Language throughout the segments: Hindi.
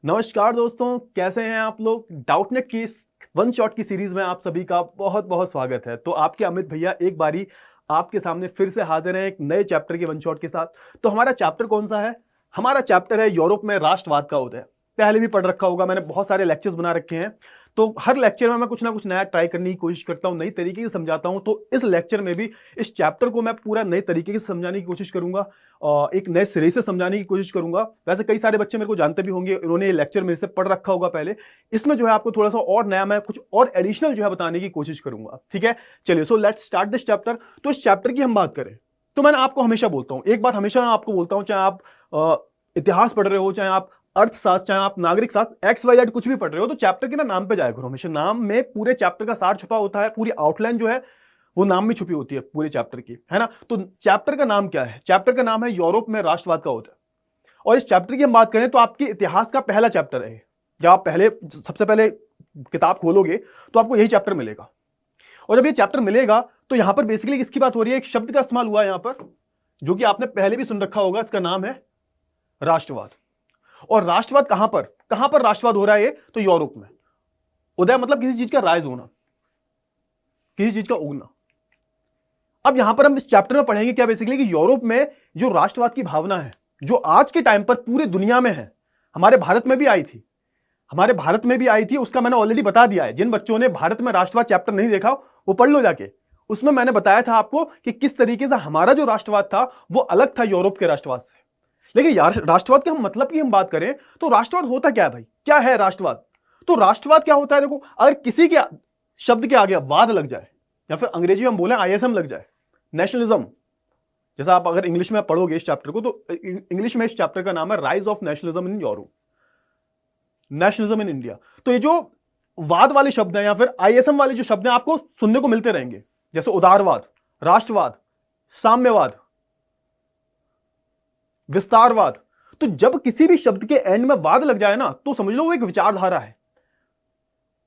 नमस्कार दोस्तों, कैसे हैं आप लोग। डाउटनेट की इस वन शॉट की सीरीज में आप सभी का बहुत बहुत स्वागत है। तो आपके अमित भैया एक बारी आपके सामने फिर से हाजिर हैं एक नए चैप्टर के वन शॉट के साथ। तो हमारा चैप्टर कौन सा है? हमारा चैप्टर है यूरोप में राष्ट्रवाद का उदय। पहले भी पढ़ रखा होगा, मैंने बहुत सारे लेक्चर्स बना रखे हैं। तो हर लेक्चर में मैं कुछ ना कुछ नया ट्राई करने की कोशिश करता हूं, नई तरीके से समझाता हूं। तो इस लेक्चर में भी इस चैप्टर को मैं पूरा नए तरीके से समझाने की कोशिश करूंगा और एक नए सिरे से समझाने की कोशिश करूंगा। वैसे कई सारे बच्चे मेरे को जानते भी होंगे, इन्होंने ये लेक्चर मेरे से पढ़ रखा होगा पहले। इसमें जो है आपको थोड़ा सा और नया, मैं कुछ और एडिशनल जो है बताने की कोशिश करूंगा। ठीक है, चलिए so let's start this chapter. तो इस चैप्टर की हम बात करें तो मैंने आपको हमेशा बोलता हूं, एक बात हमेशा आपको बोलता हूं, चाहे आप इतिहास पढ़ रहे हो, चाहे आप अर्थशास्त्र, चाहे आप नागरिक शास्त्र, एक्स वाई जेड कुछ भी पढ़ रहे हो, तो चैप्टर के ना नाम पे जाया करो। हमेशा नाम में पूरे चैप्टर का सार छुपा होता है, पूरी आउटलाइन जो है वो नाम में छुपी होती है पूरे चैप्टर की, है ना। तो चैप्टर का नाम क्या है? चैप्टर का नाम है यूरोप में राष्ट्रवाद का उदय। और इस चैप्टर की हम बात करें तो आपके इतिहास का पहला चैप्टर है। जब आप सबसे पहले किताब खोलोगे तो आपको यही चैप्टर मिलेगा। और जब ये चैप्टर मिलेगा तो यहां पर बेसिकली किसकी बात हो रही है? एक शब्द का इस्तेमाल हुआ है यहां पर, जो कि आपने पहले भी सुन रखा होगा। इसका नाम है राष्ट्रवाद। और राष्ट्रवाद कहां पर राष्ट्रवाद हो रहा है? ये तो यूरोप में। उदय मतलब किसी चीज का राइज होना, किसी चीज का उगना। अब यहां पर हम इस चैप्टर में पढ़ेंगे क्या बेसिकली कि यूरोप में जो राष्ट्रवाद की भावना है, जो आज के टाइम पर पूरे दुनिया में है, हमारे भारत में भी आई थी, उसका मैंने ऑलरेडी बता दिया है। जिन बच्चों ने भारत में राष्ट्रवाद चैप्टर नहीं देखा वो पढ़ लो जाके। उसमें मैंने बताया था आपको कि किस तरीके से हमारा जो राष्ट्रवाद था वो अलग था यूरोप के राष्ट्रवाद से। लेकिन यार, राष्ट्रवाद के हम मतलब की हम बात करें तो राष्ट्रवाद होता क्या है भाई? क्या है राष्ट्रवाद? तो राष्ट्रवाद क्या होता है? देखो, अगर किसी के शब्द के आगे वाद लग जाए, या फिर अंग्रेजी में हम बोले आईएसएम लग जाए, नेशनलिज्म, जैसा आप अगर इंग्लिश में पढ़ोगे इस चैप्टर को तो इंग्लिश में इस चैप्टर का नाम है rise of nationalism in Europe, nationalism in India. तो ये जो वाद वाले शब्द हैं या फिर आईएसएम वाले जो शब्द हैं आपको सुनने को मिलते रहेंगे, जैसे उदारवाद, राष्ट्रवाद, साम्यवाद, विस्तारवाद। तो जब किसी भी शब्द के एंड में वाद लग जाए ना, तो समझ लो वो एक विचारधारा है,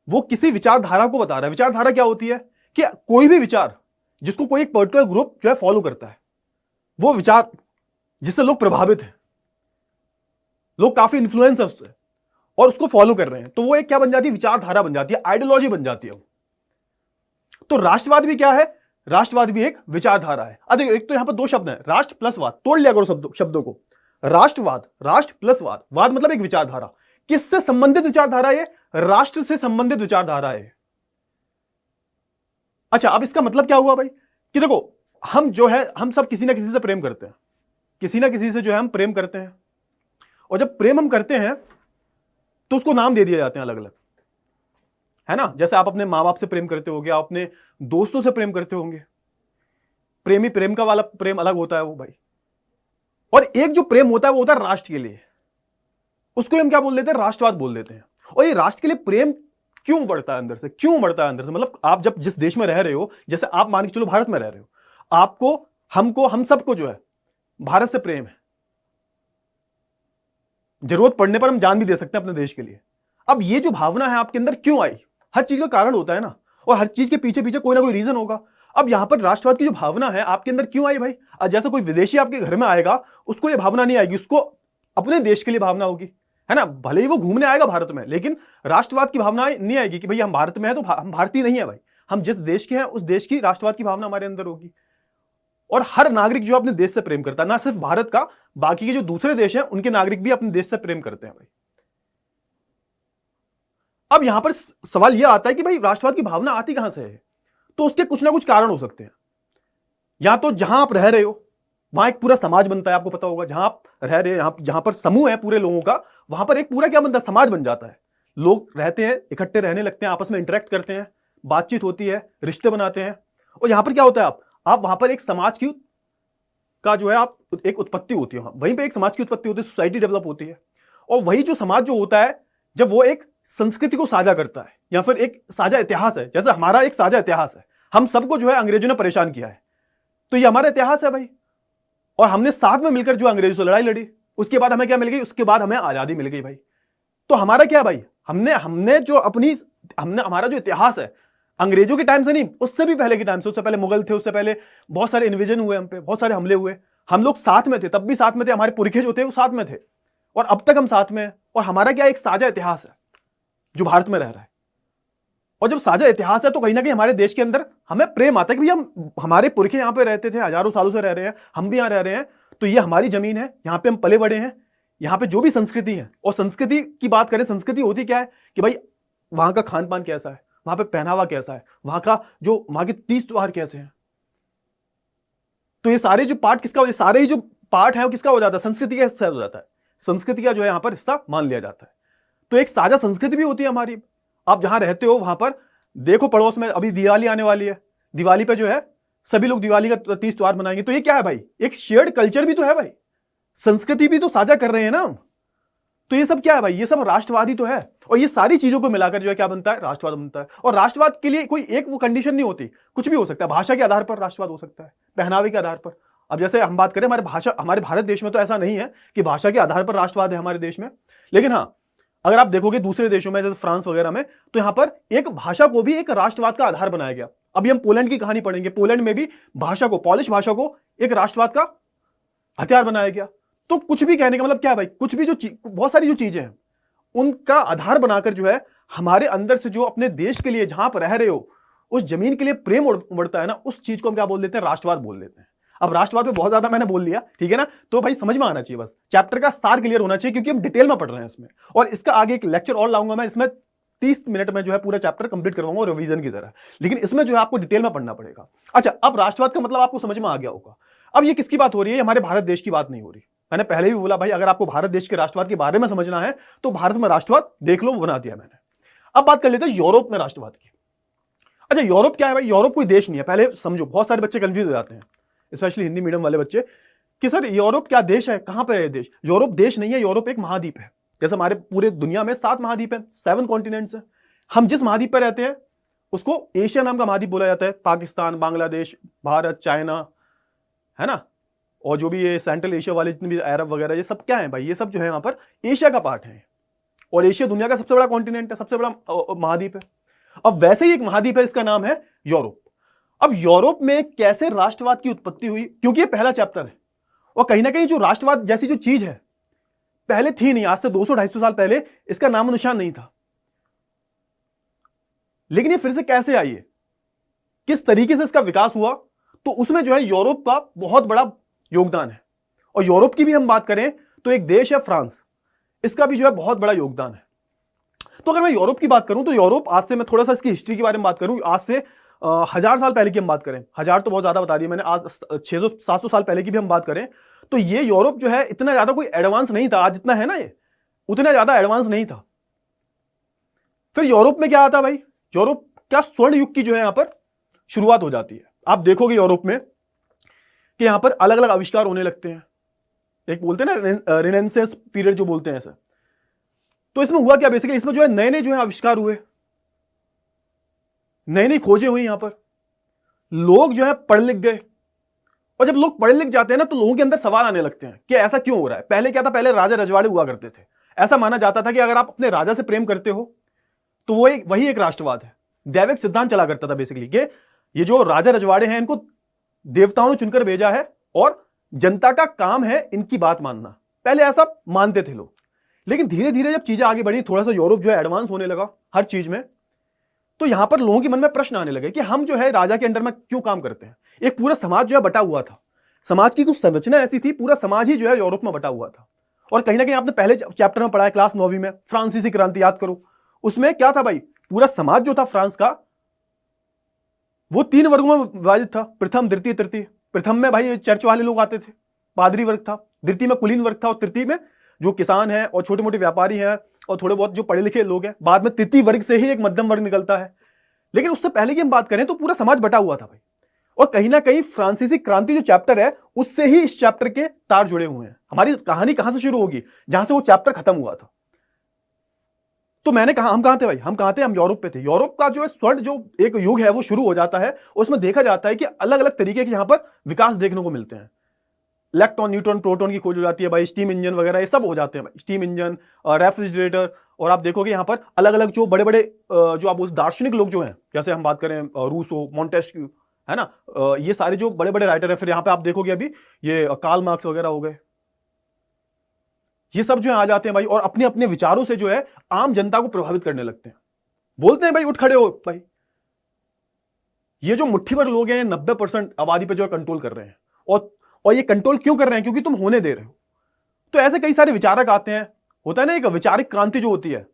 वो किसी विचारधारा को बता रहा है। विचारधारा क्या होती है? कि कोई भी विचार जिसको कोई एक पर्टिकुलर ग्रुप जो है फॉलो करता है, वो विचार जिससे लोग प्रभावित हैं, लोग काफी इन्फ्लुएंस है उससे और उसको फॉलो कर रहे हैं, तो वो एक क्या बन जाती है? विचारधारा बन जाती है, आइडियोलॉजी बन जाती है वो। तो राष्ट्रवाद भी क्या है? राष्ट्रवाद भी एक विचारधारा है। अब एक तो यहां पर दो शब्द हैं, राष्ट्र प्लस वाद। तोड़ लिया करो शब्दों को। राष्ट्रवाद, राष्ट्र प्लस वाद, वाद मतलब एक विचारधारा। किससे संबंधित विचारधारा? ये राष्ट्र से संबंधित विचारधारा है। अच्छा, अब इसका मतलब क्या हुआ भाई? कि देखो, हम जो है हम सब किसी ना किसी से प्रेम करते हैं, किसी ना किसी से जो है हम प्रेम करते हैं। और जब प्रेम हम करते हैं तो उसको नाम दे दिए जाते हैं अलग अलग, है ना। जैसे आप अपने माँ बाप से प्रेम करते होगे, आप अपने दोस्तों से प्रेम करते होंगे। प्रेमी प्रेम का वाला प्रेम अलग होता है वो भाई। और एक जो प्रेम होता है वो होता है राष्ट्र के लिए, उसको हम क्या बोल देते हैं? राष्ट्रवाद बोल देते हैं। और ये राष्ट्र के लिए प्रेम क्यों बढ़ता है अंदर से? क्यों बढ़ता है अंदर से? मतलब आप जब जिस देश में रह रहे हो, जैसे आप मान के चलो भारत में रह रहे हो, आपको, हमको, हम सबको जो है भारत से प्रेम है। जरूरत पड़ने पर हम जान भी दे सकते हैं अपने देश के लिए। अब ये जो भावना है आपके अंदर क्यों आई? हर चीज का कारण होता है ना, और हर चीज के पीछे पीछे कोई ना कोई रीजन होगा। अब यहां पर राष्ट्रवाद की जो भावना है आपके अंदर क्यों आई भाई? जैसे कोई विदेशी आपके घर में आएगा, उसको ये भावना नहीं आएगी, उसको अपने देश के लिए भावना होगी, है ना। भले ही वो घूमने आएगा भारत में, लेकिन राष्ट्रवाद की भावना नहीं आएगी कि भाई हम भारत में है तो हम भारतीय नहीं है भाई, हम जिस देश के हैं उस देश की राष्ट्रवाद की भावना हमारे अंदर होगी। और हर नागरिक जो अपने देश से प्रेम करता है, ना सिर्फ भारत का, बाकी के जो दूसरे देश हैं उनके नागरिक भी अपने देश से प्रेम करते हैं भाई। अब यहां पर सवाल यह आता है कि भाई राष्ट्रवाद की भावना आती कहां से है? तो उसके कुछ ना कुछ कारण हो सकते हैं। या तो जहां आप रह रहे हो वहां एक पूरा समाज बनता है, आपको पता होगा, जहां आप रह रहे हैं, जहां पर समूह है पूरे लोगों का, वहां पर एक पूरा क्या बनता है? समाज बन जाता है। लोग रहते हैं, इकट्ठे रहने लगते हैं, आपस में इंटरेक्ट करते हैं, बातचीत होती है, रिश्ते बनाते हैं। और यहां पर क्या होता है? आप वहां पर एक समाज की का जो है आप एक उत्पत्ति होती है, वहीं पे एक समाज की उत्पत्ति होती है, सोसाइटी डेवलप होती है। और वही जो समाज जो होता है, जब वो एक संस्कृति को साझा करता है या फिर एक साझा इतिहास है, जैसे हमारा एक साझा इतिहास है, हम सबको जो है अंग्रेजों ने परेशान किया है, तो ये हमारा इतिहास है भाई। और हमने साथ में मिलकर जो अंग्रेजों से लड़ाई लड़ी, उसके बाद हमें क्या मिल गई? उसके बाद हमें आजादी मिल गई भाई। तो हमारा क्या भाई? हमने जो हमारा जो इतिहास है, अंग्रेजों के टाइम से नहीं, उससे भी पहले के टाइम से, उससे पहले मुगल थे, उससे पहले बहुत सारे इन्वेजन हुए हम पे, बहुत सारे हमले हुए, हम लोग साथ में थे, तब भी साथ में थे, हमारे पुरखे जो थे वो साथ में थे। और अब तक हम साथ में हैं, और हमारा क्या एक साझा इतिहास है जो भारत में रह रहा है। और जब साझा इतिहास है तो कहीं ना कहीं हमारे देश के अंदर हमें प्रेम आता है कि भैया हमारे पुरखे यहां पे रहते थे, हजारों सालों से रह रहे हैं, हम भी यहां रह रहे हैं, तो ये हमारी जमीन है, यहां पे हम पले बड़े हैं, यहां पे जो भी संस्कृति है। और संस्कृति की बात करें, संस्कृति होती क्या है कि भाई वहां का खान पान कैसा है, वहां पे पहनावा कैसा है, वहां के तीज त्योहार कैसे हैं। तो ये सारे जो पार्ट किसका, ये सारे ही जो पार्ट है वो किसका हो जाता है, संस्कृति का हिस्सा हो जाता है। संस्कृति का जो है यहां पर हिस्सा मान लिया जाता है। तो एक साझा संस्कृति भी होती है हमारी। आप जहां रहते हो वहां पर देखो, पड़ोस में अभी दिवाली आने वाली है, दिवाली पे जो है सभी लोग दिवाली का तीज त्योहार मनाएंगे। तो ये क्या है भाई, एक शेयर्ड कल्चर भी तो है भाई, संस्कृति भी तो साझा कर रहे हैं ना। तो ये सब क्या है भाई, ये सब राष्ट्रवादी तो है। और ये सारी चीजों को मिलाकर जो है क्या बनता है, राष्ट्रवाद बनता है। और राष्ट्रवाद के लिए कोई एक वो कंडीशन नहीं होती, कुछ भी हो सकता है। भाषा के आधार पर राष्ट्रवाद हो सकता है, पहनावे के आधार पर। अब जैसे हम बात करें हमारे भारत देश में तो ऐसा नहीं है कि भाषा के आधार पर राष्ट्रवाद है हमारे देश में। लेकिन हाँ, अगर आप देखोगे दूसरे देशों में जैसे फ्रांस वगैरह में, तो यहां पर एक भाषा को भी एक राष्ट्रवाद का आधार बनाया गया। अभी हम पोलैंड की कहानी पढ़ेंगे, पोलैंड में भी भाषा को, पॉलिश भाषा को एक राष्ट्रवाद का हथियार बनाया गया। तो कुछ भी कहने का मतलब क्या है भाई, कुछ भी बहुत सारी जो चीजें हैं उनका आधार बनाकर जो है हमारे अंदर से जो अपने देश के लिए जहां पर रह रहे हो उस जमीन के लिए प्रेम उमड़ता है ना, उस चीज को हम क्या बोल देते हैं, राष्ट्रवाद बोल देते हैं। अब राष्ट्रवाद पे बहुत ज्यादा मैंने बोल लिया, ठीक है ना, तो भाई समझ में आना चाहिए, बस चैप्टर का सार क्लियर होना चाहिए, क्योंकि हम डिटेल में पढ़ रहे हैं इसमें। और इसका आगे एक लेक्चर और लाऊंगा मैं, इसमें 30 मिनट में जो है पूरा चैप्टर कंप्लीट करवाऊंगा रिवीजन की तरह। लेकिन इसमें जो है आपको डिटेल में पढ़ना पड़ेगा। अच्छा, अब राष्ट्रवाद का मतलब आपको समझ में आ गया होगा। अब ये किसकी बात हो रही है, हमारे भारत देश की बात नहीं हो रही। मैंने पहले भी बोला भाई, अगर आपको भारत देश के राष्ट्रवाद के बारे में समझना है तो भारत में राष्ट्रवाद देख लो, वो बना दिया मैंने। अब बात कर लेते हैं यूरोप में राष्ट्रवाद की। अच्छा, यूरोप क्या है भाई, यूरोप कोई देश नहीं है। पहले समझो, बहुत सारे बच्चे कंफ्यूज हो जाते हैं, स्पेशली हिंदी मीडियम वाले बच्चे, कि सर यूरोप क्या देश है, कहां पर है देश। यूरोप देश नहीं है, यूरोप एक महाद्वीप है। जैसे हमारे पूरे दुनिया में 7 महाद्वीप है, 7 कॉन्टिनेंट्स है। हम जिस महाद्वीप पर रहते हैं उसको एशिया नाम का महाद्वीप बोला जाता है। पाकिस्तान, बांग्लादेश, भारत, चाइना, है ना, और जो भी ये सेंट्रल एशिया वाले जितने भी अरब वगैरह, ये सब क्या है भाई, ये सब जो है यहाँ पर एशिया का पार्ट है। और एशिया दुनिया का सबसे बड़ा कॉन्टिनेंट है, सबसे बड़ा महाद्वीप है। अब वैसे ही एक महाद्वीप है, इसका नाम है यूरोप। अब यूरोप में कैसे राष्ट्रवाद की उत्पत्ति हुई, क्योंकि ये पहला चैप्टर है। और कहीं ना कहीं जो राष्ट्रवाद जैसी जो चीज है पहले थी नहीं, आज से 200-250 साल पहले इसका नामो निशान नहीं था। लेकिन ये फिर से कैसे आई है, किस तरीके से इसका विकास हुआ, तो उसमें जो है यूरोप का बहुत बड़ा योगदान है। और यूरोप की भी हम बात करें तो एक देश है फ्रांस, इसका भी जो है बहुत बड़ा योगदान है। तो अगर मैं यूरोप की बात करूं तो यूरोप, आज से मैं थोड़ा सा इसकी हिस्ट्री के बारे में बात करूं, आज से 1000 साल पहले की हम बात करें, 1000 तो बहुत ज्यादा बता दिया मैंने, आज 600-700 साल पहले की भी हम बात करें, तो ये यूरोप जो है इतना ज्यादा कोई एडवांस नहीं था। आज जितना है ना, ये उतना ज्यादा एडवांस नहीं था। फिर यूरोप में क्या आता भाई, यूरोप क्या स्वर्ण युग की जो है यहां पर शुरुआत हो जाती है। आप देखोगे यूरोप में कि यहां पर अलग अलग आविष्कार होने लगते हैं। एक बोलते हैं ना रेनेसांस पीरियड जो बोलते हैं ऐसा। तो इसमें हुआ क्या, बेसिकली इसमें जो है नए नए जो है आविष्कार हुए, नई नई खोजें हुई। यहां पर लोग जो है पढ़ लिख गए, और जब लोग पढ़ लिख जाते हैं ना तो लोगों के अंदर सवाल आने लगते हैं कि ऐसा क्यों हो रहा है। पहले क्या था, पहले राजा रजवाड़े हुआ करते थे। ऐसा माना जाता था कि अगर आप अपने राजा से प्रेम करते हो तो वही एक राष्ट्रवाद है। दैविक सिद्धांत चला करता था बेसिकली कि ये जो राजा रजवाड़े हैं इनको देवताओं ने चुनकर भेजा है और जनता का काम है इनकी बात मानना। पहले ऐसा मानते थे लोग। लेकिन धीरे धीरे जब चीजें आगे बढ़ी, थोड़ा सा यूरोप जो है एडवांस होने लगा हर चीज में, तो यहां पर लोगों के मन में प्रश्न आने लगे कि हम जो है राजा के अंडर में क्यों काम करते हैं। एक पूरा समाज जो है बटा हुआ था, समाज की कुछ संरचना ऐसी थी, पूरा समाज ही जो है यूरोप में बटा हुआ था। और कहीं ना कहीं आपने पहले चैप्टर में पढ़ा है, क्लास 9वीं में, फ्रांसीसी क्रांति याद करो। उसमें क्या था भाई, पूरा समाज जो था फ्रांस का वो 3 वर्गों में विभाजित था, प्रथम, द्वितीय, तृतीय। प्रथम में भाई चर्च वाले लोग आते थे, पादरी वर्ग था। द्वितीय में कुलीन वर्ग था, और तृतीय में जो किसान है और छोटे मोटे व्यापारी हैं और थोड़े बहुत जो पढ़े लिखे लोग हैं। बाद में तृतीय वर्ग से ही एक मध्यम वर्ग निकलता है। लेकिन उससे पहले की हम बात करें तो पूरा समाज बटा हुआ था भाई। और कहीं ना कहीं फ्रांसीसी क्रांति जो चैप्टर है उससे ही इस चैप्टर के तार जुड़े हुए हैं। हमारी कहानी कहां से शुरू होगी, जहां से वो चैप्टर खत्म हुआ था। तो मैंने कहा हम कहां थे भाई, हम यूरोप पे थे। यूरोप का जो स्वर्ण जो एक युग है वो शुरू हो जाता है। उसमें देखा जाता है कि अलग अलग तरीके के यहां पर विकास देखने को मिलते हैं। इलेक्ट्रॉन, न्यूट्रॉन, प्रोटॉन की खोज हो जाती है भाई, स्टीम इंजन वगैरह ये सब हो जाते हैं भाई, स्टीम इंजन, रेफ्रिजरेटर। और आप देखोगे यहाँ पर अलग अलग जो बड़े बड़े जो आप उस दार्शनिक लोग जो हैं, जैसे हम बात करें रूसो, मॉन्टेस्क्यू, है ना, ये सारे जो बड़े बड़े राइटर हैं। फिर यहाँ पे आप देखोगे अभी ये कार्ल मार्क्स वगैरह हो गए, ये सब जो है आ जाते हैं भाई और अपने अपने विचारों से जो है आम जनता को प्रभावित करने लगते हैं। बोलते हैं भाई उठ खड़े हो भाई। ये जो मुट्ठी भर लोग हैं 90% आबादी पे जो है कंट्रोल कर रहे हैं और ये कंट्रोल क्यों कर रहे हैं? क्योंकि तुम होने दे रहे हो। तो ऐसे कई सारे विचारक आते हैं, होता है ना एक विचारिक क्रांति जो होती है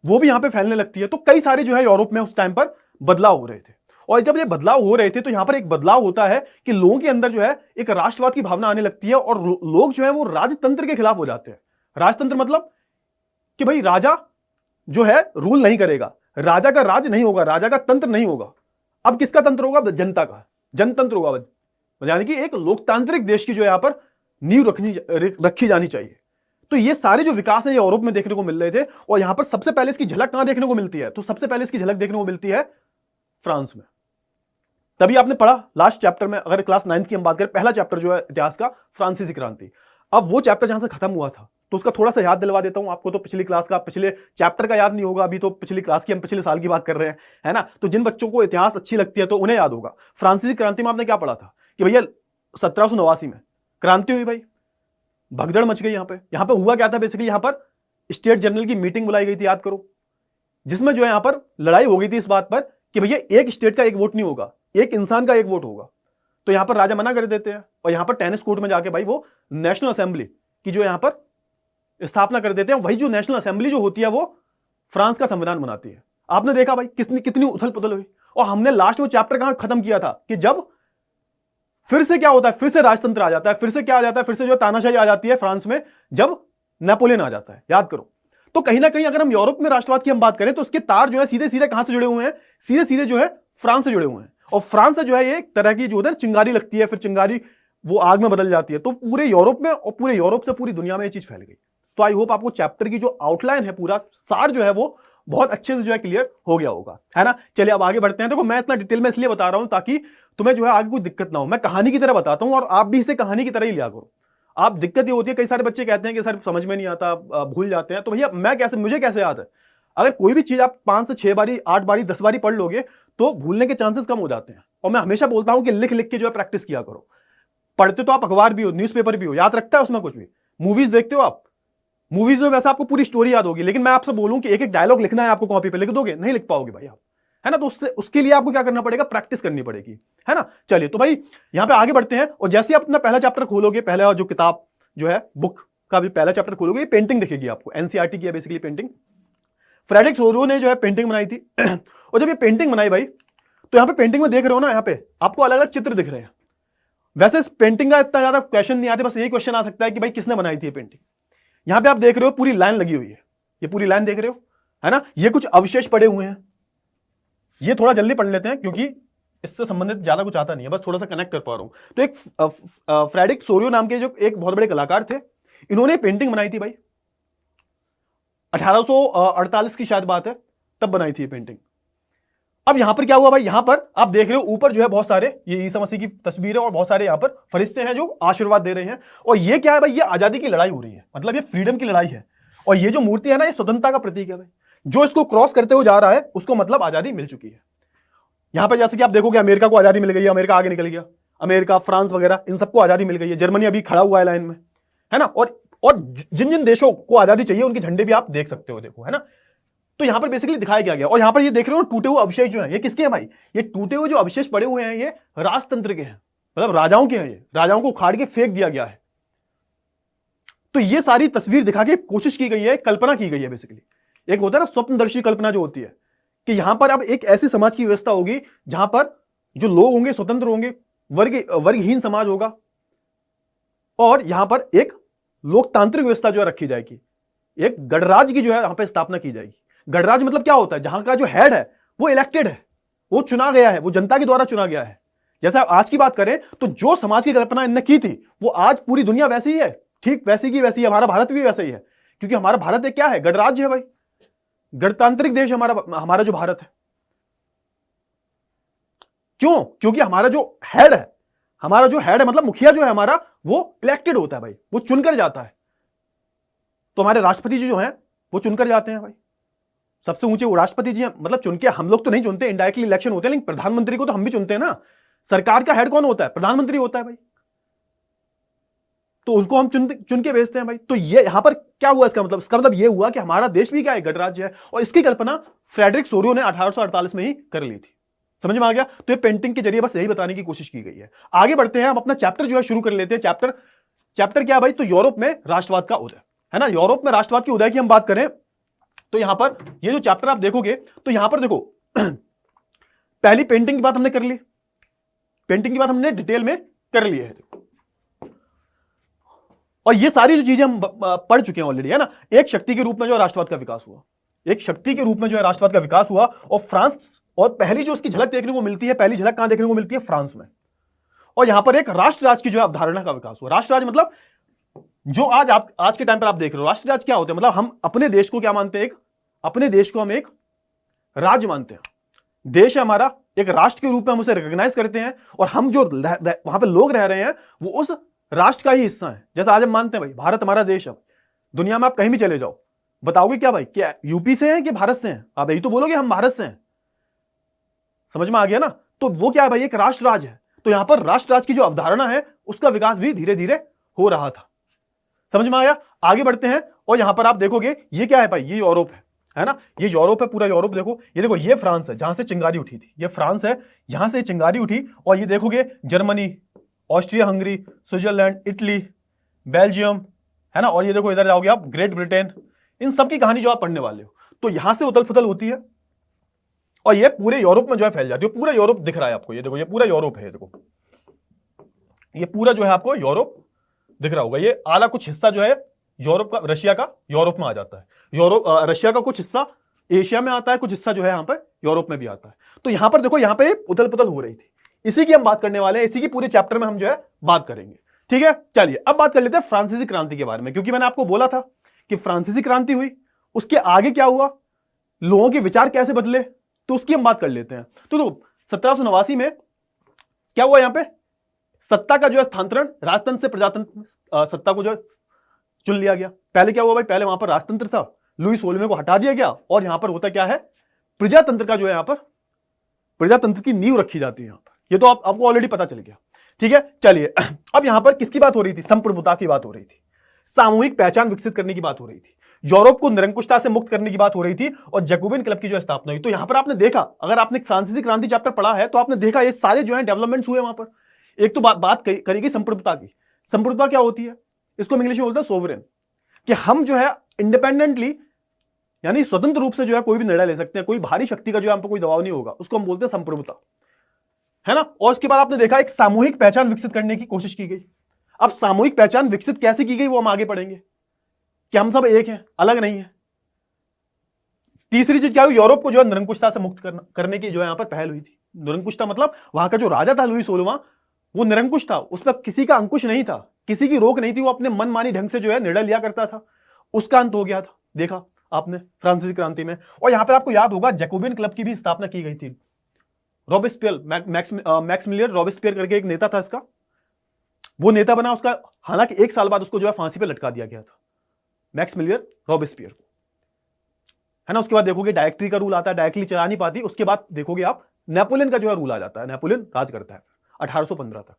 वो भी यहां पे फैलने लगती है। तो कई सारे जो है यूरोप में उस टाइम पर बदलाव हो रहे थे और जब ये बदलाव हो रहे थे तो यहां पर एक बदलाव होता है कि लोगों के अंदर जो है एक राष्ट्रवाद की भावना आने लगती है और लोग जो है वो राजतंत्र के खिलाफ हो जाते हैं। राजतंत्र मतलब कि भाई राजा जो है रूल नहीं करेगा, राजा का राज नहीं होगा, राजा का तंत्र नहीं होगा। अब किसका तंत्र होगा? जनता का, जनतंत्र होगा। यानी कि एक लोकतांत्रिक देश की जो यहां पर नींव रखी जानी चाहिए। तो ये सारे जो विकास है ये यूरोप में देखने को मिल रहे थे और यहां पर सबसे पहले इसकी झलक कहां देखने को मिलती है? तो सबसे पहले इसकी झलक देखने को मिलती है फ्रांस में। तभी आपने पढ़ा लास्ट चैप्टर में, अगर क्लास 9 की हम बात करें, पहला चैप्टर जो है इतिहास का फ्रांसीसी क्रांति। अब वो चैप्टर जहां से खत्म हुआ था तो उसका थोड़ा सा याद दिलवा देता हूं आपको। तो पिछली क्लास का, पिछले चैप्टर का याद नहीं होगा अभी, तो पिछली क्लास की, हम पिछले साल की बात कर रहे हैं, है ना। तो जिन बच्चों को इतिहास अच्छी लगती है तो उन्हें याद होगा। फ्रांसीसी क्रांति में आपने क्या पढ़ा था कि भैया 1789 में क्रांति हुई भाई, भगदड़ मच गई। यहां पे हुआ क्या था? बेसिकली यहां पर स्टेट जनरल की मीटिंग बुलाई गई थी, याद करो, जिसमें जो है यहां पर लड़ाई हो गई थी इस बात पर कि भैया एक स्टेट का एक वोट नहीं होगा, एक इंसान का एक वोट होगा। तो यहां पर राजा मना कर देते हैं और यहां पर टेनिस कोर्ट में जाके भाई वो नेशनल असेंबली की जो यहां पर स्थापना कर देते हैं। वही जो नेशनल असेंबली जो होती है वो फ्रांस का संविधान बनाती है। आपने देखा भाई कितनी उथल पुथल हुई। और हमने लास्ट में चैप्टर कहां खत्म किया था कि जब फिर से क्या होता है, फिर से राजतंत्र आ जाता है, फिर से क्या आ जाता है, फिर से जो तानाशाही आ जाती है फ्रांस में, जब नेपोलियन आ जाता है, याद करो। तो कहीं ना कहीं अगर हम यूरोप में राष्ट्रवाद की हम बात करें तो उसके तार जो है सीधे सीधे कहां से जुड़े हुए हैं? सीधे सीधे जो है फ्रांस से जुड़े हुए हैं। और फ्रांस से जो है ये एक तरह की जो है चिंगारी लगती है, फिर चिंगारी वो आग में बदल जाती है। तो पूरे यूरोप में और पूरे यूरोप से पूरी दुनिया में ये चीज फैल गई। तो आई होप आपको चैप्टर की जो आउटलाइन है, पूरा सार जो है वो बहुत अच्छे से जो है क्लियर हो गया होगा, है ना। चलिए अब आगे बढ़ते हैं। देखो मैं इतना डिटेल में इसलिए बता रहा हूं ताकि तुम्हें जो है आगे कोई दिक्कत ना हो। मैं कहानी की तरह बताता हूं और आप भी इसे कहानी की तरह ही लिया करो। आप दिक्कत ये होती है, कई सारे बच्चे कहते हैं कि सर समझ में नहीं आता, भूल जाते हैं। तो भैया मुझे कैसे याद है? अगर कोई भी चीज आप 5 से 6 बारी, 8 बारी, 10 बारी पढ़ लोगे तो भूलने के चांसेस कम हो जाते हैं। और मैं हमेशा बोलता हूं कि लिख लिख के जो है प्रैक्टिस किया करो। पढ़ते तो आप अखबार भी हो, न्यूज़पेपर भी हो, याद रखता है उसमें कुछ भी। मूवीज देखते हो आप, मूवीज में वैसे आपको पूरी स्टोरी याद होगी, लेकिन मैं आपसे बोलूं कि एक एक डायलॉग लिखना है आपको, कॉपी पे लिख दोगे? नहीं लिख पाओगे भाई आप, है ना। तो उसके लिए आपको क्या करना पड़ेगा? प्रैक्टिस करनी पड़ेगी, है ना। चलिए तो भाई यहां पे आगे बढ़ते हैं। और जैसे आप अपना पहला चैप्टर खोलोगे, पहला जो किताब जो है बुक का भी पहला चैप्टर खोलोगे, ये पेंटिंग दिखेगी आपको। एनसीईआरटी की है बेसिकली पेंटिंग। फ्रेडरिक सोरो ने जो है पेंटिंग बनाई थी। और जब ये पेंटिंग बनाई भाई, तो यहां पे पेंटिंग में देख रहे हो ना, यहां पे आपको अलग अलग चित्र दिख रहे हैं। वैसे इस पेंटिंग का इतना ज्यादा क्वेश्चन नहीं आते, बस यही क्वेश्चन आ सकता है कि भाई किसने बनाई थी ये पेंटिंग। यहां पे आप देख रहे हो पूरी लाइन लगी हुई है, ये पूरी लाइन देख रहे हो, है ना। ये कुछ अवशेष पड़े हुए हैं, ये थोड़ा जल्दी पढ़ लेते हैं क्योंकि इससे संबंधित ज्यादा कुछ आता नहीं है, बस थोड़ा सा कनेक्ट कर पा रहा हूं। तो एक फ्रेडरिक सोरियो नाम के जो एक बहुत बड़े कलाकार थे, इन्होंने पेंटिंग बनाई थी भाई। 1848 की शायद बात है, तब बनाई थी ये पेंटिंग। अब यहां पर क्या हुआ भाई? यहां पर आप देख रहे हो ऊपर जो है बहुत सारे ये ईसा मसीह की तस्वीर है और बहुत सारे यहां पर फरिश्ते हैं जो आशीर्वाद दे रहे हैं। और ये क्या है भाई? ये आजादी की लड़ाई हो रही है, मतलब ये फ्रीडम की लड़ाई है। और ये जो मूर्ति है ना, ये स्वतंत्रता का प्रतीक है भाई। जो इसको क्रॉस करते हुए जा रहा है उसको मतलब आजादी मिल चुकी है। यहां पर जैसे कि आप देखोगे अमेरिका को आजादी मिल गई है, अमेरिका आगे निकल गया, अमेरिका, फ्रांस वगैरह, इन सबको आजादी मिल गई है। जर्मनी अभी खड़ा हुआ है लाइन में, है ना। और जिन जिन देशों को आजादी चाहिए उनके झंडे भी आप देख सकते हो, देखो, है ना। तो यहां पर बेसिकली दिखाया क्या गया। और यहां पर ये देख रहे हो टूटे हुए अवशेष जो हैं, ये किसके हैं भाई? ये टूटे हुए जो अवशेष पड़े हुए हैं ये राजतंत्र के हैं, मतलब राजाओं के हैं। ये राजाओं को उखाड़ के फेंक दिया गया है। तो ये सारी तस्वीर दिखा के कोशिश की गई है, कल्पना की गई है बेसिकली। एक होता है ना स्वप्नदर्शी कल्पना जो होती है कि यहां पर अब एक ऐसी समाज की व्यवस्था होगी जहां पर जो लोग होंगे स्वतंत्र होंगे, वर्गहीन समाज होगा, और यहां पर एक लोकतांत्रिक व्यवस्था जो है रखी जाएगी। एक गणराज्य की जो है यहां पर स्थापना की जाएगी। गणराज्य मतलब क्या होता है? जहां का जो हेड है वो इलेक्टेड है, वो चुना गया है, वो जनता के द्वारा चुना गया है। जैसे आज की बात करें तो जो समाज की कल्पना इनने की थी वो आज पूरी दुनिया वैसी ही है, ठीक वैसी की वैसी है। हमारा भारत भी वैसा ही है, क्योंकि हमारा भारत एक क्या है? गणराज्य है भाई, गणतांत्रिक देश हमारा जो भारत है। क्यों? क्योंकि हमारा जो हेड है मतलब मुखिया जो है हमारा, वो इलेक्टेड होता है भाई, वो चुनकर जाता है। तो हमारे राष्ट्रपति जी जो हैं वो चुनकर जाते हैं भाई, सबसे ऊंचे वो राष्ट्रपति जी हैं, मतलब चुन के। हम लोग तो नहीं चुनते, इनडायरेक्टली इलेक्शन होते हैं, लेकिन प्रधानमंत्री को तो हम भी चुनते हैं ना। सरकार का हेड कौन होता है? प्रधानमंत्री होता है भाई। तो उनको हम चुन के भेजते हैं भाई। तो ये यहां पर क्या हुआ, इसका मतलब ये हुआ कि हमारा देश भी क्या है, गणराज्य है। और इसकी कल्पना फ्रेडरिक सोरियो ने 1848 में ही कर ली थी। समझ में आ गया। तो ये पेंटिंग के जरिए बस यही बताने की कोशिश की गई है। आगे बढ़ते हैं, हम अपना चैप्टर जो है शुरू कर लेते हैं। चैप्टर क्या है भाई, तो यूरोप में राष्ट्रवाद का उदय, है ना। यूरोप में राष्ट्रवाद के उदय की हम बात करें तो यहां पर ये जो चैप्टर आप देखोगे तो यहां पर देखो पहली पेंटिंग की बात हमने कर ली, पेंटिंग की बात हमने डिटेल में कर ली है। और ये सारी जो चीजें हम पढ़ चुके हैं ऑलरेडी, है ना। एक शक्ति के रूप में जो है राष्ट्रवाद का विकास हुआ, एक शक्ति के रूप में जो है राष्ट्रवाद का विकास हुआ। और फ्रांस, और पहली जो उसकी झलक देखने को मिलती है, पहली झलक कहां देखने को मिलती है, फ्रांस में। और यहां पर एक राष्ट्र राज की जो है अवधारणा का विकास हुआ। राष्ट्र राज मतलब जो आज के टाइम पर आप देख रहे हो, राष्ट्र राज क्या होते हैं, मतलब हम अपने देश को क्या मानते हैं, अपने देश को हम एक राज्य मानते हैं। देश है हमारा, एक राष्ट्र के रूप में हम उसे रिकॉग्नाइज करते हैं। और हम जो वहां पे लोग रह रहे हैं वो उस राष्ट्र का ही हिस्सा है। जैसा आज हम मानते हैं भाई भारत हमारा देश है। दुनिया में आप कहीं भी चले जाओ, बताओगे क्या भाई, क्या यूपी से हैं कि भारत से हैं, आप यही तो बोलोगे हम भारत से हैं। समझ में आ गया ना। तो वो क्या है भाई, एक राष्ट्र राज है। तो यहां पर राष्ट्र राज की जो अवधारणा है उसका विकास भी धीरे धीरे हो रहा था। समझ में आया। आगे बढ़ते हैं और यहां पर आप देखोगे ये क्या है भाई, ये यूरोप है ना। ये यूरोप है, पूरा यूरोप देखो। ये देखो, ये फ्रांस है जहां से चिंगारी उठी थी, ये फ्रांस है यहां से चिंगारी उठी। और ये देखोगे Germany, Austria Hungary, Switzerland, Italy, Belgium, है ना। और ये देखो इधर जाओगे आप, ग्रेट ब्रिटेन। इन सब की कहानी जो आप पढ़ने वाले हो, तो यहां से उथल पुथल होती है और ये पूरे यूरोप में जो है फैल जाती है। पूरा यूरोप दिख रहा है आपको, ये देखो, ये पूरा यूरोप है। देखो ये पूरा जो है आपको यूरोप दिख रहा होगा। ये आला कुछ हिस्सा जो है यूरोप का, रशिया का यूरोप में आ जाता है। रशिया का कुछ हिस्सा एशिया में आता है, कुछ हिस्सा जो है यहां पर यूरोप में भी आता है। तो यहां पर देखो, यहां पे उथल पुथल हो रही थी, इसी की हम बात करने वाले हैं। इसी की पूरे चैप्टर में हम जो है बात करेंगे। ठीक है, चलिए अब बात कर लेते हैं फ्रांसीसी क्रांति के बारे में। क्योंकि मैंने आपको बोला था कि फ्रांसीसी क्रांति हुई, उसके आगे क्या हुआ, लोगों के विचार कैसे बदले, तो उसकी हम बात कर लेते हैं। तो 1789 में क्या हुआ, यहां पे सत्ता का जो है स्थानांतरण राजतंत्र से प्रजातंत्र सत्ता को जो चुन लिया गया। पहले क्या हुआ भाई, पहले वहां पर राजतंत्र था, लुई 16वें को हटा दिया गया। और यहां पर होता क्या है, प्रजातंत्र का जो है यहां पर प्रजातंत्र की नींव रखी जाती है यहां पर। ये तो आपको ऑलरेडी पता चल गया। ठीक है, चलिए अब यहां पर किसकी बात हो रही थी, संप्रभुता की बात हो रही थी, सामूहिक पहचान विकसित करने की बात हो रही थी, यूरोप को निरंकुशता से मुक्त करने की बात हो रही थी, और जैकोबिन क्लब की जो स्थापना हुई। तो यहां पर आपने देखा, अगर आपने फ्रांसीसी क्रांति चैप्टर पढ़ा है तो आपने देखा ये सारे जो है डेवलपमेंट्स हुए वहां पर। एक तो बात करेगी संप्रभुता की। संप्रभुता क्या होती है, इसको हम इंग्लिश में बोलते हैं सोवरेन, कि हम जो है इंडिपेंडेंटली यानी स्वतंत्र रूप से जो है कोई भी निर्णय ले सकते हैं, कोई भारी शक्ति का जो है हम पर कोई दबाव नहीं होगा, उसको हम बोलते हैं संप्रभुता, है ना। और उसके बाद आपने देखा एक सामूहिक पहचान विकसित करने की कोशिश की गई। अब सामूहिक पहचान विकसित कैसे की गई वो हम आगे पढ़ेंगे, कि हम सब एक हैं, अलग नहीं है। तीसरी चीज क्या हुई, यूरोप को जो है निरंकुशता से मुक्त करने की जो है यहां पर पहल हुई थी। निरंकुशता मतलब वहां का जो राजा था लुई 16वां, वो निरंकुश था, उस पर किसी का अंकुश नहीं था, किसी की रोक नहीं थी, वो अपने मनमानी ढंग से जो है निर्णय लिया करता था। उसका अंत हो गया था, देखा आपने फ्रांसीसी क्रांति में। और यहां पर आपको याद होगा जैकोबिन क्लब की भी स्थापना की गई थी। रॉबेस्पियर, मैक्सिमिलियन रॉबेस्पियर करके एक नेता था इसका, वो नेता बना उसका, हालांकि 1 साल बाद उसको जो है फांसी पे लटका दिया गया था, मैक्सिमिलियन रॉबेस्पियर को, है ना। उसके बाद देखोगे डायरेक्टरी का रूल आता है, डायरेक्टली चला नहीं पाती। उसके बाद देखोगे आप नेपोलियन का जो है रूल आ जाता है, नेपोलियन राज करता है 1815 तक।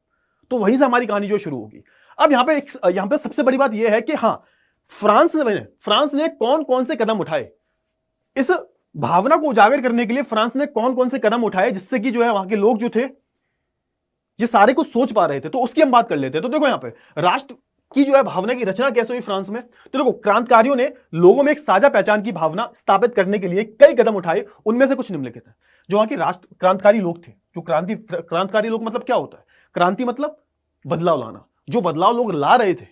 तो वहीं से हमारी कहानी जो शुरू होगी। अब यहां पे सबसे बड़ी बात यह है कि हाँ, फ्रांस ने कौन कौन से कदम उठाए, इस भावना को उजागर करने के लिए फ्रांस ने कौन कौन से कदम उठाए, जिससे कि जो है वहां के लोग जो थे ये सारे कुछ सोच पा रहे थे। तो उसकी हम बात कर लेते हैं। तो देखो यहां पे राष्ट्र की जो है भावना की रचना कैसे हुई फ्रांस में। तो देखो, क्रांतिकारियों ने लोगों में एक साझा पहचान की भावना स्थापित करने के लिए कई कदम उठाए। उनमें से कुछ निम्नलिखित है। जो वहां के राष्ट्र क्रांतिकारी लोग थे, जो क्रांतिकारी लोग मतलब क्या होता है, क्रांति मतलब बदलाव लाना। जो बदलाव लोग ला रहे थे,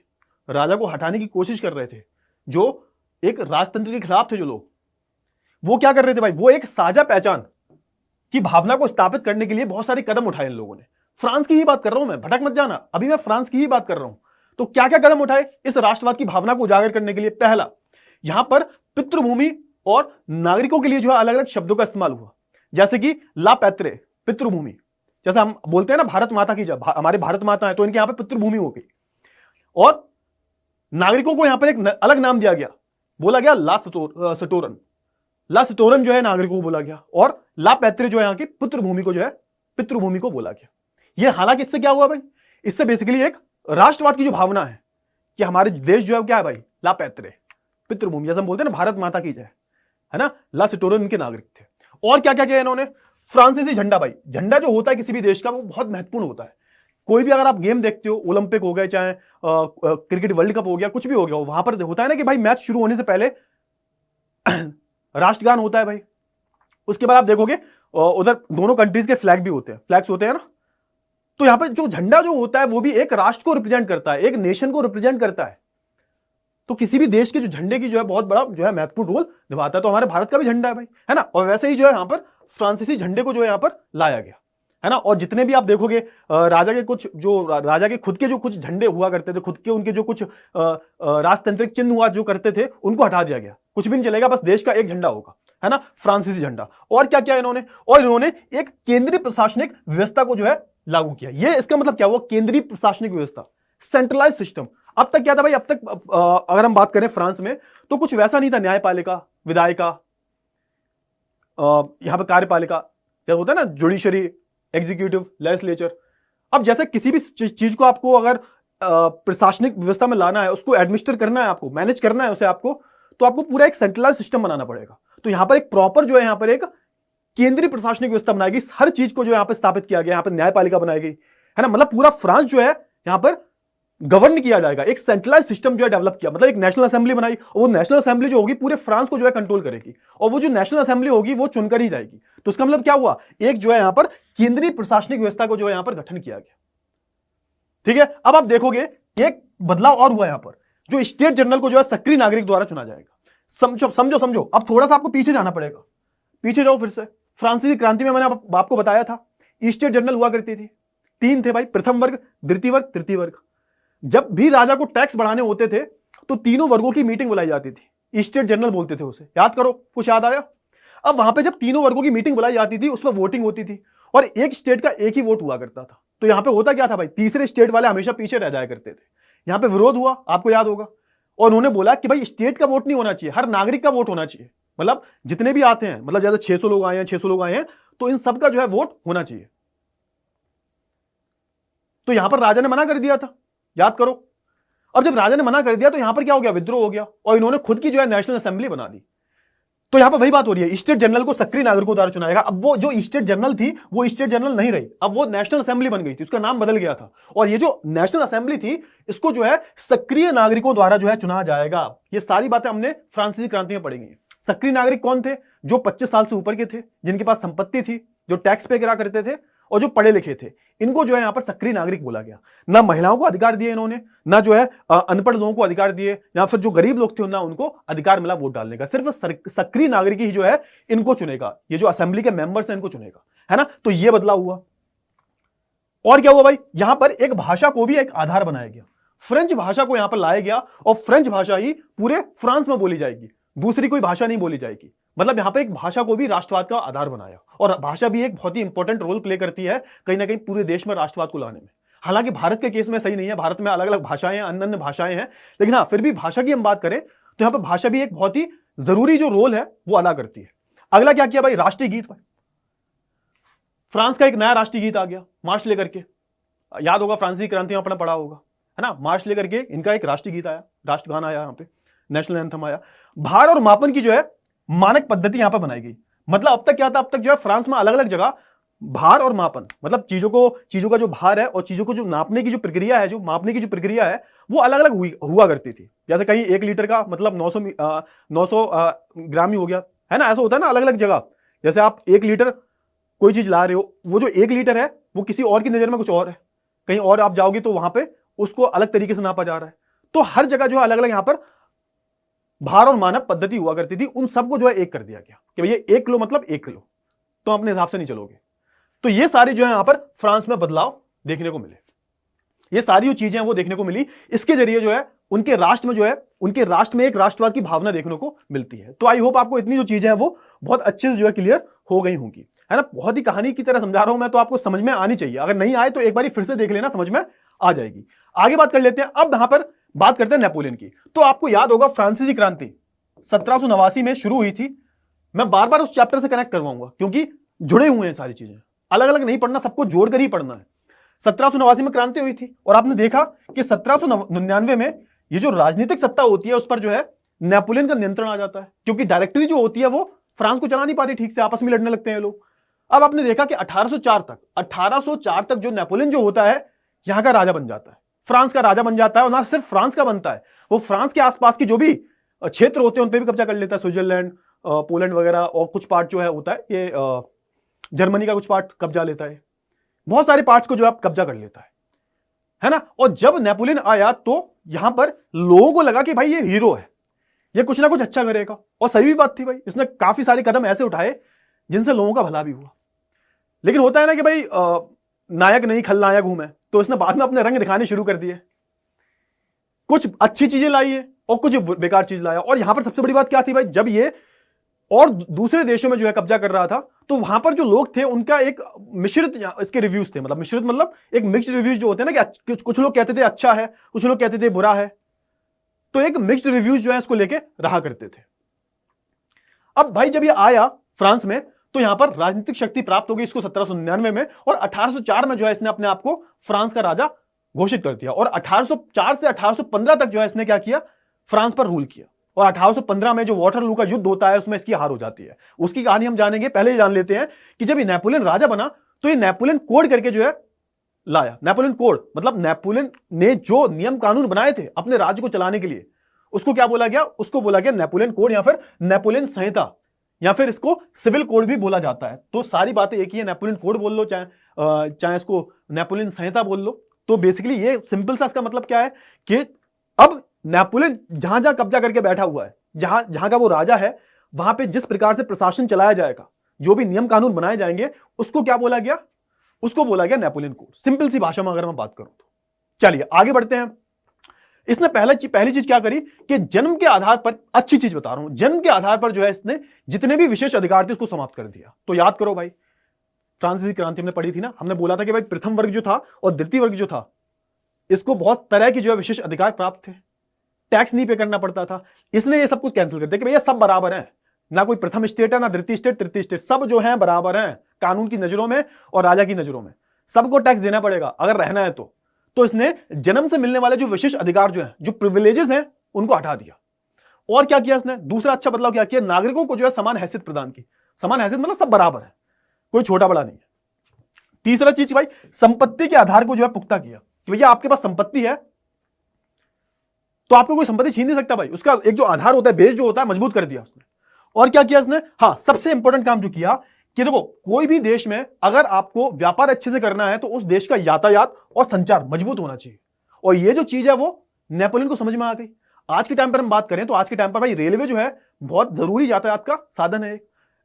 राजा को हटाने की कोशिश कर रहे थे, जो एक राजतंत्र के खिलाफ थे जो लोग, वो क्या कर रहे थे भाई, वो एक साझा पहचान की भावना को स्थापित करने के लिए बहुत सारे कदम उठाए इन लोगों ने। फ्रांस की ही बात कर रहा हूं मैं, भटक मत जाना, अभी मैं फ्रांस की ही बात कर रहा हूं। तो क्या क्या कदम उठाए इस राष्ट्रवाद की भावना को उजागर करने के लिए। पहला, यहां पर पितृभूमि और नागरिकों के लिए जो है अलग अलग शब्दों का इस्तेमाल हुआ, जैसे कि ला पैत्रे, पितृभूमि, जैसे हम बोलते हैं ना भारत माता की, जब हमारे भारत माता है तो इनके यहां पर पितृभूमि हो गई। और नागरिकों को यहां पर एक अलग नाम दिया गया, बोला गया ला सटोरन। ला सटोरन जो है नागरिकों को बोला गया, और ला पैत्रे जो है यहां की पितृभूमि को जो है पितृभूमि को बोला गया। यह हालांकि इससे क्या हुआ भाई, इससे बेसिकली एक राष्ट्रवाद की जो भावना है, कि हमारे देश जो है क्या है भाई, ला पैत्रे, पितृभूमि, जैसे हम बोलते हैं ना भारत माता की जय, है ना, ला सिटोरन इनके नागरिक थे। और क्या क्या किया इन्होंने, फ्रांसीसी झंडा भाई, झंडा जो होता है किसी भी देश का वो बहुत महत्वपूर्ण होता है। कोई भी अगर आप गेम देखते हो, ओलंपिक हो गए, चाहे क्रिकेट वर्ल्ड कप हो गया, कुछ भी हो गया, वहां पर होता है ना कि भाई मैच शुरू होने से पहले राष्ट्रगान होता है भाई। उसके बाद आप देखोगे उधर दोनों कंट्रीज के फ्लैग भी होते हैं, फ्लैग्स होते हैं ना। तो यहां पर जो झंडा जो होता है वो भी एक राष्ट्र को रिप्रेजेंट करता है, एक नेशन को रिप्रेजेंट करता है। तो किसी भी देश के जो झंडे की जो है बहुत बड़ा जो है महत्वपूर्ण रोल निभाता है। तो हमारे भारत का भी झंडा है भाई, है ना। और वैसे ही जो है यहां पर फ्रांसीसी झंडे को जो है यहां पर लाया गया, है ना। और जितने भी आप देखोगे राजा के कुछ जो राजा के खुद के जो कुछ झंडे हुआ करते थे, खुद के उनके जो कुछ राजतांत्रिक चिन्ह हुआ जो करते थे, उनको हटा दिया गया। कुछ भी नहीं चलेगा, बस देश का एक झंडा होगा, है ना, फ्रांसीसी झंडा। और क्या किया इन्होंने, और इन्होंने एक केंद्रीय प्रशासनिक व्यवस्था को जो है लागू किया। ये इसका मतलब क्या हुआ, केंद्रीय प्रशासनिक व्यवस्था, सेंट्रलाइज सिस्टम। अब तक क्या था भाई, अब तक अगर हम बात करें फ्रांस में तो कुछ वैसा नहीं था, न्यायपालिका, विधायिका, यहां पर कार्यपालिका, जैसे होता है ना जुडिशरी, एग्जीक्यूटिव, लेजिस्लेचर। अब जैसे किसी भी चीज को आपको अगर प्रशासनिक व्यवस्था में लाना है, उसको एडमिनिस्टर करना है, आपको मैनेज करना है उसे, आपको तो आपको पूरा एक सेंट्रलाइज सिस्टम बनाना पड़ेगा। तो यहां पर एक प्रॉपर जो है यहां पर एक केंद्रीय प्रशासनिक व्यवस्था बनाई गई, हर चीज को जो यहां पर स्थापित किया गया, यहां पर न्यायपालिका बनाई गई, है ना। मतलब पूरा फ्रांस जो है यहां पर गवर्न किया जाएगा, एक सेंट्रलाइज सिस्टम जो है डेवलप किया, मतलब एक नेशनल असेंबली बनाई। और वो नेशनल असेंबली जो होगी पूरे फ्रांस को जो है कंट्रोल करेगी, और वो जो नेशनल असेंबली होगी वो चुनकर ही जाएगी। तो इसका मतलब क्या हुआ, एक जो है यहां पर केंद्रीय प्रशासनिक व्यवस्था को जो है यहां पर गठन किया गया, ठीक है। अब आप देखोगे एक बदलाव और हुआ यहां पर, जो स्टेट जनरल को जो है सक्रिय नागरिक द्वारा चुना जाएगा। समझो समझो समझो, अब थोड़ा सा आपको पीछे जाना पड़ेगा, पीछे जाओ फिर से। फ्रांसीसी क्रांति में मैंने आपको बताया था स्टेट जनरल हुआ करती थी, 3 थे भाई, प्रथम वर्ग, द्वितीय वर्ग, तृतीय वर्ग। जब भी राजा को टैक्स बढ़ाने होते थे तो तीनों वर्गों की मीटिंग बुलाई जाती थी, स्टेट जनरल बोलते थे उसे। याद करो, कुछ याद आया। अब वहां पे जब तीनों वर्गों की मीटिंग बुलाई जाती थी, उसमें वोटिंग होती थी, और एक स्टेट का एक ही वोट हुआ करता था। तो यहां पे होता क्या था भाई, तीसरे स्टेट वाले हमेशा पीछे रह जाया करते थे। यहां पे विरोध हुआ, आपको याद होगा, और उन्होंने बोला कि भाई स्टेट का वोट नहीं होना चाहिए, हर नागरिक का वोट होना चाहिए। मतलब जितने भी आते हैं, मतलब जैसे 600 लोग आए हैं, 600 लोग आए हैं, तो इन सबका जो है वोट होना चाहिए। तो यहां पर राजा ने मना कर दिया था, याद करो। अब जब राजा ने मना कर दिया तो यहां पर क्या हो गया, विद्रोह हो गया, और इन्होंने खुद की जो है नेशनल असेंबली बना दी। तो यहां पर वही बात हो रही है, स्टेट जनरल को सक्रिय नागरिकों द्वारा चुना जाएगा। अब वो जो स्टेट जनरल थी वो स्टेट जनरल नहीं रही, अब वो नेशनल असेंबली बन गई थी, उसका नाम बदल गया था। और ये जो नेशनल असेंबली थी, इसको जो है सक्रिय नागरिकों द्वारा जो है चुना जाएगा। ये सारी बातें हमने फ्रांसीसी क्रांति में पढ़ी गई। सक्रिय नागरिक कौन थे, जो 25 साल से ऊपर के थे, जिनके पास संपत्ति थी, जो टैक्स पे करा करते थे, और जो पढ़े लिखे थे, इनको जो है यहां पर सक्रिय नागरिक बोला गया। ना महिलाओं को अधिकार दिए इन्होंने, ना जो है अनपढ़ लोगों को अधिकार दिए, या फिर जो गरीब लोग थे ना उनको अधिकार मिला वोट डालने का। सिर्फ सक्रिय नागरिक ही जो है इनको चुनेगा, ये जो असेंबली के मेंबर्स हैं इनको चुनेगा, है ना। तो ये बदलाव हुआ। और क्या हुआ भाई, यहां पर एक भाषा को भी एक आधार बनाया गया, फ्रेंच भाषा को यहां पर लाया गया, और फ्रेंच भाषा ही पूरे फ्रांस में बोली जाएगी, दूसरी कोई भाषा नहीं बोली जाएगी। मतलब यहां पे एक भाषा को भी राष्ट्रवाद का आधार बनाया, और भाषा भी एक बहुत ही इंपॉर्टेंट रोल प्ले करती है कहीं ना कहीं पूरे देश में राष्ट्रवाद को लाने में। हालांकि भारत के केस में सही नहीं है, भारत में अलग अलग भाषाएं हैं, अन्य अन्य भाषाएं हैं, लेकिन हाँ फिर भी भाषा की हम बात करें तो यहां पर भाषा भी एक बहुत ही जरूरी जो रोल है वो अदा करती है। अगला क्या किया भाई, राष्ट्रीय गीत। फ्रांस का एक नया राष्ट्रीय गीत आ गया, मार्च लेकर के। याद होगा फ्रांसीसी क्रांति में अपना पढ़ा होगा, है ना। मार्च लेकर के इनका एक राष्ट्रीय गीत आया, राष्ट्रगान आया, यहाँ पे नेशनल एंथम आया। भार और मापन की जो है मानक पद्धति यहां पर बनाई गई। मतलब अब तक क्या था, अब तक जो है फ्रांस में अलग अलग जगह भार और मापन, मतलब चीजों का जो भार है और चीजों को जो नापने की जो प्रक्रिया है, जो मापने की जो प्रक्रिया है, वो अलग अलग हुआ करती थी। जैसे कहीं 1 लीटर का मतलब 900 ग्राम ही हो गया, है ना। ऐसा होता है ना अलग अलग जगह। जैसे आप 1 लीटर कोई चीज ला रहे हो, वो जो 1 लीटर है वो किसी और की नजर में कुछ और है, कहीं और आप जाओगे तो वहां पे उसको अलग तरीके से नापा जा रहा है। तो हर जगह जो है अलग अलग यहां पर भार और मानक पद्धति हुआ करती थी, उन सबको जो है एक कर दिया गया कि भैया 1 किलो मतलब 1 किलो, तो अपने हिसाब से नहीं चलोगे। तो ये सारी जो है यहां पर फ्रांस में बदलाव देखने को मिले, ये सारी जो चीजें हैं वो देखने को मिली। इसके जरिए जो है उनके राष्ट्र में जो है, उनके राष्ट्र में एक राष्ट्रवाद की भावना देखने को मिलती है। तो आई होप आपको इतनी जो चीजें हैं वो बहुत अच्छे से जो है क्लियर हो गई होंगी, है ना। बहुत ही कहानी की तरह समझा रहा हूं मैं, तो आपको समझ में आनी चाहिए। अगर नहीं आए तो एक बार फिर से देख लेना, समझ में आ जाएगी। आगे बात कर लेते हैं। अब यहां पर बात करते हैं नेपोलियन की। तो आपको याद होगा फ्रांसीसी क्रांति 1789 में शुरू हुई थी। मैं बार बार उस चैप्टर से कनेक्ट करवाऊंगा क्योंकि जुड़े हुए हैं सारी चीजें, अलग अलग नहीं पढ़ना, सबको जोड़कर ही पढ़ना है। 1789 में क्रांति हुई थी, और आपने देखा कि 1799 में ये जो राजनीतिक सत्ता होती है उस पर जो है नेपोलियन का नियंत्रण आ जाता है, क्योंकि डायरेक्टरी जो होती है वो फ्रांस को चला नहीं पाती ठीक से, आपस में लड़ने लगते हैं लोग। अब आपने देखा कि 1804 तक जो नेपोलियन जो होता है यहां का राजा बन जाता है, फ्रांस का राजा बन जाता है। और ना सिर्फ फ्रांस का बनता है, वो फ्रांस के आसपास की जो भी क्षेत्र होते हैं उन पर भी कब्जा कर लेता है, स्विट्जरलैंड, पोलैंड वगैरह, और कुछ पार्ट जो है होता है ये जर्मनी का कुछ पार्ट कब्जा लेता है, बहुत सारे पार्ट्स को जो आप कब्जा कर लेता है ना। और जब नेपोलियन आया तो यहां पर लोगों को लगा कि भाई ये हीरो है, ये कुछ ना कुछ अच्छा करेगा, और सही भी बात थी भाई, इसने काफी सारे कदम ऐसे उठाए जिनसे लोगों का भला भी हुआ। लेकिन होता है ना कि भाई नायक नहीं खलनायक हूं मैं, तो इसने बाद में अपने रंग दिखाने शुरू कर दिए, कुछ अच्छी चीजें लाई है और कुछ बेकार चीज लाया। और यहां पर सबसे बड़ी बात क्या थी भाई, जब ये और दूसरे देशों में जो है कब्जा कर रहा था तो वहां पर जो लोग थे उनका एक मिश्रित इसके रिव्यूज थे, मतलब मिश्रित मतलब एक मिक्स्ड रिव्यूज जो होते हैं ना कि कुछ लोग कहते थे अच्छा है, कुछ लोग कहते थे बुरा है, तो एक मिक्स्ड रिव्यूज जो है इसको लेके रहा करते थे। अब भाई जब ये आया फ्रांस में तो यहां पर राजनीतिक शक्ति प्राप्त हो गई इसको 1799 में, और 1804 में जो है इसने अपने आप को फ्रांस का राजा घोषित कर दिया। और 1804 से 1815 तक जो है इसने क्या किया, फ्रांस पर रूल किया। और 1815 में जो वाटरलू का युद्ध होता है उसमें इसकी हार हो जाती है, उसकी कहानी हम जानेंगे। पहले ही जान लेते हैं कि जब ये नेपोलियन राजा बना तो ये नेपोलियन कोड करके जो है लाया। नेपोलियन कोड मतलब नेपोलियन ने जो नियम कानून बनाए थे अपने राज्य को चलाने के लिए, उसको क्या बोला गया, उसको बोला गया नेपोलियन कोड या फिर नेपोलियन संहिता, या फिर इसको सिविल कोड भी बोला जाता है। तो सारी बातें एक ही है, नेपोलियन कोड बोल लो चाहे इसको नेपोलियन संहिता बोल लो। तो बेसिकली ये सिंपल सा इसका मतलब क्या है कि अब नेपोलियन जहां जहां कब्जा करके बैठा हुआ है, जहां जहां का वो राजा है, वहां पे जिस प्रकार से प्रशासन चलाया जाएगा, जो भी नियम कानून बनाए जाएंगे, उसको क्या बोला गया, उसको बोला गया नेपोलियन कोड। सिंपल सी भाषा में अगर मैं बात करूं तो चलिए आगे बढ़ते हैं। इसने पहली चीज क्या करी कि जन्म के आधार पर, अच्छी चीज बता रहा हूं, जन्म के आधार पर जो है इसने जितने भी विशेष अधिकार थे उसको समाप्त कर दिया। तो याद करो भाई, फ्रांसीसी क्रांति हमने पढ़ी थी ना, हमने बोला था कि भाई प्रथम वर्ग जो था और द्वितीय वर्ग जो था, इसको बहुत तरह की जो है विशेष अधिकार प्राप्त थे, टैक्स नहीं पे करना पड़ता था। इसने ये सब कुछ कैंसिल कर दिया कि भैया सब बराबर है, ना कोई प्रथम स्टेट है, ना द्वितीय स्टेट, तृतीय स्टेट, सब जो है बराबर है कानून की नजरों में और राजा की नजरों में, सबको टैक्स देना पड़ेगा अगर रहना है तो इसने जन्म से मिलने वाले जो विशेष अधिकार जो है, जो प्रिविलेजेस हैं, उनको हटा दिया। और क्या किया इसने, दूसरा अच्छा बदलाव क्या किया, नागरिकों को जो है समान हैसियत प्रदान की। समान हैसियत मतलब सब बराबर है, कोई छोटा बड़ा नहीं है। तीसरा चीज भाई, संपत्ति के आधार को जो है पुख्ता किया कि भैया आपके पास संपत्ति है तो आपको कोई संपत्ति छीन नहीं सकता भाई, उसका एक जो आधार होता है, बेस जो होता है, मजबूत कर दिया उसने। और क्या किया इसने, हाँ सबसे इंपॉर्टेंट काम जो किया कि देखो कोई भी देश में अगर आपको व्यापार अच्छे से करना है तो उस देश का यातायात और संचार मजबूत होना चाहिए। और ये जो चीज है वो नेपोलियन को समझ में आ गई। आज के टाइम पर हम बात करें तो आज के टाइम पर भाई रेलवे जो है बहुत जरूरी यातायात का साधन है।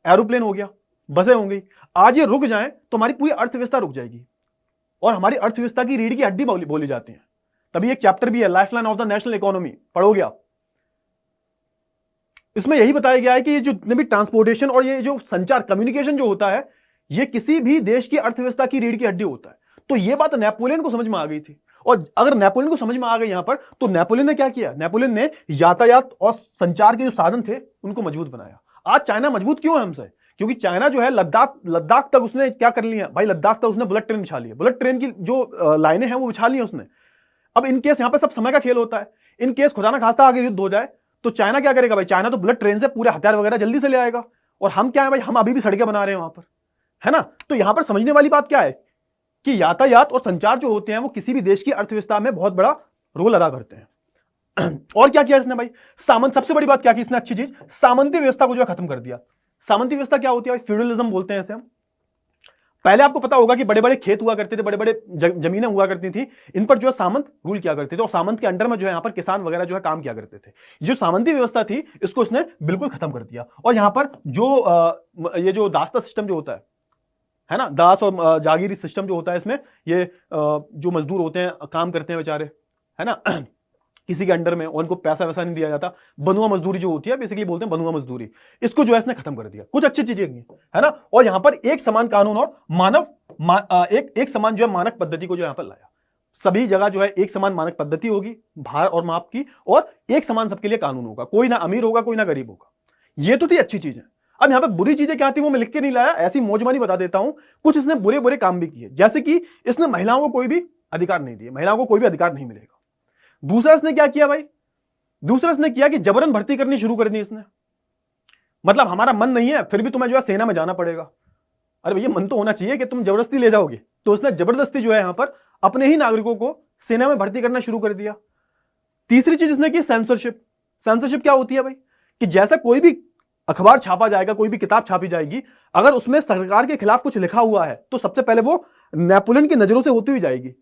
एरोप्लेन हो गया, बसें होंगी, आज ये रुक जाए तो हमारी पूरी अर्थव्यवस्था रुक जाएगी। और हमारी अर्थव्यवस्था की रीढ़ की हड्डी बोली जाती है। तभी एक चैप्टर भी है lifeline of the national economy, पढ़ोगे आप। इसमें यही बताया गया है कि ये जो जितने भी ट्रांसपोर्टेशन और ये जो संचार कम्युनिकेशन जो होता है, ये किसी भी देश की अर्थव्यवस्था की रीढ़ की हड्डी होता है। तो ये बात नेपोलियन को समझ में आ गई थी। और अगर नेपोलियन को समझ में आ गई यहां पर, तो नेपोलियन ने क्या किया, नेपोलियन ने यातायात और संचार के जो साधन थे उनको मजबूत बनाया। आज चाइना मजबूत क्यों है हमसे, क्योंकि चाइना जो है लद्दाख तक उसने क्या कर लिया भाई, लद्दाख तक उसने बुलेट ट्रेन बिछा लिया। बुलेट ट्रेन की जो लाइनें हैं वो बिछा ली उसने। अब इन केस यहां पर सब समय का खेल होता है, इन केस खुदा ना खास्ता आगे युद्ध हो जाए तो चाइना क्या करेगा भाई, चाइना तो बुलेट ट्रेन से पूरे हथियार वगैरह जल्दी से ले आएगा। और हम क्या है भाई, हम अभी भी सड़कें बना रहे हैं वहां पर, है ना। तो यहां पर समझने वाली बात क्या है कि यातायात और संचार जो होते हैं वो किसी भी देश की अर्थव्यवस्था में बहुत बड़ा रोल अदा करते हैं। और क्या किया इसने भाई, सामंत, सबसे बड़ी बात क्या की इसने, अच्छी चीज, सामंती व्यवस्था को जो है खत्म कर दिया। सामंती व्यवस्था क्या होती है भाई, फ्यूडलिज्म बोलते हैं इसे हम। पहले आपको पता होगा कि बड़े बड़े खेत हुआ करते थे, बड़े बड़े जमीनें हुआ करती थी, इन पर जो है सामंत रूल किया करते थे और सामंत के अंडर में जो है यहाँ पर किसान वगैरह जो है काम किया करते थे। जो सामंती व्यवस्था थी इसको इसने बिल्कुल खत्म कर दिया। और यहाँ पर जो ये जो दास्ता सिस्टम जो होता है ना, दास और जागीरी सिस्टम जो होता है, इसमें ये जो मजदूर होते हैं काम करते हैं बेचारे, है ना, किसी के अंडर में, उनको पैसा वैसा नहीं दिया जाता, बनुआ मजदूरी जो होती है, बेसिकली बोलते हैं बनुआ मजदूरी, इसको जो है इसने खत्म कर दिया। कुछ अच्छी चीजें है ना। और यहां पर एक समान कानून और एक समान जो है मानक पद्धति को जो यहां पर लाया। सभी जगह जो है एक समान मानक पद्धति होगी भार और माप की, और एक समान सबके लिए कानून होगा, कोई ना अमीर होगा कोई ना गरीब होगा। ये तो थी अच्छी चीजें। अब यहां पर बुरी चीजें क्या थी वो मैं लिख के नहीं लाया, ऐसी मौजमानी बता देता हूं। कुछ इसने बुरे काम भी किए, जैसे कि इसने महिलाओं को कोई भी अधिकार नहीं दिए, महिलाओं को कोई भी अधिकार नहीं मिलेगा। दूसरा इसने क्या किया भाई, दूसरा इसने किया कि जबरन भर्ती करनी शुरू कर दी इसने। मतलब हमारा मन नहीं है फिर भी तुम्हें जो है सेना में जाना पड़ेगा। अरे भैया मन तो होना चाहिए कि तुम जबरदस्ती ले जाओगे। तो उसने जबरदस्ती जो है यहां पर अपने ही नागरिकों को सेना में भर्ती करना शुरू कर दिया। तीसरी चीज इसने की सेंसरशिप। सेंसरशिप क्या होती है भाई, कि जैसा कोई भी अखबार छापा जाएगा, कोई भी किताब छापी जाएगी, अगर उसमें सरकार के खिलाफ कुछ लिखा हुआ है तो सबसे पहले वो नेपोलियन की नजरों से होती हुई जाएगी,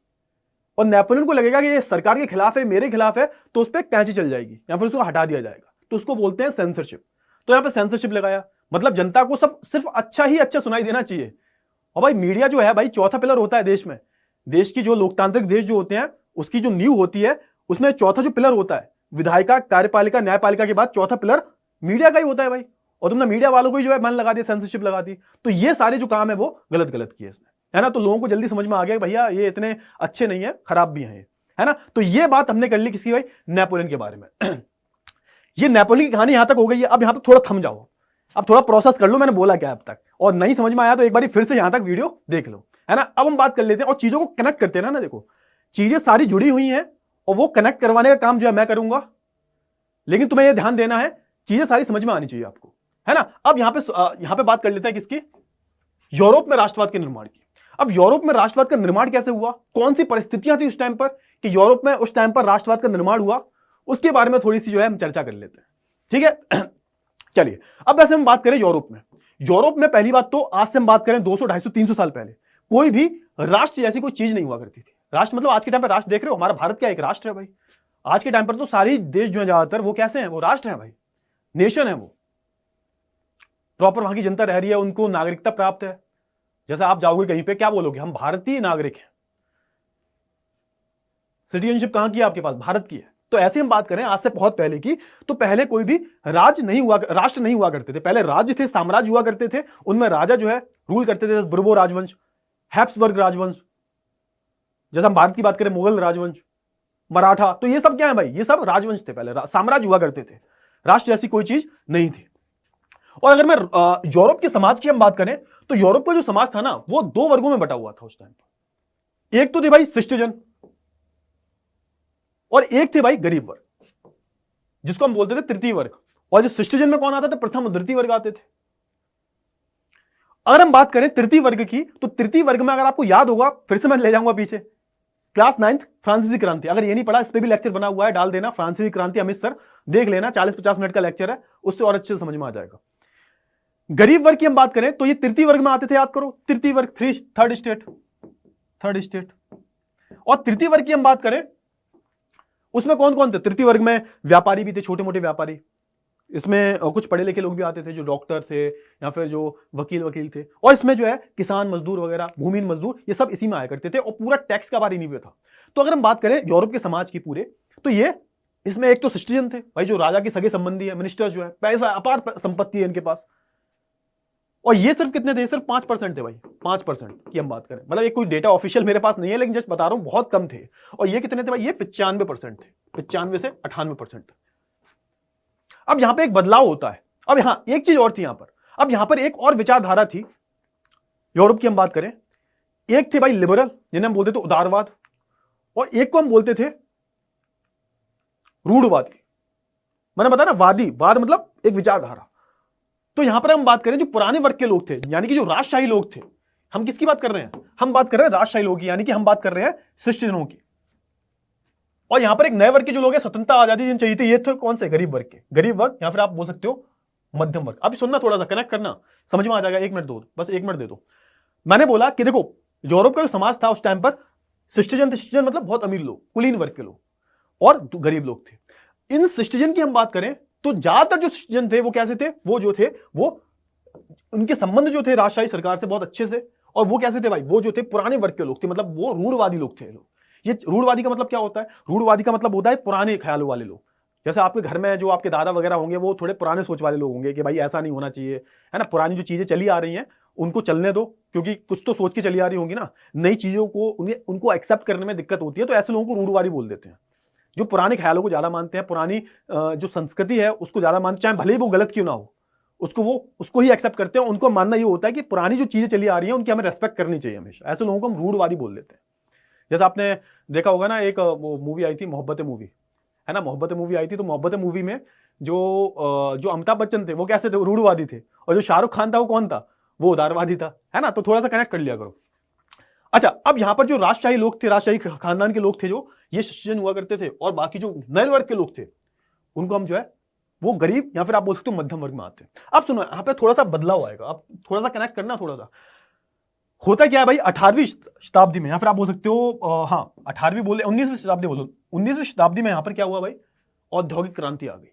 और नेपोलियन को लगेगा कि ये सरकार के खिलाफ है, मेरे खिलाफ है, तो उस पर कैंची चल जाएगी या फिर उसको हटा दिया जाएगा। तो उसको बोलते हैं सेंसरशिप। तो यहां पे सेंसरशिप लगाया, मतलब जनता को सब सिर्फ अच्छा ही अच्छा सुनाई देना चाहिए। और भाई मीडिया जो है भाई चौथा पिलर होता है देश में। देश की जो लोकतांत्रिक देश जो होते हैं उसकी जो नींव होती है उसमें चौथा जो पिलर होता है, विधायिका, कार्यपालिका, न्यायपालिका के बाद चौथा पिलर मीडिया का ही होता है भाई। और तुमने मीडिया वालों को ही जो है मन लगा दिया, सेंसरशिप लगा दी। तो ये सारे जो काम है वो गलत गलत किए इसने, है ना। तो लोगों को जल्दी समझ में आ गया भैया ये इतने अच्छे नहीं है, खराब भी हैं, है ना। तो ये बात हमने कर ली किसकी भाई, नेपोलियन के बारे में। ये नेपोलियन की कहानी यहां तक हो गई है। अब यहां पर थोड़ा थम जाओ, अब थोड़ा प्रोसेस कर लो मैंने बोला क्या अब तक, और नहीं समझ में आया तो एक बार फिर से यहां तक वीडियो देख लो, है ना। अब हम बात कर लेते हैं और चीजों को कनेक्ट करते हैं ना। देखो चीजें सारी जुड़ी हुई हैं और वो कनेक्ट करवाने का काम जो है मैं करूंगा, लेकिन तुम्हें यह ध्यान देना है चीजें सारी समझ में आनी चाहिए आपको, है ना। अब यहां पे बात कर लेते हैं किसकी, यूरोप में राष्ट्रवाद के निर्माण की। अब यूरोप में राष्ट्रवाद का निर्माण कैसे हुआ, कौन सी परिस्थितियां थी उस टाइम पर कि यूरोप में उस टाइम पर राष्ट्रवाद का निर्माण हुआ, उसके बारे में थोड़ी सी जो है हम चर्चा कर लेते हैं, ठीक है। चलिए अब वैसे हम बात करें यूरोप में। यूरोप में पहली बात तो आज से हम बात करें 200, 250, 300 साल पहले कोई भी राष्ट्र जैसी कोई चीज नहीं हुआ करती थी। राष्ट्र मतलब आज के टाइम पर राष्ट्र देख रहे हो, हमारा भारत क्या एक राष्ट्र है भाई। आज के टाइम पर तो सारी देश जो है ज्यादातर वो कैसे हैं, वो राष्ट्र है भाई, नेशन है। वो प्रॉपर वहां की जनता रह रही है, उनको नागरिकता प्राप्त है। जैसे आप जाओगे कहीं पे क्या बोलोगे, हम भारतीय नागरिक हैं। सिटीजनशिप कहां की है आपके पास, भारत की है। तो ऐसे हम बात करें आज से बहुत पहले की, तो पहले कोई भी राष्ट्र नहीं हुआ करते थे। पहले राज्य थे, साम्राज्य हुआ करते थे, उनमें राजा जो है रूल करते थे। बुर्बो राजवंश, हैब्सबर्ग राजवंश, जैसे हम भारत की बात करें मुगल राजवंश, मराठा, तो ये सब क्या है भाई, ये सब राजवंश थे। पहले साम्राज्य हुआ करते थे, राष्ट्र जैसी कोई चीज नहीं थी। और अगर मैं यूरोप के समाज की हम बात करें तो यूरोप का जो समाज था ना वो दो वर्गों में बटा हुआ था उस टाइम पर। एक तो थे भाई शिष्टजन और एक थे भाई गरीब वर्ग, जिसको हम बोलते थे तृतीय वर्ग। और जो शिष्टजन में कौन आता था, प्रथम और द्वितीय वर्ग आते थे। अगर हम बात करें तृतीय वर्ग की, तो तृतीय वर्ग में अगर आपको याद होगा, फिर से मैं ले जाऊंगा पीछे, क्लास 9th फ्रांसीसी क्रांति। अगर ये नहीं पढ़ा, इस पे भी लेक्चर बना हुआ है, डाल देना, फ्रांसीसी क्रांति अमित सर, देख लेना, 40-50 मिनट का लेक्चर है, उससे और अच्छे से समझ में आ जाएगा। गरीब वर्ग की हम बात करें तो ये तृतीय वर्ग में आते थे, याद करो, तृतीय वर्ग, थर्ड स्टेट। और तृतीय वर्ग की हम बात करें उसमें कौन कौन थे, तृतीय वर्ग में व्यापारी भी थे, छोटे मोटे व्यापारी, इसमें कुछ पढ़े लिखे लोग भी आते थे, जो डॉक्टर थे या फिर जो वकील थे, और इसमें जो है किसान मजदूर वगैरह, भूमिहीन मजदूर, ये सब इसी में आया करते थे, और पूरा टैक्स का बार इन्हीं पे था। तो अगर हम बात करें यूरोप के समाज की पूरे, तो ये इसमें एक तो सिटीजन थे भाई, जो राजा के सगे संबंधी है, मिनिस्टर जो है, पैसा अपार संपत्ति है इनके पास। और ये सिर्फ कितने थे, सिर्फ 5% थे भाई, 5% की हम बात करें। मतलब एक कोई डेटा ऑफिशियल मेरे पास नहीं है, लेकिन जस्ट बता रहा हूं बहुत कम थे। और ये कितने थे भाई, ये 95% थे, 95 से 98%। अब यहां पे एक बदलाव होता है। अब यहां एक चीज और थी यहां पर, अब यहां पर एक और विचारधारा थी यूरोप की हम बात करें। एक थे भाई लिबरल, जिन्हें हम बोलते थे उदारवाद, और एक को हम बोलते थे रूढ़वादी। मैंने बताया ना, वाद मतलब एक विचारधारा। तो यहां पर हम बात करें जो पुराने वर्ग के लोग थे, यानी कि जो राजशाही लोग थे, हम किसकी बात कर रहे हैं, हम बात कर रहे हैं राजशाही लोगों की, यानी कि हम बात कर रहे हैं शिष्टजनों की। और यहां पर एक नए वर्ग के जो लोग हैं, स्वतंत्रता आजादी जिन्हें चाहिए थी, ये थे कौन से, गरीब वर्ग के, गरीब वर्ग, या फिर आप बोल सकते हो मध्यम वर्ग। अभी सुनना, थोड़ा सा कनेक्ट करना, समझ में आ जाएगा। 1 मिनट दो, बस 1 मिनट दे दो। मैंने बोला कि देखो यूरोप का जो समाज था उस टाइम पर, शिष्टजन थे, शिष्टजन मतलब बहुत अमीर लोग, कुलीन वर्ग के लोग, और गरीब लोग थे। इन शिष्टजन की हम बात करें तो ज्यादातर जो शिष्टजन थे वो कैसे थे, वो जो थे वो उनके संबंध जो थे राजशाही सरकार से बहुत अच्छे से। और वो कैसे थे भाई, वो जो थे पुराने वर्ग के लोग थे, मतलब वो रूढ़वादी लोग थे लोग। ये रूढ़वादी का मतलब क्या होता है, रूढ़वादी का मतलब होता है पुराने ख्यालों वाले लोग। जैसे आपके घर में जो आपके दादा वगैरह होंगे वो थोड़े पुराने सोच वाले लोग होंगे कि भाई ऐसा नहीं होना चाहिए, है ना। पुरानी जो चीजें चली आ रही हैं उनको चलने दो, क्योंकि कुछ तो सोच के चली आ रही होंगी ना, नई चीजों को उनको एक्सेप्ट करने में दिक्कत होती है। तो ऐसे लोगों को रूढ़वादी बोल देते हैं, जो पुराने ख्यालों को ज्यादा मानते हैं, पुरानी जो संस्कृति है उसको ज्यादा मानते, चाहे भले ही वो गलत क्यों ना हो, उसको ही एक्सेप्ट करते हैं। उनको मानना ये होता है कि पुरानी जो चीजें चली आ रही हैं उनकी हमें रेस्पेक्ट करनी चाहिए हमेशा। ऐसे लोगों को हम रूढ़वादी बोल देते हैं। जैसे आपने देखा होगा ना, एक वो मूवी आई थी मोहब्बतें मूवी, है ना, मोहब्बतें मूवी आई थी, तो मोहब्बतें मूवी में जो अमिताभ बच्चन थे वो कैसे थे, रूढ़वादी थे, और जो शाहरुख खान था वो कौन था, वो उदारवादी था, है ना। तो थोड़ा सा कनेक्ट कर लिया करो। अच्छा, अब यहां पर जो राजशाही लोग थे, राजशाही खानदान के लोग थे, जो ये सज्जन हुआ करते थे, और बाकी जो नए वर्ग के लोग थे उनको हम जो है वो गरीब या फिर आप बोल सकते हो मध्यम वर्ग में आते हैं। अब सुनो, यहां पे थोड़ा सा बदलाव आएगा, आप थोड़ा सा कनेक्ट करना। थोड़ा सा होता क्या है भाई, 18वीं शताब्दी में, या फिर आप बोल सकते हो हाँ 18वीं बोले, 19वीं शताब्दी बोलो, 19वीं शताब्दी में यहां पर क्या हुआ भाई, औद्योगिक क्रांति आ गई।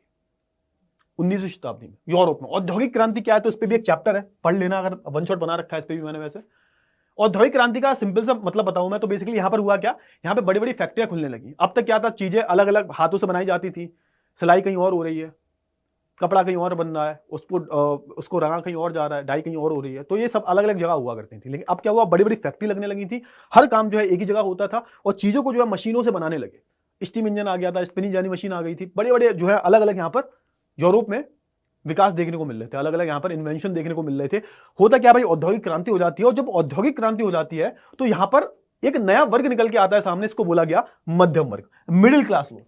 19वीं शताब्दी में यूरोप में औद्योगिक क्रांति क्या है, तो इस पे भी एक चैप्टर है, पढ़ लेना, अगर वन शॉट बना रखा है इस पे भी मैंने। वैसे औद्योगिक क्रांति का सिंपल सा मतलब बताऊं मैं, तो बेसिकली यहां पर हुआ क्या, यहां पे बड़ी बड़ी फैक्ट्रियां खुलने लगी। अब तक क्या था, चीजें अलग अलग हाथों से बनाई जाती थी, सिलाई कहीं और हो रही है, कपड़ा कहीं और बन रहा है, उसको रंगा कहीं और जा रहा है, डाई कहीं और हो रही है, तो ये सब अलग अलग जगह हुआ करती थी। लेकिन अब क्या हुआ, बड़ी बड़ी फैक्ट्री लगने लगी थी, हर काम जो है एक ही जगह होता था, और चीजों को जो है मशीनों से बनाने लगे। स्टीम इंजन आ गया था, स्पिनिंग जानी मशीन आ गई थी, बड़े बड़े जो है अलग अलग यहाँ पर यूरोप में विकास देखने को मिल रहे थे, अलग अलग यहाँ पर इन्वेंशन देखने को मिल रहे थे। होता क्या भाई, औद्योगिक क्रांति हो जाती है, और जब औद्योगिक क्रांति हो जाती है तो यहाँ पर एक नया वर्ग निकल के आता है सामने, इसको बोला गया मध्यम वर्ग, मिडिल क्लास लोग।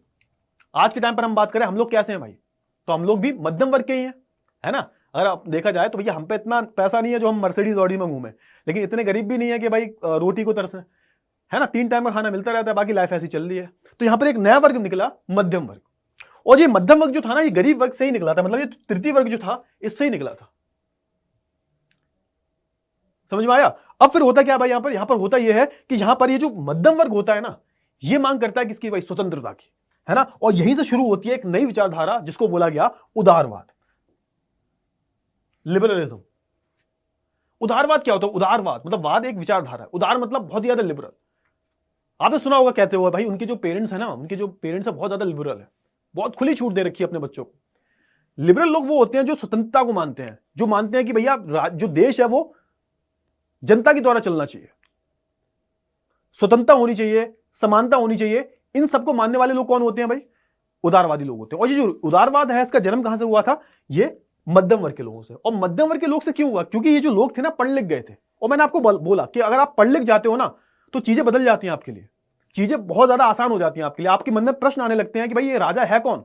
आज के टाइम पर हम बात करें, हम लोग कैसे हैं भाई, तो हम लोग भी मध्यम वर्ग के ही हैं, है ना। अगर आप देखा जाए तो भैया हम पे इतना पैसा नहीं है जो हम मर्सिडीज ऑडी में घूमें, लेकिन इतने गरीब भी नहीं है कि भाई रोटी को तरसें, है ना। 3 टाइम का खाना मिलता रहता है, बाकी लाइफ ऐसी चल रही है। तो यहाँ पर एक नया वर्ग निकला, मध्यम वर्ग। और ये मध्यम वर्ग जो था ना, ये गरीब वर्ग से ही निकला था, मतलब ये तृतीय वर्ग जो था इससे ही निकला था, समझ में आया। अब फिर होता क्या भाई, यहां पर होता यह है कि यहां पर ये जो मध्यम वर्ग होता है ना, ये मांग करता है किसकी भाई, स्वतंत्रता की, है ना। और यहीं से शुरू होती है एक नई विचारधारा जिसको बोला गया उदारवाद, लिबरलिज्म। उदारवाद क्या होता है, उदारवाद मतलब वाद एक विचारधारा है, उदार मतलब बहुत ज्यादा लिबरल। आपने सुना होगा कहते हुए भाई, उनके जो पेरेंट्स है ना, उनके जो पेरेंट्स है बहुत ज्यादा लिबरल है, बहुत खुली छूट दे रखी है अपने बच्चों को। लिबरल लोग वो होते हैं जो स्वतंत्रता को मानते हैं, जो मानते हैं कि भैया जो देश है वो जनता के द्वारा चलना चाहिए, स्वतंत्रता होनी चाहिए, समानता होनी चाहिए। इन सबको मानने वाले लोग कौन होते हैं भाई, उदारवादी लोग होते हैं। और ये जो उदारवाद है इसका जन्म कहां से हुआ था, ये मध्यम वर्ग के लोगों से। और मध्यम वर्ग के लोग से क्यों हुआ, क्योंकि ये जो लोग थे ना पढ़ लिख गए थे। और मैंने आपको बोला कि अगर आप पढ़ लिख जाते हो ना तो चीजें बदल जाती हैं आपके लिए, चीजें बहुत ज्यादा आसान हो जाती हैं आपके लिए। आपके मन में प्रश्न आने लगते हैं कि भाई ये राजा है कौन,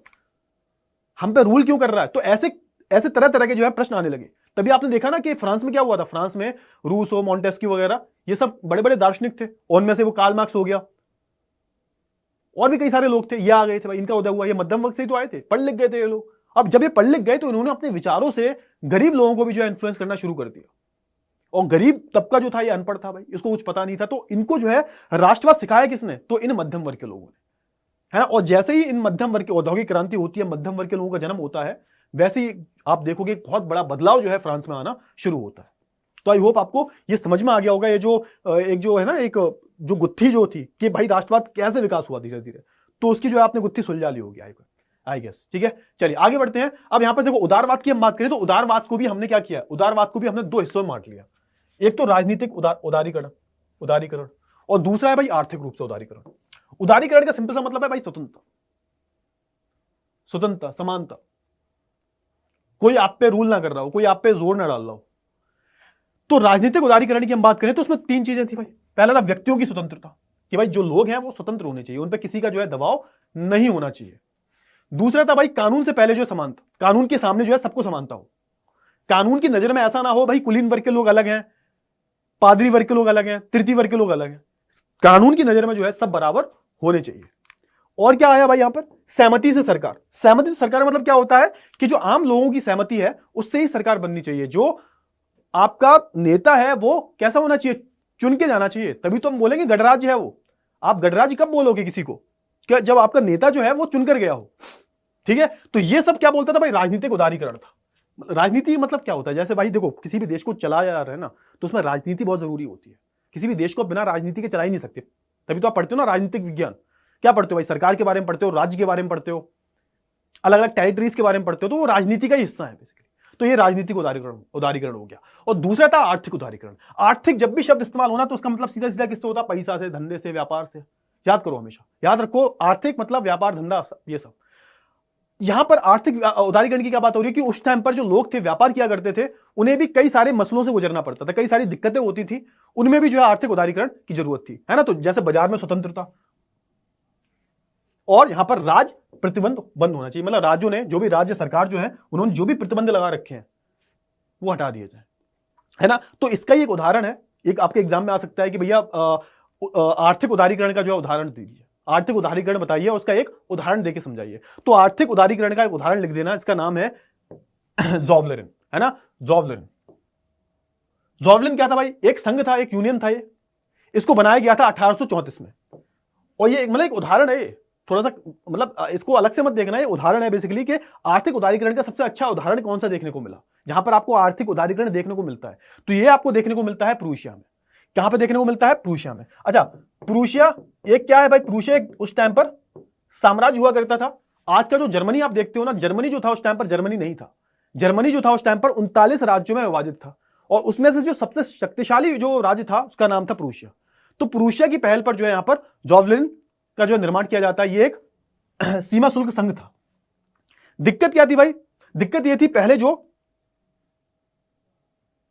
हम पे रूल क्यों कर रहा है। तो ऐसे ऐसे तरह तरह के जो है प्रश्न आने लगे। तभी आपने देखा ना कि फ्रांस में क्या हुआ था, फ्रांस में रूसो, मॉन्टेस्क्यू वगैरह ये सब बड़े बड़े दार्शनिक थे, उनमें से वो कार्ल मार्क्स हो गया, और भी कई सारे लोग थे, ये आ गए थे भाई, इनका उदय हुआ। ये मध्यम वर्ग से ही तो आए थे, पढ़ लिख गए थे ये लोग। अब जब ये पढ़ लिख गए तो इन्होंने अपने विचारों से गरीब लोगों को भी जो है इन्फ्लुएंस करना शुरू कर दिया। और गरीब तबका जो था ये अनपढ़ था भाई, इसको कुछ पता नहीं था। तो इनको जो है राष्ट्रवाद सिखाया किसने, तो इन मध्यम वर्ग के लोगों ने, है ना। और जैसे ही इन मध्यम वर्ग की औद्योगिक क्रांति होती है, मध्यम वर्ग के लोगों का जन्म होता है, वैसे ही आप देखोगे बहुत बड़ा बदलाव जो है फ्रांस में आना शुरू होता है। तो आई होप आपको ये समझ में आ गया होगा, ये जो एक जो है ना, एक जो गुत्थी जो थी कि भाई राष्ट्रवाद कैसे विकास हुआ धीरे धीरे, तो उसकी जो है आपने गुत्थी सुलझा ली होगी आई गेस। ठीक है, चलिए आगे बढ़ते हैं। अब यहां पर देखो उदारवाद की हम बात करें तो उदारवाद को भी हमने क्या किया, उदारवाद को भी हमने 2 हिस्सों में बांट लिया। एक तो राजनीतिक उदारीकरण, और दूसरा है भाई आर्थिक रूप से उदारीकरण। उदारीकरण का सिंपल सा मतलब है भाई स्वतंत्रता, समानता, कोई आप पे रूल ना कर रहा हो, कोई आप पे जोर ना डाल रहा हो। तो राजनीतिक उदारीकरण की हम बात करें तो उसमें 3 चीजें थी भाई। पहला था व्यक्तियों की स्वतंत्रता, कि भाई जो लोग हैं वो स्वतंत्र होने चाहिए, उन पे किसी का जो है दबाव नहीं होना चाहिए। दूसरा था भाई कानून से पहले जो समानता, कानून के सामने जो है सबको समानता हो, कानून की नजर में ऐसा ना हो भाई कुलीन वर्ग के लोग अलग हैं, पादरी वर्ग के लोग अलग हैं, तृतीय वर्ग के लोग अलग हैं। कानून की नजर में जो है सब बराबर होने चाहिए। और क्या आया भाई यहां पर, सहमति से सरकार। सहमति से सरकार मतलब क्या होता है कि जो आम लोगों की सहमति है उससे ही सरकार बननी चाहिए। जो आपका नेता है वो कैसा होना चाहिए, चुन के जाना चाहिए, तभी तो हम बोलेंगे गणराज्य है वो। आप गणराज्य कब बोलोगे किसी को, क्या जब आपका नेता जो है वो चुनकर गया हो। ठीक है, तो ये सब क्या बोलता था भाई, राजनीतिक उदारीकरण था। राजनीति मतलब क्या होता है, जैसे भाई देखो किसी भी देश को चलाया जा रहा है ना, तो उसमें राजनीति बहुत जरूरी होती है। किसी भी देश को बिना राजनीति के चला ही नहीं सकते। तभी तो आप पढ़ते हो ना राजनीतिक विज्ञान, क्या पढ़ते हो भाई, सरकार के बारे में पढ़ते हो, राज्य के बारे में पढ़ते हो, अलग अलग टेरिटरीज के बारे में पढ़ते हो, तो वो राजनीति का ही हिस्सा है बेसिकली। तो ये राजनीतिक उदारीकरण हो गया। और दूसरा था आर्थिक उदारीकरण। आर्थिक जब भी शब्द इस्तेमाल होना तो उसका मतलब सीधा सीधा किससे होता है, पैसा से, धंधे से, व्यापार से। याद करो, हमेशा याद रखो, आर्थिक मतलब व्यापार, धंधा, ये सब। यहां पर आर्थिक उदारीकरण की क्या बात हो रही है कि उस टाइम पर जो लोग थे, व्यापार किया करते थे, उन्हें भी कई सारे मसलों से गुजरना पड़ता था, कई सारी दिक्कतें होती थी, उनमें भी जो है आर्थिक उदारीकरण की जरूरत थी, है ना। तो जैसे बाजार में स्वतंत्रता, और यहां पर राज प्रतिबंध बंद होना चाहिए, मतलब राज्यों ने, जो भी राज्य सरकार जो है, उन्होंने जो भी प्रतिबंध लगा रखे हैं वो हटा दिए जाए, है ना। तो इसका ही एक उदाहरण है, एक आपके एग्जाम में आ सकता है कि भैया आर्थिक उदारीकरण का जो है उदाहरण दीजिए, आर्थिक उदारीकरण बताइए, उसका एक उदाहरण देके समझाइए। तो आर्थिक उदारीकरण का एक उदाहरण लिख देना, इसका नाम है ज़ोवलेरन, है ना, ज़ोवलेरन। ज़ोवलेरन क्या था भाई? एक संघ था, एक यूनियन था, ये इसको बनाया गया था 1834 में। और ये मतलब एक उदाहरण है, थोड़ा सा मतलब इसको अलग से मत देखना, ये उदाहरण है बेसिकली कि आर्थिक उदारीकरण का सबसे अच्छा उदाहरण कौन सा देखने को मिला, जहां पर आपको आर्थिक उदारीकरण देखने को मिलता है। तो ये आपको देखने को मिलता है प्रूशिया में। कहां पे देखने को मिलता है? प्रूशिया में। अच्छा, प्रूशिया एक क्या है भाई? प्रूशिया उस टाइम पर साम्राज्य हुआ करता था। आज का जो जर्मनी आप देखते हो ना, जर्मनी जो था उस टाइम पर जर्मनी नहीं था। जर्मनी जो था उस टाइम पर 39 राज्यों में विभाजित था, और उसमें से जो सबसे शक्तिशाली जो राज्य था उसका नाम था प्रूशिया। तो प्रूशिया की पहल पर जो है यहां पर ज़ोवलेरन का जो निर्माण किया जाता है। ये एक सीमा शुल्क संघ था। दिक्कत क्या थी भाई? दिक्कत यह थी, पहले जो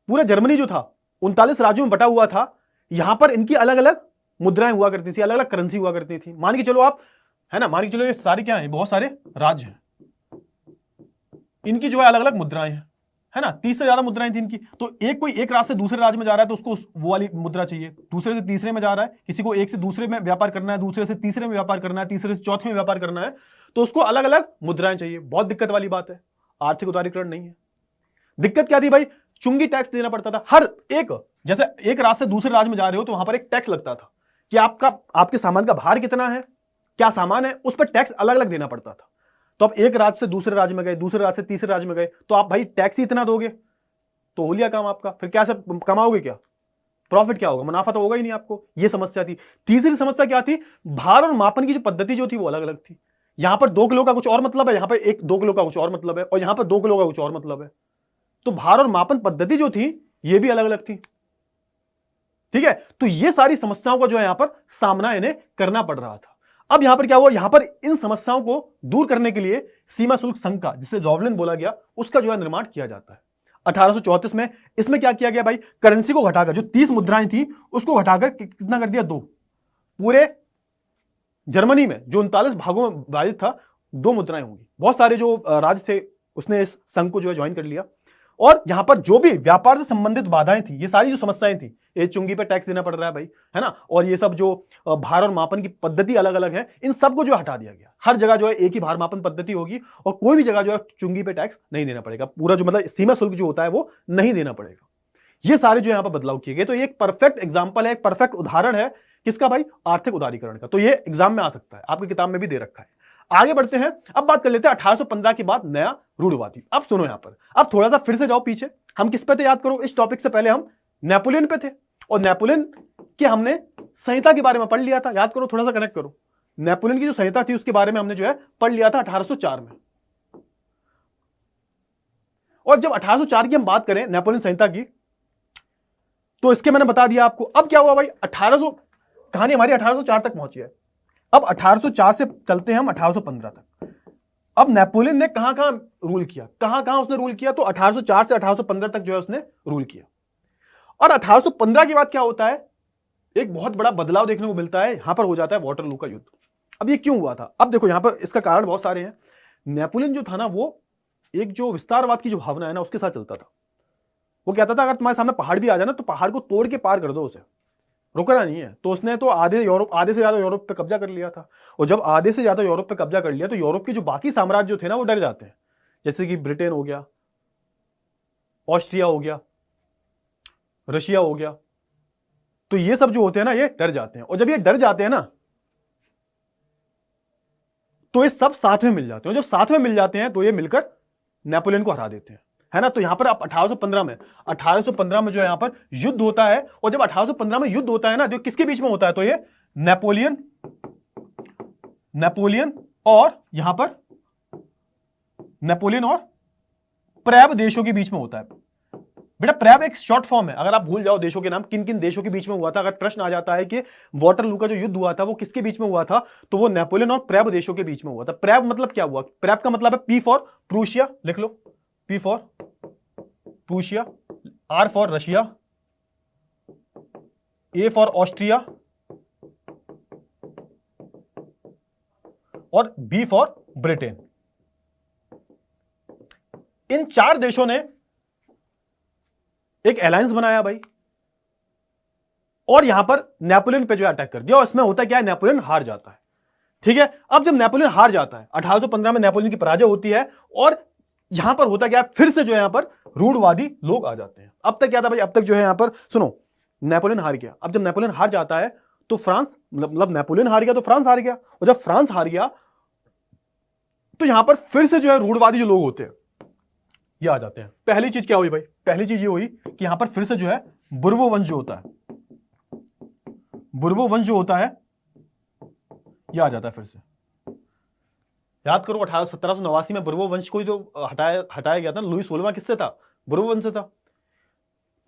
पूरा जर्मनी जो था 39 राज्यों में बटा हुआ था, यहां पर इनकी अलग अलग मुद्राएं हुआ करती थी, अलग अलग करेंसी हुआ करती थी। मान के चलो आप, है ना, मान के चलो ये सारे क्या है, बहुत सारे राज्य हैं, इनकी जो है अलग अलग मुद्राएं हैं, है ना, 30 से ज्यादा मुद्राएं थी इनकी। तो कोई एक राज्य से दूसरे राज्य में जा रहा है तो उसको वो वाली मुद्रा चाहिए, दूसरे से तीसरे में जा रहा है, किसी को एक से दूसरे में व्यापार करना है, दूसरे से तीसरे में व्यापार करना है, तीसरे से चौथे में व्यापार करना है, तो उसको अलग अलग मुद्राएं चाहिए। बहुत दिक्कत वाली बात है, आर्थिक उदारीकरण नहीं है। दिक्कत क्या थी भाई? चुंगी टैक्स देना पड़ता था हर एक, जैसे एक राज्य से दूसरे राज्य में जा रहे हो तो वहां पर एक टैक्स लगता था कि आपके सामान का भार कितना है, क्या सामान है, उस पर टैक्स अलग अलग देना पड़ता था। तो आप एक राज्य से दूसरे राज्य में गए, दूसरे राज्य से तीसरे राज्य में गए, तो आप भाई टैक्स ही इतना दोगे तो हो लिया काम आपका, फिर क्या सब कमाओगे, क्या प्रॉफिट क्या होगा, मुनाफा तो होगा ही नहीं आपको। ये समस्या थी। तीसरी समस्या क्या थी? भार और मापन की जो पद्धति जो थी वो अलग अलग थी। यहां पर 2 किलो का कुछ और मतलब है, यहां पर 2 किलो का कुछ और मतलब है, और यहां पर 2 किलो का कुछ और मतलब है। तो भार और मापन पद्धति जो थी ये भी अलग अलग थी, ठीक है। तो ये सारी समस्याओं का जो है यहां पर सामना इन्हें करना पड़ रहा था। अब यहां पर क्या हुआ? यहां पर इन समस्याओं को दूर करने के लिए सीमा शुल्क संघ का, जिसे ज़ोवलेरन बोला गया, उसका जो है निर्माण किया जाता है 1834 में। इसमें क्या किया गया भाई? करेंसी को घटाकर, जो 30 मुद्राएं थी उसको घटाकर कितना कर दिया? 2। पूरे जर्मनी में जो 39 भागों में विभाजित था, 2 मुद्राएं होंगी। बहुत सारे जो राज्य थे उसने इस संघ को जो है ज्वाइन कर लिया। और यहां पर जो भी व्यापार से संबंधित बाधाएं थी, ये सारी जो समस्याएं थी, ये चुंगी पे टैक्स देना पड़ रहा है भाई, है ना, और ये सब जो भार और मापन की पद्धति अलग अलग है, इन सबको जो हटा दिया गया। हर जगह जो है एक ही भार मापन पद्धति होगी, और कोई भी जगह जो है चुंगी पे टैक्स नहीं देना पड़ेगा। पूरा जो मतलब सीमा शुल्क जो होता है वो नहीं देना पड़ेगा। ये सारे जो यहां पर बदलाव किए गए। तो ये एक परफेक्ट एग्जाम्पल है, एक परफेक्ट उदाहरण है किसका भाई? आर्थिक उदारीकरण का। तो ये एग्जाम में आ सकता है, आपकी किताब में भी दे रखा है। आगे बढ़ते हैं, अब बात कर लेते हैं 1815 के बाद नया रूढ़िवादी। अब सुनो यहां पर, अब थोड़ा सा फिर से जाओ पीछे। हम किस पे थे याद करो? इस टॉपिक से पहले हम नेपोलियन पे थे, और नेपोलियन की हमने संहिता के बारे में पढ़ लिया था। याद करो, थोड़ा सा कनेक्ट करो। नेपोलियन की जो संहिता थी उसके बारे में हमने जो है पढ़ लिया था 1804 में। और जब 1804 की हम बात करें नेपोलियन संहिता की, तो इसके मैंने बता दिया आपको। अब क्या हुआ भाई? 1800 कहानी हमारी 1804 तक पहुंची है। अब 1804 से चलते हैं हम 1815 तक। अब नेपोलियन ने कहां कहां रूल किया, कहां कहां उसने रूल किया? तो 1804 से 1815 तक जो है उसने रूल किया। और 1815 के बाद क्या होता है? एक बहुत बड़ा बदलाव देखने को मिलता है। यहां पर हो जाता है वाटरलू का युद्ध। अब ये क्यों हुआ था? अब देखो यहां पर इसका कारण बहुत सारे हैं। नेपोलियन जो था ना, वो एक जो विस्तारवाद की जो भावना है ना, उसके साथ चलता था। वो कहता था अगर तुम्हारे सामने पहाड़ भी आ जाए ना, तो पहाड़ को तोड़ के पार कर दो, उसे रुकना नहीं है। तो उसने तो आधे से ज्यादा यूरोप पे कब्जा कर लिया था। और जब आधे से ज्यादा यूरोप पे कब्जा कर लिया, तो यूरोप के जो बाकी साम्राज्य जो थे ना, वो डर जाते हैं। जैसे कि ब्रिटेन हो गया, ऑस्ट्रिया हो गया, रशिया हो गया। तो ये सब जो होते हैं ना, ये डर जाते हैं। और जब ये डर जाते हैं ना, तो ये सब साथ में मिल जाते हैं। जब साथ में मिल जाते हैं तो ये मिलकर नेपोलियन को हरा देते हैं, है ना। तो यहां पर आप 1815 में जो यहां पर युद्ध होता है। और जब 1815 में युद्ध होता है ना, जो किसके बीच में होता है? तो ये नेपोलियन और यहां पर नेपोलियन और प्रैब देशों के बीच में होता है। बेटा प्रेब एक शॉर्ट फॉर्म है, अगर आप भूल जाओ देशों के नाम, किन किन देशों के बीच में हुआ था, अगर प्रश्न आ जाता है कि वाटरलू का जो युद्ध हुआ था वो किसके बीच में हुआ था, तो वो नेपोलियन और प्रेब देशों के बीच में हुआ था। प्रेब मतलब क्या हुआ? प्रेब का मतलब है पी फॉर प्रूशिया, लिख लो, P for Prussia, R for Russia, A for Austria और बी फॉर ब्रिटेन। इन चार देशों ने एक अलायंस बनाया भाई, और यहां पर नेपोलियन पे जो अटैक कर दिया, और इसमें होता क्या है, नेपोलियन हार जाता है। ठीक है, अब जब नेपोलियन हार जाता है, 1815 में नेपोलियन की पराजय होती है, और यहां पर होता क्या है, फिर से जो है यहां पर रूढ़वादी लोग आ जाते हैं। अब तक क्या था भाई, अब तक जो है यहां पर सुनो, नेपोलियन हार गया। अब जब नेपोलियन हार जाता है तो फ्रांस, मतलब नेपोलियन हार गया तो फ्रांस हार गया, और जब फ्रांस हार गया तो यहां पर फिर से जो है रूढ़वादी जो लोग होते हैं ये आ जाते हैं। पहली चीज क्या हुई भाई, पहली चीज ये हुई कि यहां पर फिर से जो है बुर्बो वंश जो होता है, बुर्बो वंश जो होता है ये आ जाता है फिर से। याद करो 1789 में बुर्बो वंश को जो हटाया गया था, लुई 16वां किससे था, बुर्बो वंश से था।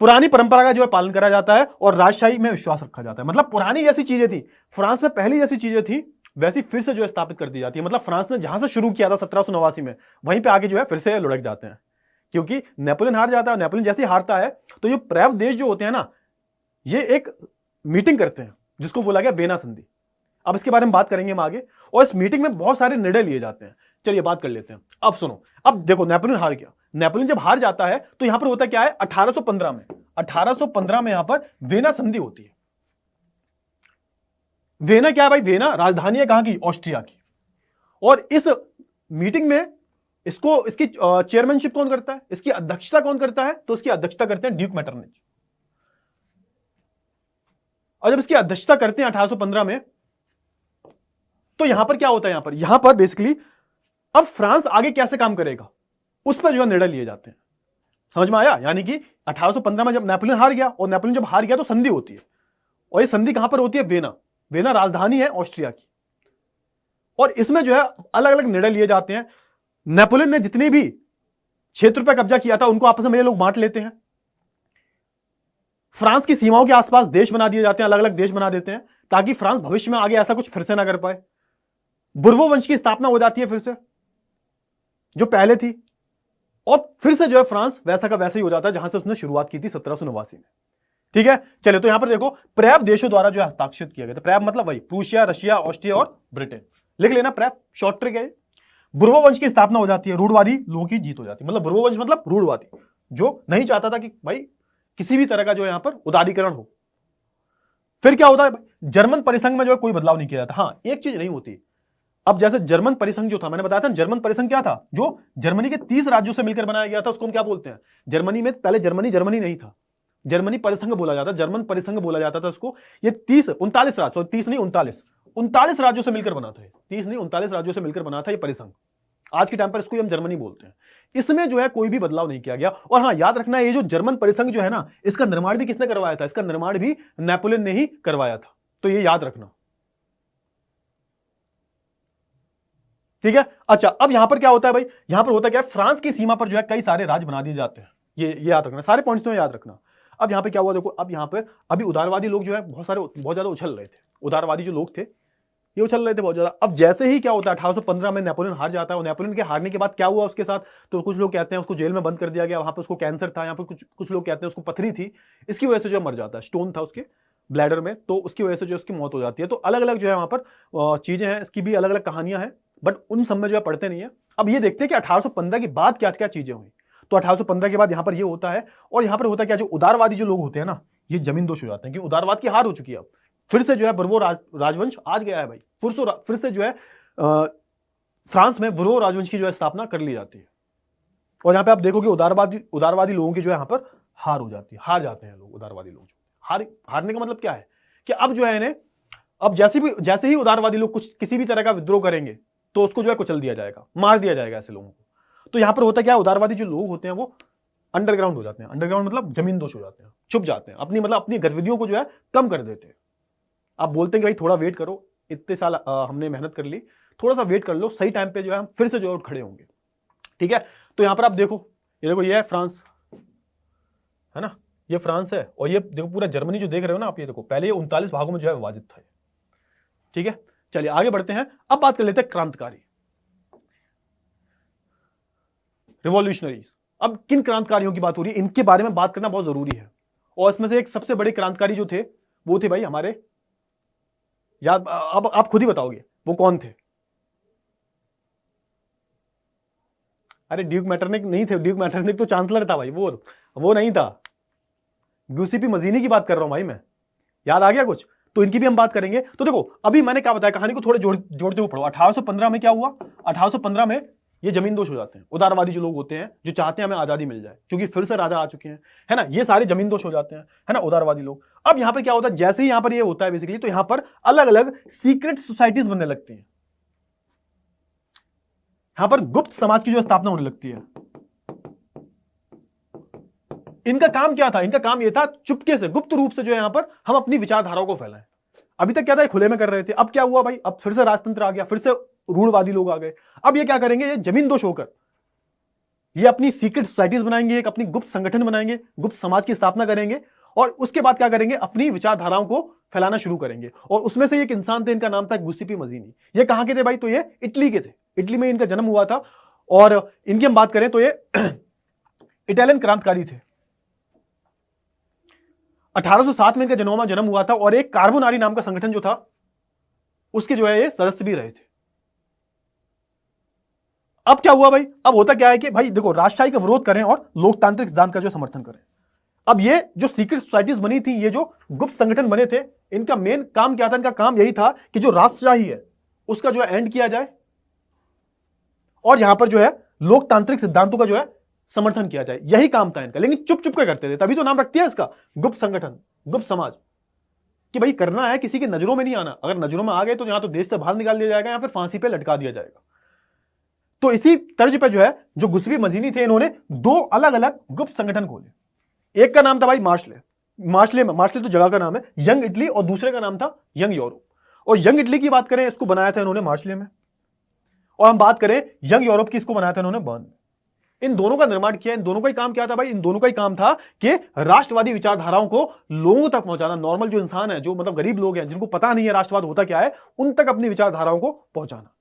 पुरानी परंपरा का जो है पालन करा जाता है और राजशाही में विश्वास रखा जाता है। मतलब पुरानी जैसी चीजें थी, फ्रांस में पहली जैसी चीजें थी, वैसी फिर से जो है स्थापित कर दी जाती है। मतलब फ्रांस ने जहां से शुरू किया था 1789 में, वहीं पे आगे जो है फिर से लुढ़क जाते हैं, क्योंकि नेपोलियन हार जाता है। नेपोलियन जैसे ही हारता है तो ये प्रेब देश जो होते हैं ना, ये एक मीटिंग करते हैं जिसको बोला गया वेना संधि। अब इसके बारे में बात करेंगे हम आगे, और इस मीटिंग में बहुत सारे निर्णय लिए जाते हैं। चलिए बात कर लेते हैं। अब सुनो, अब देखो नेपोलियन हार गया, नेपोलियन जब हार जाता है तो यहां पर होता क्या है, 1815 में यहां पर वेना संधि होती है। वेना क्या है भाई, वेना राजधानी है कहां की, ऑस्ट्रिया की। और इस मीटिंग में इसकी चेयरमैनशिप कौन करता है, इसकी अध्यक्षता कौन करता है, तो इसकी अध्यक्षता करते हैं ड्यूक मेटरनिच। और जब इसकी अध्यक्षता करते हैं 1815 में, तो यहां पर क्या होता है, यहां पर बेसिकली अब फ्रांस आगे कैसे काम करेगा उस पर जो है निर्णय लिए जाते हैं। समझ में आया? यानी कि 1815 में जब नेपोलियन हार गया, और नेपोलियन जब हार गया तो संधि होती है, और ये संधि कहां पर होती है, वेना। वेना राजधानी है ऑस्ट्रिया की, और इसमें जो है अलग अलग निर्णय लिए जाते हैं। नेपोलियन ने जितने भी क्षेत्र पर कब्जा किया था उनको आपस में ये लोग बांट लेते हैं। फ्रांस की सीमाओं के आसपास देश बना दिए जाते हैं, अलग अलग देश बना देते हैं, ताकि फ्रांस भविष्य में आगे ऐसा कुछ फिर से ना कर पाए। बुर्बो वंश की स्थापना हो जाती है फिर से, जो पहले थी, और फिर से जो है फ्रांस वैसा का वैसा ही हो जाता है जहां से उसने शुरुआत की थी 1789 में। ठीक है, चलिए तो यहां पर देखो प्रेब देशों द्वारा जो है हस्ताक्षरित किया गया था। प्रेब मतलब वही प्रूशिया, रशिया, ऑस्ट्रिया और ब्रिटेन। लिख लेना प्रेब, शॉर्ट ट्रिक है। बुर्बो वंश की स्थापना हो जाती है, रूढ़वादी लोगों की जीत हो जाती है। मतलब बुर्बो वंश मतलब रूढ़वादी, जो नहीं चाहता था कि भाई किसी भी तरह का जो यहां पर उदारीकरण हो। फिर क्या होता है, जर्मन परिसंघ में जो है कोई बदलाव नहीं किया जाता। हाँ, एक चीज नहीं होती। अब जैसे जर्मन परिसंघ जो था, मैंने बताया था जर्मन परिसंघ क्या था, जो जर्मनी के 30 राज्यों से मिलकर बनाया गया था, उसको हम क्या बोलते हैं, जर्मनी में पहले जर्मनी नहीं था, जर्मनी परिसंघ बोला जाता, जर्मन परिसंघ बोला जाता था उसको। ये 39 राज्य, 30 नहीं 39 राज्यों से मिलकर बना था, 30 नहीं 39 राज्यों से मिलकर बना था ये परिसंघ। आज के टाइम पर इसको हम जर्मनी बोलते हैं। इसमें जो है कोई भी बदलाव नहीं किया गया। और हाँ, याद रखना ये जो जर्मन परिसंघ जो है ना, इसका निर्माण भी किसने करवाया था, इसका निर्माण भी नेपोलियन ने ही करवाया था, तो ये याद रखना। ठीक है, अच्छा अब यहां पर क्या होता है भाई, यहां पर होता क्या है, फ्रांस की सीमा पर जो है कई सारे राज्य बना दिए जाते हैं। ये याद रखना, सारे पॉइंट्स तो याद रखना। अब यहां पे क्या हुआ देखो, अब यहां पर अभी उदारवादी लोग जो है बहुत ज्यादा उछल रहे थे। उदारवादी जो लोग थे ये उछल रहे थे बहुत ज्यादा। अब जैसे ही क्या होता है, 1815 में नेपोलियन हार जाता है, और नेपोलियन के हारने के बाद क्या हुआ उसके साथ, तो कुछ लोग कहते हैं उसको जेल में बंद कर दिया गया, वहां पर उसको कैंसर था, यहाँ पर कुछ लोग कहते हैं उसको पथरी थी, इसकी वजह से जो मर जाता है, स्टोन था उसके ब्लैडर में, तो उसकी वजह से जो उसकी मौत हो जाती है। तो अलग अलग जो है वहां पर चीजें हैं, इसकी भी अलग अलग कहानियां हैं, बट उन सब में जो है पढ़ते नहीं है। अब ये देखते हैं कि 1815 के बाद क्या क्या चीजें हुई। तो 1815 के बाद यहां पर ये होता है, और यहां पर होता क्या, जो उदारवादी जो लोग होते हैं ना, ये जमीन दोष हो जाते हैं कि उदारवाद की हार हो चुकी है। अब फिर से जो है बुर्बो राजवंश आज गया है भाई, फिर से जो है फ्रांस में बुर्बो राजवंश की जो है स्थापना कर ली जाती है। और यहां पे आप देखोगे उदारवादी लोगों की जो है यहां पर हार हो जाती है, हार जाते हैं लोग, उदारवादी लोग। हारने का मतलब क्या है कि अब जो है इन्हें, अब जैसे ही उदारवादी लोग कुछ किसी भी तरह का विद्रोह करेंगे तो उसको जो है कुचल दिया जाएगा, मार दिया जाएगा ऐसे लोगों को। तो यहां पर होता क्या है, उदारवादी जो लोग होते हैं वो अंडरग्राउंड हो जाते हैं। अंडरग्राउंड मतलब जमीन दोष हो जाते हैं, छुप जाते हैं, अपनी गतिविधियों को जो है कम कर देते हैं। आप बोलते हैं कि भाई थोड़ा वेट करो, इतने साल हमने मेहनत कर ली, थोड़ा सा वेट कर लो, सही टाइम पे जो है हम फिर से जो है खड़े होंगे। ठीक है, तो यहां पर आप देखो, ये देखो, ये है फ्रांस, है ना, ये फ्रांस है, और ये देखो पूरा जर्मनी जो देख रहे हो ना आप, ये देखो पहले ये 39 भागों में जो है विभाजित था। ठीक है, चलिए आगे बढ़ते हैं। अब बात कर लेते हैं क्रांतिकारी, रिवॉल्यूशनरीज। अब किन क्रांतिकारियों की बात हो रही है, इनके बारे में बात करना बहुत जरूरी है। और इसमें से एक सबसे बड़े क्रांतिकारी जो थे वो थे भाई हमारे, याद अब आप खुद ही बताओगे वो कौन थे। अरे ड्यूक मैटरनिक नहीं थे, ड्यूक मैटरनिक तो चांसलर था भाई, वो नहीं था। गिउसेपी मजीनी की बात कर रहा हूं भाई मैं, याद आ गया कुछ। तो इनकी भी हम बात करेंगे। तो देखो अभी मैंने क्या बताया, कहानी को थोड़े जोड़ते हुए पढ़ो। 1815 में क्या हुआ, 1815 में ये जमींदोज हो जाते हैं। उदारवादी जो लोग होते हैं, जो चाहते हैं हमें आजादी मिल जाए क्योंकि फिर से राजा आ चुके हैं, है ना, ये सारे जमींदोज हो जाते हैं, है ना, उदारवादी लोग। अब यहां पर क्या होता है, जैसे ही यहां पर ये होता है बेसिकली, तो यहां पर अलग अलग सीक्रेट सोसाइटीज बनने लगती हैं। यहां पर गुप्त समाज की जो स्थापना होने लगती है। इनका काम क्या था, इनका काम यह था चुपके से, गुप्त रूप से जो है यहां पर हम अपनी विचारधाराओं को फैलाएं। अभी तक क्या था, खुले में कर रहे थे, अब क्या हुआ भाई, अब फिर से राजतंत्र आ गया, फिर से रूढ़वादी लोग आ गए। अब ये क्या करेंगे, ये जमींदोज होकर ये अपनी सीक्रेट सोसाइटीज बनाएंगे, एक अपनी गुप्त संगठन बनाएंगे, गुप्त समाज की स्थापना करेंगे, और उसके बाद क्या करेंगे, अपनी विचारधाराओं को फैलाना शुरू करेंगे। और उसमें से एक इंसान थे, इनका नाम था गिउसेपी मजीनी। ये कहां के थे भाई, तो ये इटली के थे, इटली में इनका जन्म हुआ था। और इनकी हम बात करें तो ये इटालियन क्रांतिकारी थे। 1807 में इनका जेनोवा जन्म हुआ था, और एक कार्बोनारी नाम का संगठन जो था उसके जो है ये सदस्य भी रहे थे। अब क्या हुआ भाई, अब होता क्या है कि भाई देखो, राजशाही का विरोध करें और लोकतांत्रिक सिद्धांत का जो समर्थन करें। अब ये जो सीक्रेट सोसाइटीज बनी थी, ये जो गुप्त संगठन बने थे, इनका मेन काम क्या था, इनका काम यही था कि जो राजशाही है उसका जो है एंड किया जाए, और यहां पर जो है लोकतांत्रिक सिद्धांतों का जो है समर्थन किया जाए। यही काम था इनका, लेकिन चुप चुप के करते थे, तभी तो नाम रखती है इसका गुप्त संगठन, गुप्त समाज, कि भाई करना है, किसी की नजरों में नहीं आना। अगर नजरों में आ गए तो यहां तो देश से बाहर निकाल दिया जाएगा या फिर फांसी पे लटका दिया जाएगा। तो इसी तर्ज पे जो है जो गिउसेपी मजीनी थे, इन्होंने दो अलग अलग गुप्त संगठन खोले। एक का नाम था भाई मार्शले तो जगह का नाम है, यंग इटली, और दूसरे का नाम था यंग यूरोप। और यंग इटली की बात करें, इसको बनाया था इन्होंने मार्शले में, और हम बात करें यंग यूरोप की, इसको बनाया था इन्होंने बर्न में। इन दोनों का निर्माण किया। इन दोनों का ही काम क्या था भाई, इन दोनों का ही काम था कि राष्ट्रवादी विचारधाराओं को लोगों तक पहुंचाना। नॉर्मल जो इंसान है, जो मतलब गरीब लोग हैं, जिनको पता नहीं है राष्ट्रवाद होता क्या है, उन तक अपनी विचारधाराओं को पहुंचाना।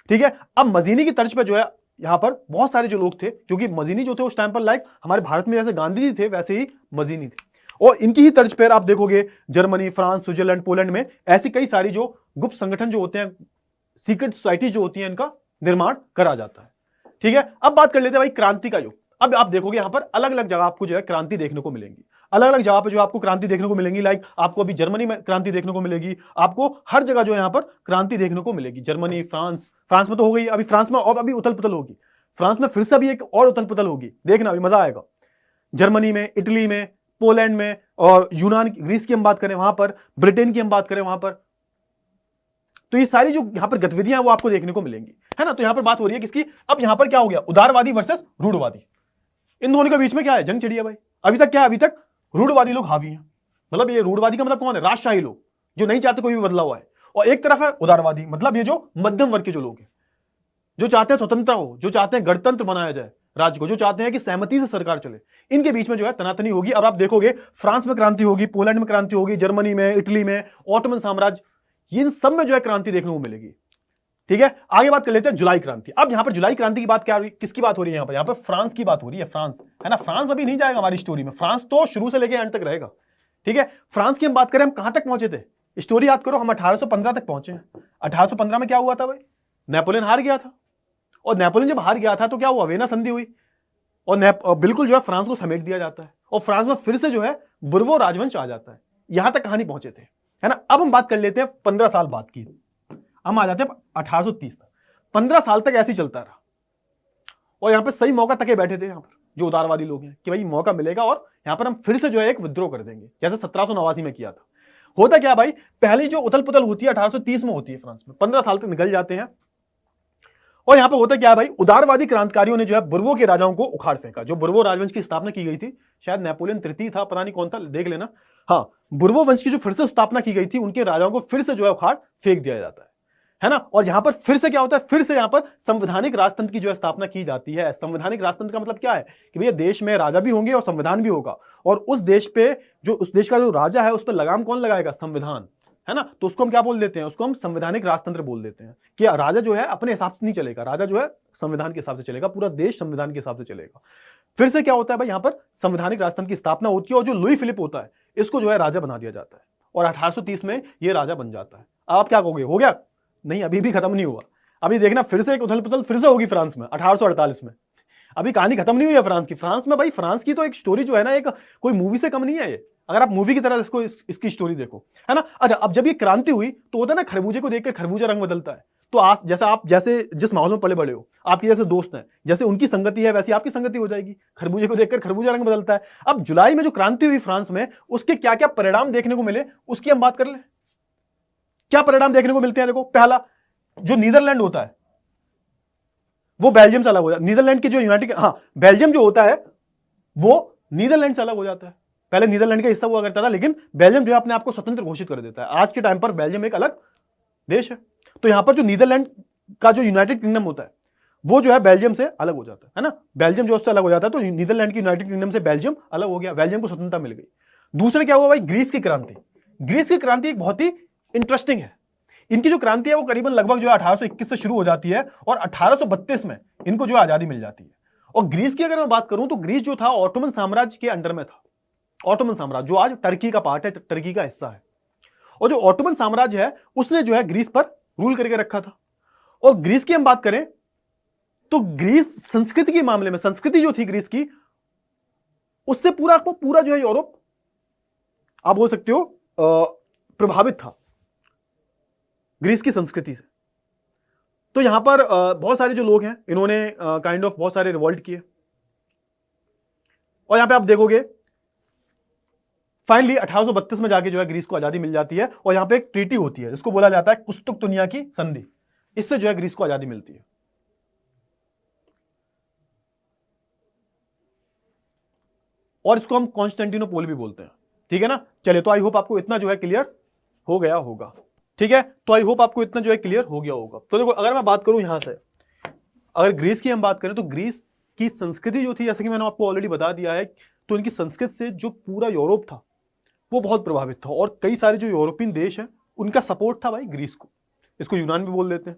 ठीक है, अब मजीनी की तर्ज पे जो है यहां पर बहुत सारे जो लोग थे, क्योंकि मजीनी जो थे उस टाइम पर लाइक हमारे भारत में जैसे गांधी जी थे वैसे ही मजीनी थे, और इनकी ही तर्ज पर आप देखोगे जर्मनी, फ्रांस, स्विट्जरलैंड, पोलैंड में ऐसी कई सारी जो गुप्त संगठन जो होते हैं, सीक्रेट सोसाइटी जो होती है, इनका निर्माण करा जाता है। ठीक है, अब बात कर लेते हैं भाई क्रांति का युग। अब आप देखोगे यहां पर अलग अलग जगह आपको जो है क्रांति देखने को मिलेंगी, अलग अलग जगह पे जो आपको क्रांति देखने को मिलेंगी। लाइक आपको अभी जर्मनी में क्रांति देखने को मिलेगी, आपको हर जगह जो है यहां पर क्रांति देखने को मिलेगी। जर्मनी, फ्रांस में तो हो गई, अभी फ्रांस में और अभी उथल पुथल होगी, फ्रांस में फिर से अभी एक और उथल पुथल होगी, देखना अभी मजा आएगा। जर्मनी में, इटली में, पोलैंड में, और यूनान, ग्रीस की हम बात करें वहां पर, ब्रिटेन की हम बात करें वहां पर, तो ये सारी जो यहां पर गतिविधियां वो आपको देखने को मिलेंगी, है ना। तो यहां पर बात हो रही है किसकी, अब यहां पर क्या हो गया, उदारवादी वर्सेस रूढ़वादी। इन दोनों के बीच में क्या है, जंग छिड़ी है भाई। अभी तक क्या है, अभी तक रूढ़वादी लोग हावी हैं। मतलब ये रूढ़वादी का मतलब कौन है, राजशाही लोग जो नहीं चाहते कोई भी बदलाव आए, और एक तरफ है उदारवादी, मतलब ये जो मध्यम वर्ग के जो लोग हैं, जो चाहते हैं स्वतंत्रता हो, जो चाहते हैं गणतंत्र बनाया जाए राज्य को, जो चाहते हैं कि सहमति से सरकार चले। इनके बीच में जो है तनातनी होगी। अब आप देखोगे फ्रांस में क्रांति होगी, पोलैंड में क्रांति होगी, जर्मनी में, इटली में, ऑटोमन साम्राज्य, इन सब में जो है क्रांति देखने को मिलेगी। ठीक है, आगे बात कर लेते हैं जुलाई क्रांति। अब यहां पर जुलाई क्रांति की बात क्या हो रही है, किसकी बात हो रही है यहां पर फ्रांस की बात हो रही है। फ्रांस, है ना, फ्रांस अभी नहीं जाएगा हमारी स्टोरी में, फ्रांस तो शुरू से लेकर एंड तक रहेगा। ठीक है, फ्रांस की हम बात करें, हम कहां तक पहुंचे थे, स्टोरी याद करो, हम 1815 तक पहुंचे हैं। 1815 में क्या हुआ था भाई, नेपोलियन हार गया था, और नेपोलियन जब हार गया था तो क्या हुआ, वेना संधि हुई, और बिल्कुल जो है फ्रांस को समेट दिया जाता है, और फ्रांस में फिर से जो है बुर्बो राजवंश आ जाता है। यहां तक कहानी पहुंचे थे, है ना। अब हम बात कर लेते हैं 15 साल बाद की, हम आ जाते हैं 1830 तक। 15 साल तक ऐसे ही चलता रहा, और यहां पर सही मौका तके बैठे थे यहां पर जो उदारवादी लोग हैं कि भाई मौका मिलेगा और यहां पर हम फिर से जो है एक विद्रोह कर देंगे, जैसे 1789 में किया था। होता क्या भाई, पहली जो उथल पुथल होती है 1830 में होती है फ्रांस में, 15 साल तक निकल जाते हैं, और यहां पर होता क्या है भाई, उदारवादी क्रांतिकारियों ने जो है बुर्बो के राजाओं को उखाड़ फेंका। जो बुर्बो राजवंश की स्थापना की गई थी, शायद नेपोलियन तृतीय था, पता नहीं कौन था, देख लेना। हाँ, बुर्बो वंश की जो फिर से स्थापना की गई थी, उनके राजाओं को फिर से जो है उखाड़ फेंक दिया जाता है। है ना। और यहां पर फिर से क्या होता है, फिर से यहां पर संवैधानिक राजतंत्र की जो है स्थापना की जाती है। संवैधानिक राजतंत्र का मतलब क्या है कि भैया देश में राजा भी होंगे और संविधान भी होगा, और उस देश का जो राजा है उस पर लगाम कौन लगाएगा, संविधान, है ना। तो उसको हम क्या बोल देते हैं, उसको हम संवैधानिक राजतंत्र बोल देते हैं कि राजा जो है अपने हिसाब से नहीं चलेगा, राजा जो है संविधान के हिसाब से चलेगा, पूरा देश संविधान के हिसाब से चलेगा। फिर से क्या होता है भाई, यहां पर संवैधानिक राजतंत्र की स्थापना होती है और जो लुई फिलिप होता है इसको जो है राजा बना दिया जाता है, और 1830 में ये राजा बन जाता है। आप क्या कहोगे, हो गया? नहीं, अभी भी खत्म नहीं हुआ। अभी देखना फिर से एक उथल पुथल फिर से होगी फ्रांस में 1848 में। अभी कहानी खत्म नहीं हुई है फ्रांस की। फ्रांस में भाई, फ्रांस की तो एक स्टोरी जो है ना, एक कोई मूवी से कम नहीं है ये, अगर आप मूवी की तरह इसकी स्टोरी देखो, है ना। अच्छा, अब जब ये क्रांति हुई तो होता है ना, खरबूजे को देखकर खरबूजा रंग बदलता है। तो आज जैसे जिस माहौल में पले बड़े हो, आपके जैसे दोस्त हैं, जैसे उनकी संगति है वैसी आपकी संगति हो जाएगी। खरबूजे को देखकर खरबूजा रंग बदलता है। अब जुलाई में जो क्रांति हुई फ्रांस में, उसके क्या क्या परिणाम देखने को मिले उसकी हम बात कर ले। क्या परिणाम देखने को मिलते हैं, देखो। पहला, जो नीदरलैंड होता है वो बेल्जियम से अलग हो जाता है। नीदरलैंड की जो बेल्जियम जो होता है वो नीदरलैंड से अलग हो जाता है। पहले नीदरलैंड का हिस्सा हुआ करता था, लेकिन बेल्जियम जो है अपने आप को स्वतंत्र घोषित कर देता है। आज के टाइम पर बेल्जियम एक अलग देश है। तो यहां पर जो नीदरलैंड का जो यूनाइटेड किंगडम होता है वो जो है बेल्जियम से अलग हो जाता है ना। बेल्जियम जो उससे अलग हो जाता है, तो नीदरलैंड की यूनाइटेड किंगडम से बेल्जियम अलग हो गया, बेल्जियम को स्वतंत्रता मिल गई। दूसरे क्या हुआ भाई, ग्रीस की क्रांति। ग्रीस की क्रांति एक बहुत ही इंटरेस्टिंग है। इनकी जो क्रांति है वो करीबन लगभग जो है 1821 से शुरू हो जाती है और 1832 में इनको जो आजादी मिल जाती है। और ग्रीस की अगर मैं बात करूं तो ग्रीस जो था ऑटोमन साम्राज्य के अंडर में था। ऑटोमन साम्राज्य जो आज टर्की का पार्ट है, टर्की का हिस्सा है। और जो ऑटोमन साम्राज्य है उसने जो है ग्रीस पर रूल करके रखा था। और ग्रीस की हम बात करें तो ग्रीस संस्कृति के मामले में, संस्कृति जो थी ग्रीस की, उससे पूरा जो है यूरोप, आप बोल सकते हो, प्रभावित था ग्रीस की संस्कृति से। तो यहां पर बहुत सारे जो लोग हैं इन्होंने काइंड ऑफ बहुत सारे रिवॉल्ट किए। और यहां पे आप देखोगे फाइनली 1832 में जाके जो है ग्रीस को आजादी मिल जाती है। और यहां पे एक ट्रीटी होती है जिसको बोला जाता है कुस्तुकतुनिया की संधि। इससे जो है ग्रीस को आजादी मिलती है। और इसको हम कॉन्स्टेंटिनोपोल भी बोलते हैं, ठीक है ना। चलिए, तो आई होप आपको इतना जो है क्लियर हो गया होगा, ठीक है। तो आई होप आपको इतना जो है क्लियर हो गया होगा। तो देखो, अगर मैं बात करूं यहां से, अगर ग्रीस की हम बात करें तो ग्रीस की संस्कृति जो थी, जैसे कि मैंने आपको ऑलरेडी बता दिया है, तो इनकी संस्कृति से जो पूरा यूरोप था वो बहुत प्रभावित था। और कई सारे जो यूरोपियन देश हैं उनका सपोर्ट था भाई ग्रीस को। इसको यूनान भी बोल देते हैं।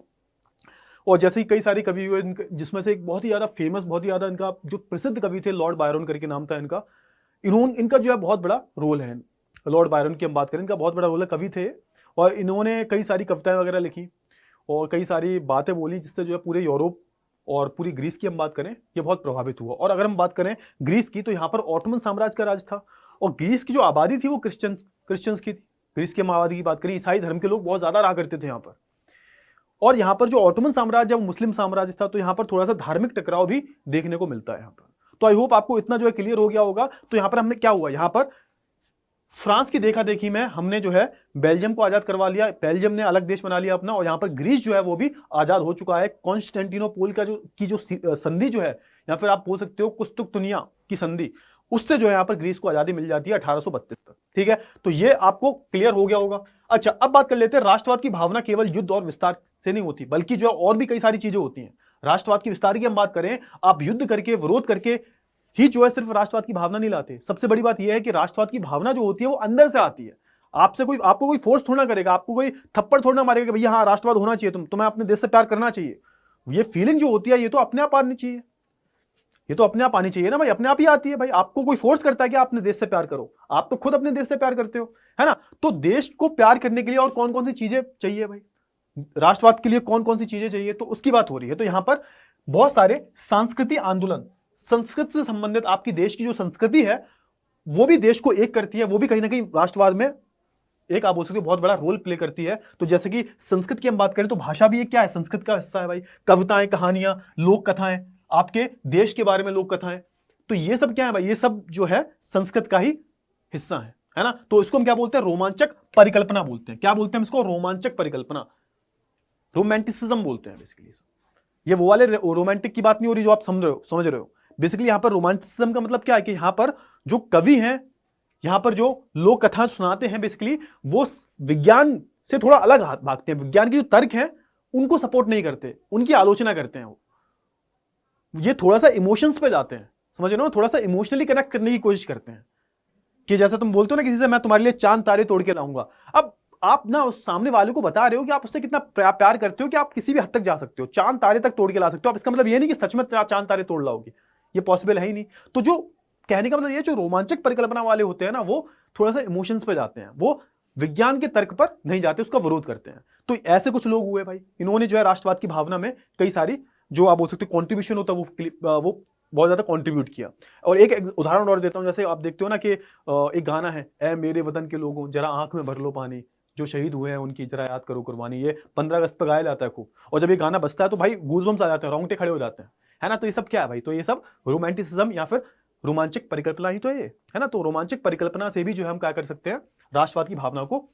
और जैसे ही कई सारे कवि हुए, जिसमें से एक बहुत ही ज्यादा फेमस, बहुत ही ज्यादा इनका जो प्रसिद्ध कवि थे, लॉर्ड बायरन करके नाम था इनका। इनका जो है बहुत बड़ा रोल है। लॉर्ड बायरन की हम बात करें, इनका बहुत बड़ा रोल है, कवि थे। और इन्होंने कई सारी कविताएं वगैरह लिखी और कई सारी बातें बोली, जिससे जो है पूरे यूरोप और पूरी ग्रीस की हम बात करें, ये बहुत प्रभावित हुआ। और अगर हम बात करें ग्रीस की, तो यहाँ पर ऑटोमन साम्राज्य का राज था। और ग्रीस की जो आबादी थी वो क्रिश्चियंस की थी। ग्रीस की आबादी की बात करें, ईसाई धर्म के लोग बहुत ज्यादा रहा करते थे यहाँ पर। और यहाँ पर जो ऑटोमन साम्राज्य वो मुस्लिम साम्राज्य था, तो यहाँ पर थोड़ा सा धार्मिक टकराव भी देखने को मिलता है यहाँ पर। तो आई होप आपको इतना जो है क्लियर हो गया होगा। तो यहाँ पर हमने क्या हुआ, यहाँ पर फ्रांस की देखा देखी में हमने जो है बेल्जियम को आजाद करवा लिया, बेल्जियम ने अलग देश बना लिया अपना। और यहाँ पर ग्रीस जो है वो भी आजाद हो चुका है। कॉन्स्टेंटिनोपोल का जो संधि जो है, या फिर आप बोल सकते हो कुस्तुकतुनिया की संधि, उससे जो है यहाँ पर ग्रीस को आजादी मिल जाती है 1832 तक, ठीक है। तो ये आपको क्लियर हो गया होगा। अच्छा, अब बात कर लेते हैं, राष्ट्रवाद की भावना केवल युद्ध और विस्तार से नहीं होती, बल्कि जो है और भी कई सारी चीजें होती हैं। राष्ट्रवाद की विस्तार की हम बात करें, आप युद्ध करके, विरोध करके ही जो है सिर्फ राष्ट्रवाद की भावना नहीं लाते। सबसे बड़ी बात यह है कि राष्ट्रवाद की भावना जो होती है वो अंदर से आती है। आपको कोई फोर्स थोड़ा करेगा, आपको कोई थप्पड़ थोड़ा मारेगा कि भैया हाँ राष्ट्रवाद होना चाहिए, तुम्हें अपने देश से प्यार करना चाहिए। ये फीलिंग जो होती है ये तो अपने आप आनी चाहिए, ये तो अपने आप आनी चाहिए ना भाई, अपने आप ही आती है भाई। आपको कोई फोर्स करता है कि आप अपने देश से प्यार करो? आप तो खुद अपने देश से प्यार करते हो, है ना। तो देश को प्यार करने के लिए और कौन कौन सी चीजें चाहिए भाई, राष्ट्रवाद के लिए कौन कौन सी चीजें चाहिए, तो उसकी बात हो रही है। तो यहां पर बहुत सारे सांस्कृतिक आंदोलन, संस्कृत से संबंधित आपकी देश की जो संस्कृति है वो भी देश को एक करती है, वो भी कहीं ना कहीं राष्ट्रवाद में एक, आप बोल सकते हो, बहुत बड़ा रोल प्ले करती है। तो जैसे कि संस्कृत की हम बात करें तो भाषा भी एक क्या है, संस्कृत का हिस्सा है भाई। कविताएं, कहानियां, लोक कथाएं, आपके देश के बारे में लोक कथाएं, तो ये सब क्या है भाई, ये सब जो है संस्कृत का ही हिस्सा है ना। तो इसको हम क्या बोलते हैं, रोमांचक परिकल्पना बोलते हैं। क्या बोलते हैं इसको, रोमांचक परिकल्पना, रोमांटिसिज्म बोलते हैं बेसिकली। ये वो वाले रोमांटिक की बात नहीं हो रही जो आप समझ रहे हो। बेसिकली यहां पर रोमांटिसिज्म का मतलब क्या है कि यहां पर जो कवि हैं, यहां पर जो लोक कथा सुनाते हैं, बेसिकली वो विज्ञान से थोड़ा अलग भागते हैं। विज्ञान के जो तर्क हैं उनको सपोर्ट नहीं करते, उनकी आलोचना करते हैं। वो ये थोड़ा सा इमोशंस पे जाते हैं, समझ रहे हो, थोड़ा सा इमोशनली कनेक्ट करने की कोशिश करते हैं कि जैसा तुम बोलते हो ना किसी से, मैं तुम्हारे लिए चांद तारे तोड़ के लाऊंगा। अब आप ना उस सामने वाले को बता रहे हो कि आप उससे कितना प्यार करते हो कि आप किसी भी हद तक जा सकते हो, चांद तारे तक तोड़ के ला सकते हो। अब इसका मतलब ये नहीं कि सच में चांद तारे तोड़ लाओगे, ये पॉसिबल है ही नहीं। तो जो कहने का मतलब ये, जो रोमांचक परिकल्पना वाले होते हैं ना, वो थोड़ा सा इमोशंस पे जाते हैं, वो विज्ञान के तर्क पर नहीं जाते, उसका विरोध करते हैं। तो ऐसे कुछ लोग हुए भाई, इन्होंने जो है राष्ट्रवाद की भावना में कई सारी, जो आप बोल सकते हो कॉन्ट्रीब्यूशन होता है, वो बहुत ज्यादा कंट्रीब्यूट किया। और एक उदाहरण और देता हूं, जैसे आप देखते हो ना कि एक गाना है, ए मेरे वतन के लोगों जरा आंख में भर लो पानी, जो शहीद हुए हैं उनकी जरा याद करो कुर्बानी। ये 15 अगस्त पर गाया जाता है खूब, और जब ये गाना बजता है तो भाई गूज़बम्स आ जाते हैं, रोंगटे खड़े हो जाते हैं, है ना। तो ये सब क्या है भाई, तो ये सब रोमांटिसिज्म या फिर रोमांचक परिकल्पना ही तो है ना। तो रोमांचक परिकल्पना से भी जो है हम क्या कर सकते हैं, राष्ट्रवाद की भावना को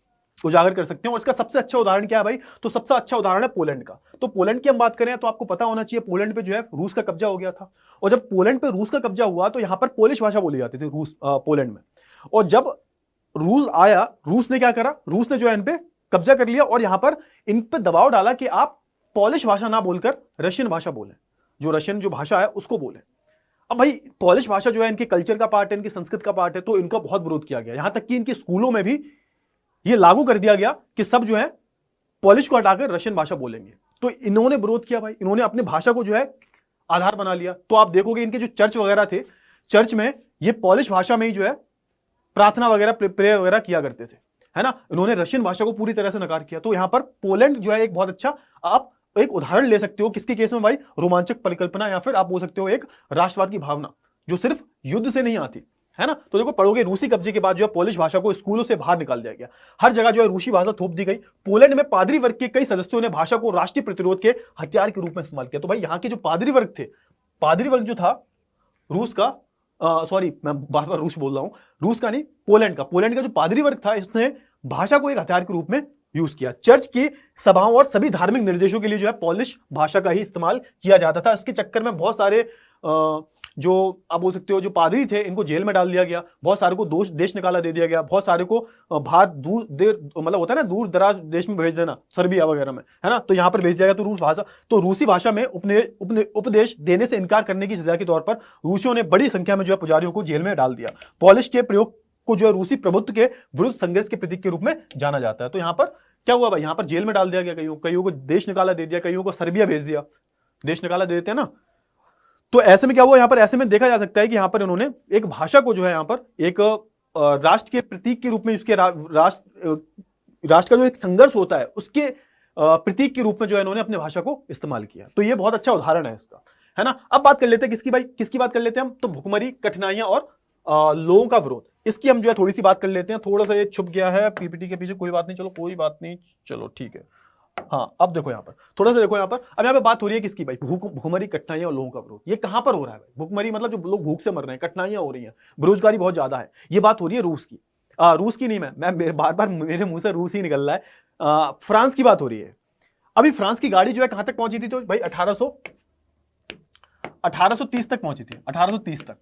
उजागर कर सकते हैं। और इसका सबसे अच्छा उदाहरण क्या है भाई, तो सबसे अच्छा उदाहरण है पोलैंड का। तो पोलैंड की हम बात करें तो आपको पता होना चाहिए, पोलैंड पे जो है रूस का कब्जा हो गया था। और जब पोलैंड पे रूस का कब्जा हुआ तो यहां पर पोलिश भाषा बोली जाती थी पोलैंड में। और जब रूस आया, रूस ने क्या करा, रूस ने जो है इन पे कब्जा कर लिया और यहां पर इन पे दबाव डाला कि आप पोलिश भाषा ना बोलकर रशियन भाषा बोलें, जो रशियन जो भाषा है उसको बोलें। अब भाई पोलिश भाषा जो है इनके कल्चर का पार्ट है, इनकी संस्कृत का पार्ट है, तो इनका बहुत विरोध किया गया। यहां तक कि इनके स्कूलों में भी ये लागू कर दिया गया कि सब जो है पोलिश को हटाकर रशियन भाषा बोलेंगे। तो इन्होंने विरोध किया भाई, इन्होंने अपनी भाषा को जो है आधार बना लिया। तो आप देखोगे इनके जो चर्च वगैरह थे, चर्च में ये पोलिश भाषा में ही जो है प्रार्थना वगैरह प्रेयर वगैरह किया करते थे, है ना। इन्होंने रशियन भाषा को पूरी तरह से नकार किया। तो यहां पर पोलैंड जो है एक बहुत अच्छा आप एक उदाहरण ले सकते हो, किसके केस में भाई, रोमांचक परिकल्पना या फिर आप बोल सकते हो एक राष्ट्रवाद की भावना, जो सिर्फ युद्ध से नहीं आती, है ना। तो देखो पढ़ोगे, रूसी कब्जे के बाद जो है पोलिश भाषा को स्कूलों से बाहर निकाल दिया गया, हर जगह जो है रूसी भाषा थोप दी गई। पोलैंड में पादरी वर्ग के कई सदस्यों ने भाषा को राष्ट्रीय प्रतिरोध के हथियार के रूप में इस्तेमाल किया। तो भाई यहाँ के जो पादरी वर्ग थे, पादरी वर्ग जो था रूस का, सॉरी मैं बार बार रूस बोल रहा हूं, रूस का नहीं, पोलैंड का जो पादरी वर्ग था, इसने भाषा को एक हथियार के रूप में यूज किया। चर्च की सभाओं और सभी धार्मिक निर्देशों के लिए जो है पोलिश भाषा का ही इस्तेमाल किया जाता था। इसके चक्कर में बहुत सारे जो आप बोल सकते हो जो पादरी थे, इनको जेल में डाल दिया गया, बहुत सारे को देश निकाला दे दिया गया, बहुत सारे को बाहर दूर देर मतलब होता है ना, दूर दराज देश में भेज देना, सर्बिया वगैरह में, है ना। तो यहाँ पर भेज दिया गया। तो रूसी भाषा में उपदेश देने से इनकार करने की सजा के तौर पर रूसियों ने बड़ी संख्या में जो है पुजारियों को जेल में डाल दिया। पॉलिश के प्रयोग को जो है रूसी प्रभुत्व के विरुद्ध संघर्ष के प्रतीक के रूप में जाना जाता है। तो यहाँ पर क्या हुआ भाई, यहाँ पर जेल में डाल दिया गया, कईयों को देश निकाला दे दिया, कईयों को सर्बिया भेज दिया, देश निकाला दे देते हैं ना। तो ऐसे में क्या हुआ, यहाँ पर ऐसे में देखा जा सकता है कि यहाँ पर इन्होंने एक भाषा को जो है यहाँ पर एक राष्ट्र के प्रतीक के रूप में, उसके राष्ट्र का जो एक संघर्ष होता है उसके प्रतीक के रूप में जो है इन्होंने अपनी भाषा को इस्तेमाल किया। तो ये बहुत अच्छा उदाहरण है इसका, है ना। अब बात कर लेते हैं किसकी भाई, किसकी बात कर लेते हैं हम, तो भुखमरी, कठिनाइयां और लोगों का विरोध, इसकी हम जो है थोड़ी सी बात कर लेते हैं। थोड़ा सा ये छुप गया है पीपीटी के पीछे, कोई बात नहीं, चलो कोई बात नहीं, चलो ठीक है। हाँ अब देखो यहाँ पर, थोड़ा सा देखो यहाँ पर, अब यहाँ पे बात हो रही है किसकी भाई, भूखमरी, कठिनाइयां और लोगों का विरोध। ये कहां पर हो रहा है भाई, भूखमरी मतलब जो लोग भूख से मर रहे हैं, कठिनाइयां हो रही हैं, बेरोजगारी बहुत ज्यादा है, ये बात हो रही है रूस की। रूस की नहीं, मैं बार बार मेरे मुंह से रूस ही निकल रहा है, फ्रांस की बात हो रही है। अभी फ्रांस की गाड़ी जो है कहां तक पहुंची थी, तो भाई 1830 तक पहुंची थी, 1830 तक।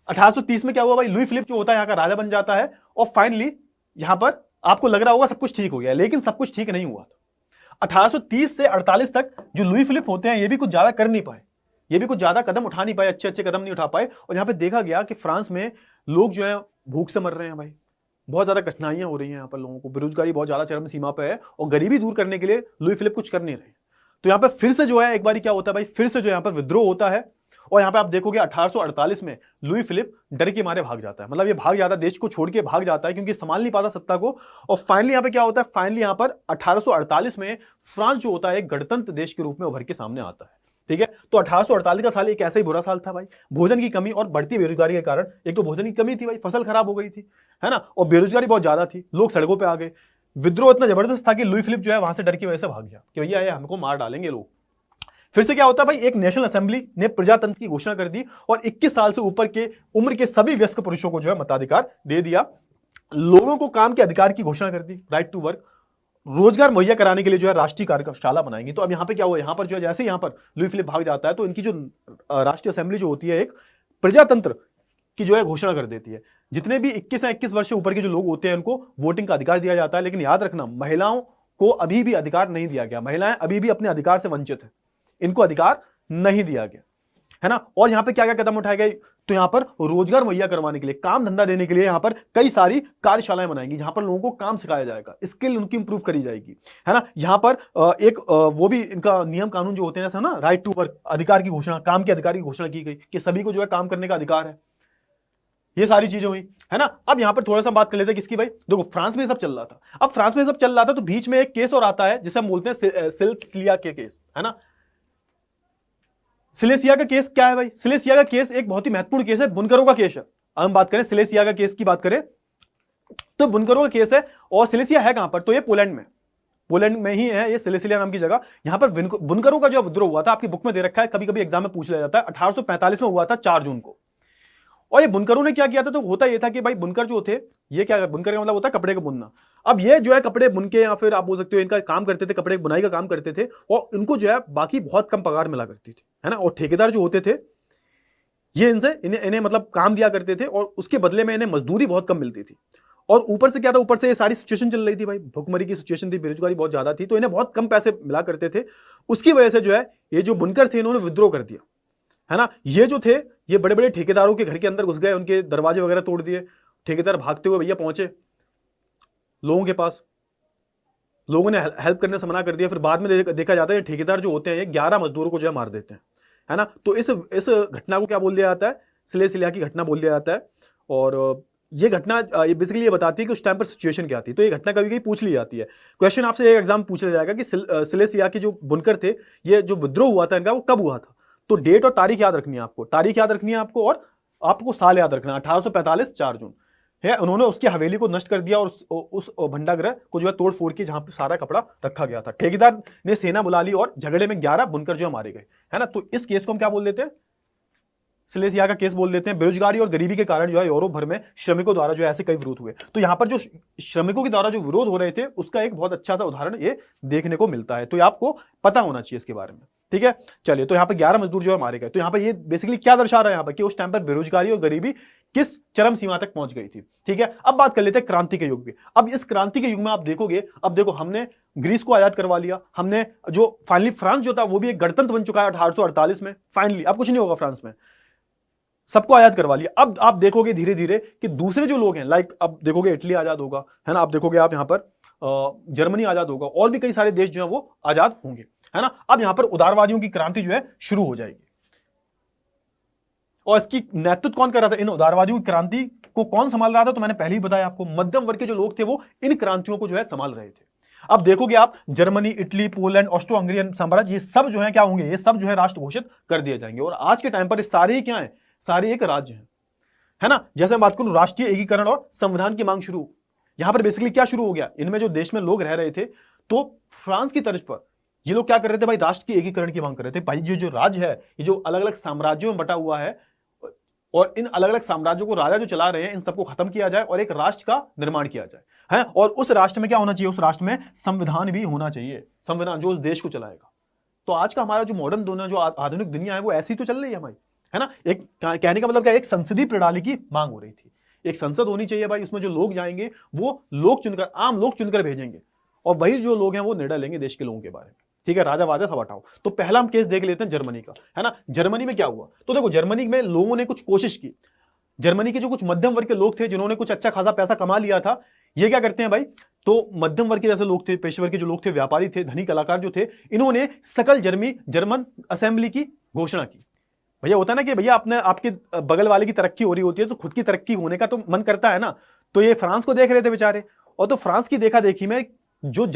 1830 में क्या हुआ भाई, लुई फिलिप जो होता है यहाँ का राजा बन जाता है, और फाइनली यहाँ पर आपको लग रहा होगा सब कुछ ठीक हो गया, लेकिन सब कुछ ठीक नहीं हुआ था। 1830 से 48 तक जो लुई फिलिप होते हैं, ये भी कुछ ज्यादा कर नहीं पाए, ये भी कुछ ज्यादा कदम उठा नहीं पाए, अच्छे अच्छे कदम नहीं उठा पाए। और यहाँ पे देखा गया कि फ्रांस में लोग जो है भूख से मर रहे हैं भाई, बहुत ज्यादा कठिनाइयां हो रही हैं यहाँ पर लोगों को, बेरोजगारी बहुत ज्यादा चरम सीमा पे है, और गरीबी दूर करने के लिए लुई फिलिप कुछ कर नहीं रहे। तो यहाँ पे फिर से जो है एक बार क्या होता है भाई, फिर से जो यहाँ पर विद्रोह होता है। और यहाँ पे आप देखोगे 1848 में लुई फिलिप डर के मारे भाग जाता है, मतलब ये भाग जाता है, देश को छोड़ के भाग जाता है, क्योंकि संभाल नहीं पाता सत्ता को। और फाइनली यहाँ पे क्या होता है, फाइनली यहाँ पर 1848 में फ्रांस जो होता है एक गणतंत्र देश के रूप में उभर के सामने आता है, ठीक है। तो 1848 का साल एक ऐसा ही बुरा साल था भाई, भोजन की कमी और बढ़ती बेरोजगारी के कारण। एक तो भोजन की कमी थी भाई, फसल खराब हो गई थी, है ना, और बेरोजगारी बहुत ज्यादा थी, लोग सड़कों पर आ गए। विद्रोह इतना जबरदस्त था कि लुई फिलिप जो है वहां से डर की वजह से भाग गया कि भैया ये हमको मार डालेंगे लोग। फिर से क्या होता है भाई, एक नेशनल असेंबली ने प्रजातंत्र की घोषणा कर दी और 21 साल से ऊपर के उम्र के सभी वयस्क पुरुषों को जो है मताधिकार दे दिया। लोगों को काम के अधिकार की घोषणा कर दी, राइट टू वर्क। रोजगार मुहैया कराने के लिए जो है राष्ट्रीय कार्यशाला बनाएंगी। तो अब यहाँ पे क्या हुआ, यहाँ पर जो है जैसे यहाँ पर लुई फिलिप भाग जाता है, तो इनकी जो राष्ट्रीय असेंबली जो होती है एक प्रजातंत्र की जो है घोषणा कर देती है। जितने भी 21 या 21 वर्ष से ऊपर के जो लोग होते हैं उनको वोटिंग का अधिकार दिया जाता है। लेकिन याद रखना, महिलाओं को अभी भी अधिकार नहीं दिया गया, महिलाएं अभी भी अपने अधिकार से वंचित है, इनको अधिकार नहीं दिया गया, है ना। और यहां पे क्या क्या कदम उठाए गए, तो यहां पर रोजगार मुहैया करवाने के लिए, काम धंधा देने के लिए यहां पर कई सारी कार्यशालाएं बनाएंगी, जहां पर लोगों को काम सिखाया जाएगा, स्किल उनकी इंप्रूव करी जाएगी, है ना। यहां पर एक वो भी इनका नियम कानून जो होते हैं, जैसा ना राइट टू वर्क, अधिकार की घोषणा, काम के अधिकार की घोषणा की गई कि सभी को जो है काम करने का अधिकार है, ये सारी चीजें हुई, है ना। अब यहां पर थोड़ा सा बात कर लेते हैं किसकी भाई, देखो फ्रांस में सब चल रहा था। अब फ्रांस में सब चल रहा था तो बीच में एक केस और आता है जिसे हम बोलते हैं सिलेसिया के केस, है ना। सिलेसिया का केस क्या है भाई, सिलेसिया का केस एक बहुत ही महत्वपूर्ण केस है, बुनकरों का केस है। अब हम बात करें सिलेसिया का केस की बात करें तो बुनकरों का केस है, और सिलेसिया है कहां पर, तो ये पोलैंड में ही है, ये सिलेसिया नाम की जगह। यहां पर बुनकरों का जो विद्रोह हुआ था, आपकी बुक में दे रखा है, कभी कभी एग्जाम में पूछ लिया जाता है, 1845 में हुआ था 4 जून को। और ये बुनकरों ने क्या किया था, तो होता ये था कि भाई बुनकर जो थे, ये क्या, बुनकर का मतलब होता है कपड़े का बुनना। अब ये जो है कपड़े बुन के, या फिर आप बोल सकते हो इनका काम करते थे, कपड़े बुनाई का काम करते थे, और इनको जो है बाकी बहुत कम पगार मिला करती थी, है ना। और ठेकेदार जो होते थे ये इन्हें मतलब काम दिया करते थे, और उसके बदले में इन्हें मजदूरी बहुत कम मिलती थी। और ऊपर से क्या था, ऊपर से ये सारी सिचुएशन चल रही थी भाई, भुखमरी की सिचुएशन थी, बेरोजगारी बहुत ज्यादा थी, तो इन्हें बहुत कम पैसे मिला करते थे। उसकी वजह से जो है ये जो बुनकर थे इन्होंने विद्रोह कर दिया, है ना। ये जो थे ये बड़े बड़े ठेकेदारों के घर के अंदर घुस गए, उनके दरवाजे वगैरह तोड़ दिए, ठेकेदार भागते हुए भैया पहुंचे लोगों के पास, लोगों ने हेल्प करने से मना कर दिया। फिर बाद में देखा जाता है ठेकेदार जो होते हैं ये 11 मजदूरों को जो है मार देते हैं, है ना। तो इस घटना को क्या बोल दिया जाता है, सिलेसिया की घटना बोल दिया जाता है। और ये घटना ये बेसिकली ये बताती है कि उस टाइम पर सिचुएशन क्या थी। तो ये घटना कभी कभी पूछ ली जाती है, क्वेश्चन आपसे एक एग्जाम पूछ लिया जाएगा कि सिलेसिया के जो बुनकर थे, ये जो विद्रोह हुआ था इनका, वो कब हुआ था। तो डेट और तारीख याद रखनी है आपको, तारीख याद रखनी है आपको, और आपको साल याद रखना है, 1845 4 जून है। उन्होंने उसकी हवेली को नष्ट कर दिया, और उस भंडागृह को जो है तोड़ फोड़ के, जहां पे सारा कपड़ा रखा गया था, ठेकेदार ने सेना बुला ली, और झगड़े में 11 बुनकर जो है मारे गए, है ना। तो इस केस को हम क्या बोल देते हैं, सिलेसिया का केस बोल देते हैं। बेरोजगारी और गरीबी के कारण जो है यूरोप भर में श्रमिकों द्वारा जो है ऐसे कई विरोध हुए। तो यहां पर जो श्रमिकों के द्वारा जो विरोध हो रहे थे, उसका एक बहुत अच्छा सा उदाहरण ये देखने को मिलता है। तो ये आपको पता होना चाहिए इसके बारे में, ठीक है। चलिए, तो यहाँ पर 11 मजदूर जो है मारे गए। तो यहाँ पर ये बेसिकली क्या दर्शा रहा है यहाँ पर, कि उस टाइम पर बेरोजगारी और गरीबी किस चरम सीमा तक पहुंच गई थी, ठीक है। अब बात कर लेते हैं क्रांति के युग की। अब इस क्रांति के युग में आप देखोगे, अब देखो हमने ग्रीस को आजाद करवा लिया, हमने जो फाइनली फ्रांस जो था वो भी एक गणतंत्र बन चुका है 1848 में फाइनली। अब कुछ नहीं होगा फ्रांस में, सबको आजाद करवा लिया। अब आप देखोगे धीरे धीरे कि दूसरे जो लोग हैं, लाइक अब देखोगे इटली आजाद होगा, है ना। अब देखोगे आप यहाँ पर जर्मनी आजाद होगा, और भी कई सारे देश जो है वो आजाद होंगे, है ना। अब यहां पर उदारवादियों की क्रांति जो है शुरू हो जाएगी। और इसकी नेतृत्व कौन कर रहा था, इन उदारवादियों की क्रांति को कौन संभाल रहा था, तो मैंने पहले ही बताया आपको, मध्यम वर्ग के जो लोग थे वो इन क्रांतियों को जो है संभाल रहे थे। अब देखोगे आप Germany, Italy, Poland, Austro Hungarian साम्राज्य, ये सब जो है क्या होंगे, ये सब जो है राष्ट्र घोषित कर दिए जाएंगे। और आज के टाइम पर ये सारे ही क्या है, सारे एक राज्य है ना। जैसे मैं बात करूं राष्ट्रीय एकीकरण और संविधान की मांग शुरू, यहां पर बेसिकली क्या शुरू हो गया, इनमें जो देश में लोग रह रहे थे, तो फ्रांस की तर्ज पर ये लोग क्या कर रहे थे भाई, राष्ट्र की एकीकरण की मांग कर रहे थे। भाई जो राज्य है, ये जो अलग अलग साम्राज्यों में बटा हुआ है, और इन अलग अलग साम्राज्यों को राजा जो चला रहे हैं, इन सबको खत्म किया जाए और एक राष्ट्र का निर्माण किया जाए, है। और उस राष्ट्र में क्या होना चाहिए, उस राष्ट्र में संविधान भी होना चाहिए, संविधान जो उस देश को चलाएगा। तो आज का हमारा जो मॉडर्न दुनिया, जो आधुनिक दुनिया है, वो ऐसी तो चल रही है हमारी, है ना। एक कहने का मतलब क्या, एक संसदीय प्रणाली की मांग हो रही थी, एक संसद होनी चाहिए भाई, उसमें जो लोग जाएंगे वो लोग चुनकर, आम लोग चुनकर भेजेंगे, और वही जो लोग हैं वो निर्णय लेंगे देश के लोगों के बारे में, ठीक है। राजा वाजा सब हटाओ। तो पहला हम केस देख लेते हैं जर्मनी का, है ना। जर्मनी में क्या हुआ, तो देखो जर्मनी में लोगों ने कुछ कोशिश की, जर्मनी के जो कुछ मध्यम वर्ग के लोग थे, जिन्होंने कुछ अच्छा खासा पैसा कमा लिया था, ये क्या करते हैं भाई, तो मध्यम वर्ग के जैसे लोग थे, पेशेवर के जो लोग थे, व्यापारी थे, धनी कलाकार जो थे, इन्होंने सकल जर्मन असेंबली की घोषणा की। भैया होता है ना कि भैया अपने आपके बगल वाले की तरक्की हो रही होती है, तो खुद की तरक्की होने का तो मन करता है ना। तो ये फ्रांस को देख रहे थे बेचारे, और तो फ्रांस की देखा देखी में जो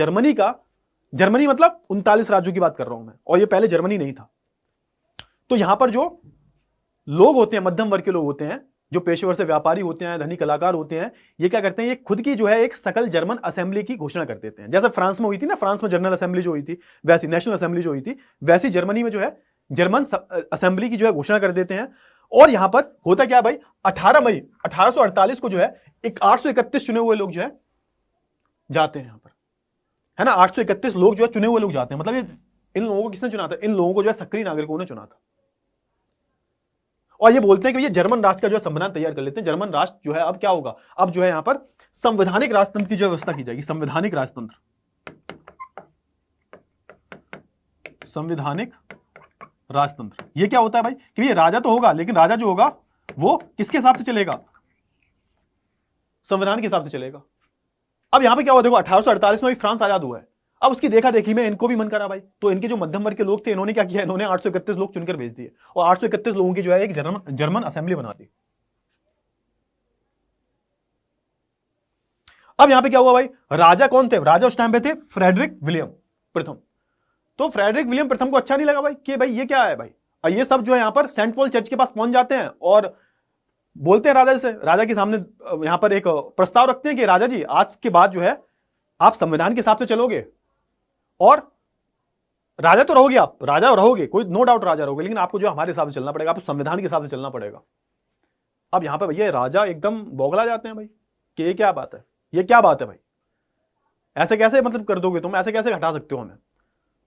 जर्मनी मतलब 39 राज्यों की बात कर रहा हूं मैं, और ये पहले जर्मनी नहीं था। तो यहां पर जो लोग होते हैं, मध्यम वर्ग के लोग होते हैं, जो पेशेवर से व्यापारी होते हैं, धनी कलाकार होते हैं, ये क्या करते हैं, ये खुद की जो है एक सकल जर्मन असेंबली की घोषणा कर देते हैं। जैसे फ्रांस में हुई थी ना, फ्रांस में जनरल असेंबली जो हुई थी, वैसी नेशनल असेंबली जो हुई थी, वैसी जर्मनी में जो है जर्मन असेंबली की जो है घोषणा कर देते हैं। और यहां पर होता क्या भाई, 18 मई 1848 को जो है 831 चुने हुए लोग जो है जाते हैं यहां पर, है ना। 831 लोग जो है चुने हुए लोग जाते हैं, मतलब ये इन लोगों को किसने चुना था, इन लोगों को जो है सक्रिय नागरिकों ने चुना था। और ये बोलते हैं कि ये जर्मन राष्ट्र का जो है संविधान तैयार कर लेते हैं। जर्मन राष्ट्र जो है अब क्या होगा, अब जो है यहां पर संवैधानिक राजतंत्र की जो व्यवस्था की जाएगी, संवैधानिक राजतंत्र, संवैधानिक राजतंत्र। ये क्या होता है भाई कि ये राजा तो होगा, लेकिन राजा जो होगा वो किसके हिसाब से चलेगा? संविधान के हिसाब से चलेगा। अब यहां पे क्या हुआ देखो, 1848 में फ्रांस आजाद हुआ है। अब उसकी देखा देखी में इनको भी मन करा भाई, तो इनके जो मध्यम वर्ग के लोग थे इन्होंने क्या किया, इन्होंने 831 लोग चुनकर भेज दिए और 831 लोगों की जो है एक जर्मन असेंबली बना दी। अब यहां पे क्या हुआ भाई, राजा कौन थे? राजा उस टाइम पे थे फ्रेडरिक विलियम प्रथम। तो फ्रेडरिक विलियम प्रथम को अच्छा नहीं लगा भाई कि भाई ये क्या है भाई, और ये सब जो है यहां पर सेंट पॉल चर्च के पास पहुंच जाते हैं और बोलते हैं राजा से, राजा के सामने यहां पर एक प्रस्ताव रखते हैं कि राजा जी आज के बाद जो है आप संविधान के हिसाब से चलोगे और राजा तो रहोगे, आप राजा रहोगे, कोई नो डाउट राजा रहोगे, लेकिन आपको जो हमारे हिसाब से चलना पड़ेगा, आपको संविधान के हिसाब से चलना पड़ेगा। अब यहां पर भैया राजा एकदम बौखला जाते हैं भाई कि ये क्या बात है, ये क्या बात है भाई, ऐसे कैसे मतलब कर दोगे तुम, ऐसे कैसे हटा सकते हो हमें?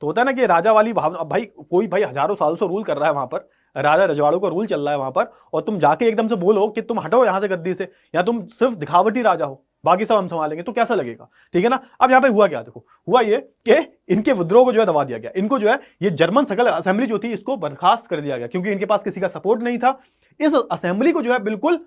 तो होता है ना कि राजा वाली भावना। भाई कोई भाई हजारों साल से रूल कर रहा है वहां पर, राजा रजवाड़ों का रूल चल रहा है वहां पर, और तुम जाके एकदम से बोलो कि तुम हटो यहां से गद्दी से, या तुम सिर्फ दिखावटी राजा हो, बाकी सब हम संभालेंगे, तो कैसा लगेगा? ठीक है ना। अब यहां पे हुआ क्या देखो, हुआ ये कि इनके विद्रोह को जो है दबा दिया गया, इनको जो है ये जर्मन सकल असेंबली जो थी इसको बर्खास्त कर दिया गया, क्योंकि इनके पास किसी का सपोर्ट नहीं था। इस असेंबली को जो है बिल्कुल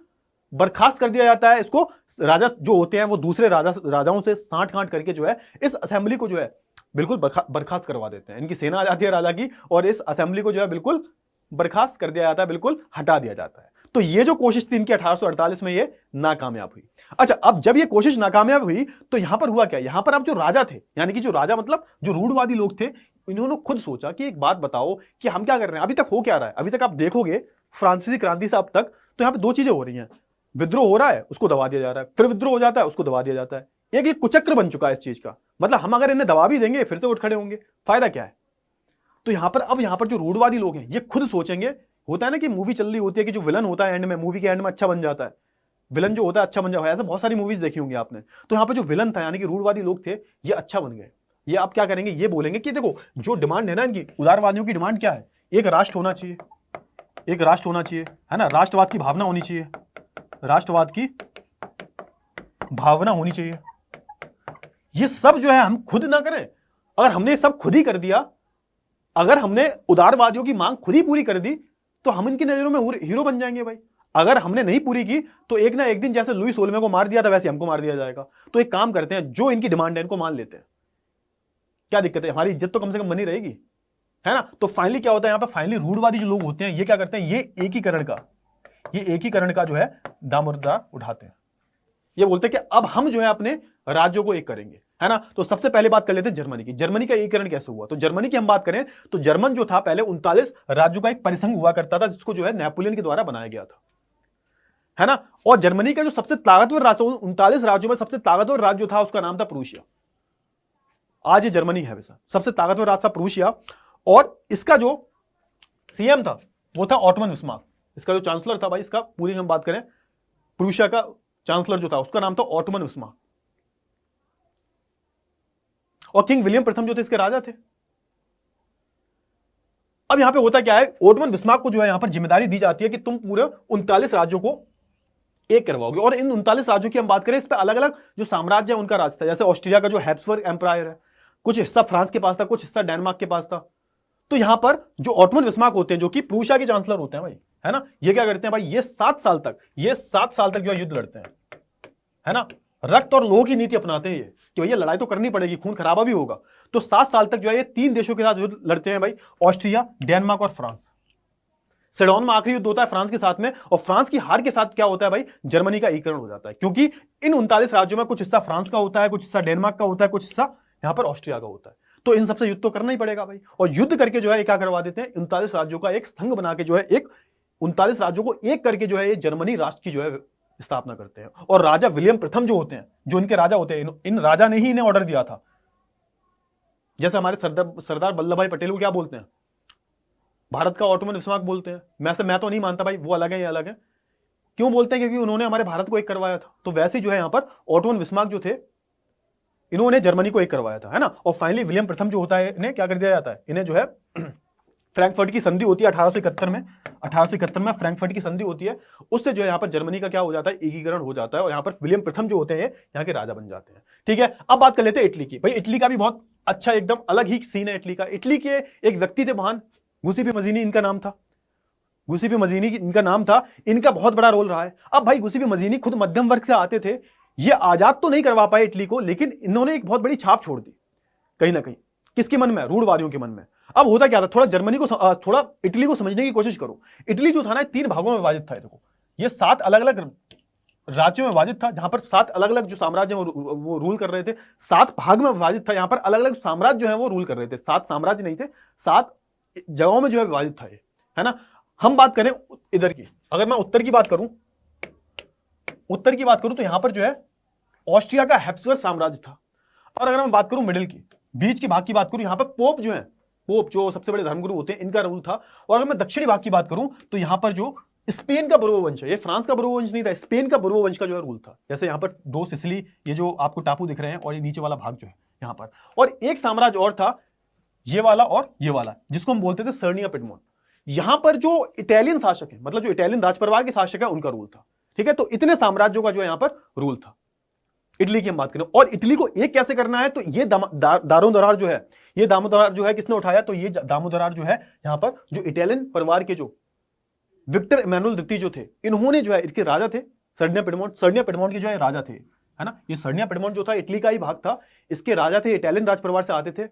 बर्खास्त कर दिया जाता है। इसको राजा जो होते हैं वो दूसरे राजाओं से साठ गांठ करके जो है इस असेंबली को जो है बिल्कुल बर्खास्त करवा देते हैं। इनकी सेना आ जाती है राजा की और इस असेंबली को जो है बिल्कुल बर्खास्त कर दिया जाता है, बिल्कुल हटा दिया जाता है। तो ये जो कोशिश थी इनकी 1848 में ये नाकामयाब हुई। अच्छा, अब जब ये कोशिश नाकामयाब हुई तो यहां पर हुआ क्या, यहां पर अब जो राजा थे, यानी कि जो राजा मतलब जो रूढ़वादी लोग थे, इन्होंने खुद सोचा कि एक बात बताओ कि हम क्या कर रहे हैं, अभी तक हो क्या रहा है। अभी तक आप देखोगे फ्रांसीसी क्रांति से अब तक तो यहां पर दो चीजें हो रही हैं, विद्रोह हो रहा है उसको दबा दिया जा रहा है, फिर विद्रोह हो जाता है उसको दबा दिया जाता है। एक कुचक्र बन चुका है इस चीज का, मतलब हम अगर इन्हें दबा भी देंगे फिर से उठ खड़े होंगे, फायदा क्या है? तो यहां पर अब यहां पर जो रूढ़वादी लोग हैं ये खुद सोचेंगे। होता है ना कि मूवी चल रही होती है कि जो विलन होता है एंड में, मूवी के एंड में अच्छा बन जाता है, विलन जो होता है अच्छा बन जाता है, ऐसे बहुत सारी मूवीज देखी होंगी आपने। तो यहां पर जो विलन था यानी कि रूढ़वादी लोग थे ये अच्छा बन गए। ये आप क्या करेंगे, ये बोलेंगे कि देखो जो डिमांड है ना इनकी, उदारवादियों की डिमांड क्या है, एक राष्ट्र होना चाहिए, एक राष्ट्र होना चाहिए, है ना, राष्ट्रवाद की भावना होनी चाहिए, राष्ट्रवाद की भावना होनी चाहिए। ये सब जो है हम खुद ना करें, अगर हमने सब खुद ही कर दिया, अगर हमने उदारवादियों की मांग खुद ही पूरी कर दी तो हम इनकी नजरों में हीरो बन जाएंगे भाई। अगर हमने नहीं पूरी की तो एक ना एक दिन जैसे लुई सोलमे को मार दिया था वैसे हमको मार दिया जाएगा। तो एक काम करते हैं, जो इनकी डिमांड है इनको मान लेते हैं, क्या दिक्कत है, हमारी इज्जत तो कम से कम बनी रहेगी, है ना। तो फाइनली क्या होता है यहां पर, फाइनली रूढ़वादी जो लोग होते हैं ये क्या करते हैं, ये एकीकरण का जो है दामोदर उठाते हैं। ये बोलते हैं कि अब हम जो है अपने राज्यों को एक करेंगे, है ना। तो सबसे पहले बात कर लेते हैं जर्मनी की। जर्मनी का एकीकरण कैसे हुआ, तो जर्मनी की हम बात करें तो जर्मन जो था पहले 39 राज्यों का एक परिसंघ हुआ करता था, जिसको जो है नेपोलियन के द्वारा बनाया गया था, है ना। और जर्मनी का जो सबसे ताकतवर राज्य, 39 राज्यों में सबसे ताकतवर राज्य था उसका नाम था प्रूशिया। आज ये जर्मनी है वैसा, सबसे ताकतवर राज्य था प्रूशिया। और इसका जो सीएम था वो था ऑटमन बिस्मार्क। इसका जो चांसलर था भाई, इसका पूरी हम बात करें, प्रूशिया का चांसलर जो था उसका नाम था ऑटमन बिस्मार्क। और किंग विलियम प्रथम जो थे इसके राजा थे। अब यहां पे होता क्या है, ऑटमन बिस्मार्क को जो है यहां पर जिम्मेदारी दी जाती है कि तुम पूरे 39 राज्यों को एक करवाओगे। और इन 39 राज्यों की हम बात करें, इस पे अलग अलग जो साम्राज्य है उनका राज था। जैसे ऑस्ट्रिया का जो हैब्सबर्ग एम्पायर है, कुछ हिस्सा फ्रांस के पास था, कुछ हिस्सा डेनमार्क के पास था। तो यहां पर जो ऑटमन बिस्मार्क होते हैं जो कि प्रूशिया के चांसलर होते हैं भाई, है ना, ये क्या करते हैं भाई, ये 7 साल तक जो युद्ध लड़ते हैं, है ना। रक्त और लोह की नीति अपनाते हैं ये कि भैया लड़ाई तो करनी पड़ेगी, खून खराबा भी होगा। तो 7 साल तक जो है ये 3 देशों के साथ युद्ध लड़ते हैं भाई, ऑस्ट्रिया, डेनमार्क और फ्रांस। सेडोन में आखिरी युद्ध होता है फ्रांस के साथ में, और फ्रांस की हार के साथ क्या होता है भाई, जर्मनी का एकीकरण हो जाता है। क्योंकि इन 39 राज्यों में कुछ हिस्सा फ्रांस का होता है, कुछ हिस्सा डेनमार्क का होता है, कुछ हिस्सा यहां पर ऑस्ट्रिया का होता है। तो इन सबसे युद्ध तो करना ही पड़ेगा भाई। और युद्ध करके जो है क्या करवा देते हैं, 39 राज्यों का एक संघ बना के जो है, एक 39 राज्यों को एक करके जो है ये जर्मनी राष्ट्र की जो है स्थापना करते हैं। और राजा विलियम प्रथम जो होते हैं, जो इनके राजा होते हैं, इन राजा ने ही इन्हें ऑर्डर दिया था। जैसे हमारे सरदार वल्लभ भाई पटेल को क्या बोलते हैं, भारत का ऑटोमन बिस्मार्क बोलते हैं। मैं तो नहीं मानता भाई, वो अलग है, ये अलग है। क्यों बोलते हैं, क्योंकि उन्होंने हमारे भारत को एक करवाया था। तो वैसे जो है यहां पर ऑटोमन बिस्मार्क जो थे, इन्होंने जर्मनी को एक करवाया था, है ना। और फाइनली विलियम प्रथम जो होता है, इन्हें क्या कर दिया जाता है, इन्हें जो है फ्रैंकफर्ट की संधि होती है 1871 में, 1871 में फ्रैंकफर्ट की संधि होती है। उससे जो है यहाँ पर जर्मनी का क्या हो जाता है, एकीकरण हो जाता है और यहाँ पर विलियम प्रथम जो होते हैं यहाँ के राजा बन जाते हैं। ठीक है, अब बात कर लेते हैं इटली की। भाई इटली का भी बहुत अच्छा एकदम अलग ही सीन है इटली का। इटली के एक व्यक्ति थे महान, गुसेपे मजीनी इनका नाम था, गुसेपे मजीनी इनका नाम था। इनका बहुत बड़ा रोल रहा है। अब भाई गुसेपे मजीनी खुद मध्यम वर्ग से आते थे, ये आजाद तो नहीं करवा पाए इटली को, लेकिन इन्होंने एक बहुत बड़ी छाप छोड़ दी कहीं ना कहीं, किसके मन में, रूढ़वादियों के मन में। अब होता क्या था, थोड़ा जर्मनी को थोड़ा इटली को समझने की कोशिश करो। इटली जो था ना 3 भागों में विभाजित था। देखो ये 7 अलग अलग राज्यों में विभाजित था, जहां पर 7 अलग अलग जो साम्राज्य वो रूल कर रहे थे। 7 भाग में विभाजित था, यहां पर अलग अलग साम्राज्य जो है वो रूल कर रहे थे। 7 साम्राज्य नहीं थे, 7 जगहों में जो है विभाजित था ये, है ना। हम बात करें इधर की, अगर मैं उत्तर की बात करूं तो यहां पर जो है ऑस्ट्रिया का हैप्सबर्ग साम्राज्य था। और अगर मैं बात करूं मिडिल की, बीच के भाग की बात करूं, यहां पर पोप जो है, पोप जो सबसे बड़े धर्मगुरु होते हैं, इनका रूल था। और अगर मैं दक्षिणी भाग की बात करूं तो यहां पर जो स्पेन का बुर्बो वंश है, ये फ्रांस का बुर्बो वंश नहीं था, स्पेन का बुर्बो वंश का जो है रूल था। जैसे यहां पर 2 सिसिली, ये जो आपको टापू दिख रहे हैं, और ये नीचे वाला भाग जो है यहां पर। और एक साम्राज्य और था, ये वाला और ये वाला, जिसको हम बोलते थे सर्निया पिडमोन। यहां पर जो इटालियन शासक है, मतलब जो इटालियन राजपरिवार के शासक है, उनका रूल था। ठीक है, तो इतने साम्राज्यों का जो है यहां पर रूल था। इटली की हम बात करें, और इटली को एक कैसे करना है, तो ये दारोमदार जो है, ये दामोदरार जो है किसने उठाया, तो ये दामोदरार जो है यहां पर जो इटालियन परिवार के जो विक्टर इमैनुअल द्वितीय जो थे, इन्होंने जो है, इसके राजा थे सर्निया पिडमोंट के जो है राजा थे, है ना। ये सर्निया पिडमोंट जो था इटली का ही भाग था, इसके राजा थे, इटालियन राज परिवार से आते थे,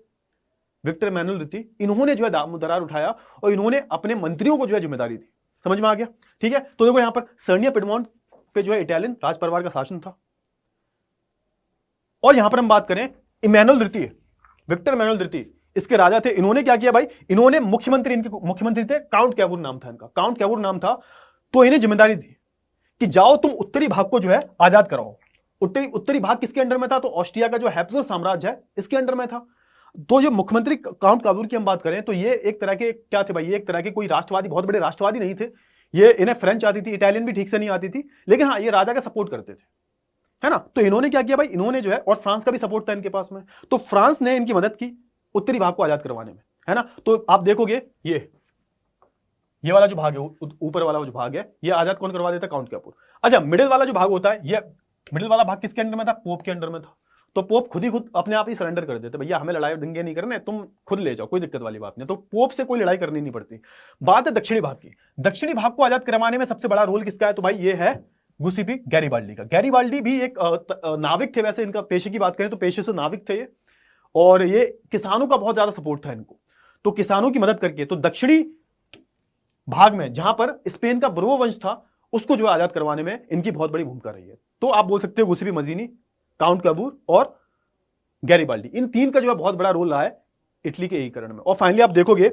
विक्टर इमैनुअल द्वितीय। इन्होंने जो है दामोदरार उठाया और इन्होंने अपने मंत्रियों को जो है जिम्मेदारी दी। समझ में आ गया। ठीक है, तो देखो यहां पर सर्निया पिडमोंट पे जो है इटालियन राज परिवार का शासन था। और यहां पर हम बात करें इमैनुअल द्वितीय, विक्टर इमैनुअल द्वितीय, इसके राजा थे। इन्होंने क्या किया भाई, इन्होंने मुख्यमंत्री थे, काउंट कैवूर नाम था इनका, काउंट कैवूर नाम था। तो इन्हें जिम्मेदारी दी कि जाओ तुम उत्तरी भाग को जो है आजाद कराओ। उत्तरी भाग किसके अंडर में था, तो ऑस्ट्रिया का जो हैप्सबर्ग साम्राज्य है इसके अंडर में था। तो जो मुख्यमंत्री काउंट कैवूर की हम बात करें तो ये एक तरह के क्या थे भाई, ये एक तरह के कोई राष्ट्रवादी, बहुत बड़े राष्ट्रवादी नहीं थे ये। इन्हें फ्रेंच आती थी, इटालियन भी ठीक से नहीं आती थी, लेकिन हाँ ये राजा का सपोर्ट करते थे, है ना। तो इन्होंने क्या किया भाई, इन्होंने जो है, और फ्रांस का भी सपोर्ट था इनके पास में, तो फ्रांस ने इनकी मदद की उत्तरी भाग को आजाद करवाने में, है ना। तो आप देखोगे ये वाला जो भाग है, ऊपर वाला जो भाग है, ये आजाद कौन करवा देता, काउंट कैवूर। अच्छा, मिडिल वाला जो भाग होता है, ये मिडिल वाला भाग किसके अंडर में था, पोप के अंडर में था। तो पोप खुद अपने आप ही सरेंडर कर देते, भैया हमें लड़ाई दंगे नहीं करने, तुम खुद ले जाओ, कोई दिक्कत वाली बात नहीं। तो पोप से कोई लड़ाई करनी नहीं पड़ती। बात है दक्षिणी भाग की। दक्षिणी भाग को आजाद करवाने में सबसे बड़ा रोल किसका है, तो भाई ये है गुसेपे गैरिबाल्डी का। गैरिबाल्डी भी एक नाविक थे, वैसे इनका पेशे की बात करें तो पेशे से नाविक थे ये, और ये किसानों का बहुत ज्यादा सपोर्ट था इनको। तो किसानों की मदद करके, तो दक्षिणी भाग में जहां पर स्पेन का बुर्बो वंश था, उसको जो आजाद करवाने में इनकी बहुत बड़ी भूमिका रही है। तो आप बोल सकते हो गुसेपे मजीनी, काउंट कैवूर और गैरिबाल्डी, इन 3 का जो है बहुत बड़ा रोल रहा है इटली के एकीकरण में। और फाइनली आप देखोगे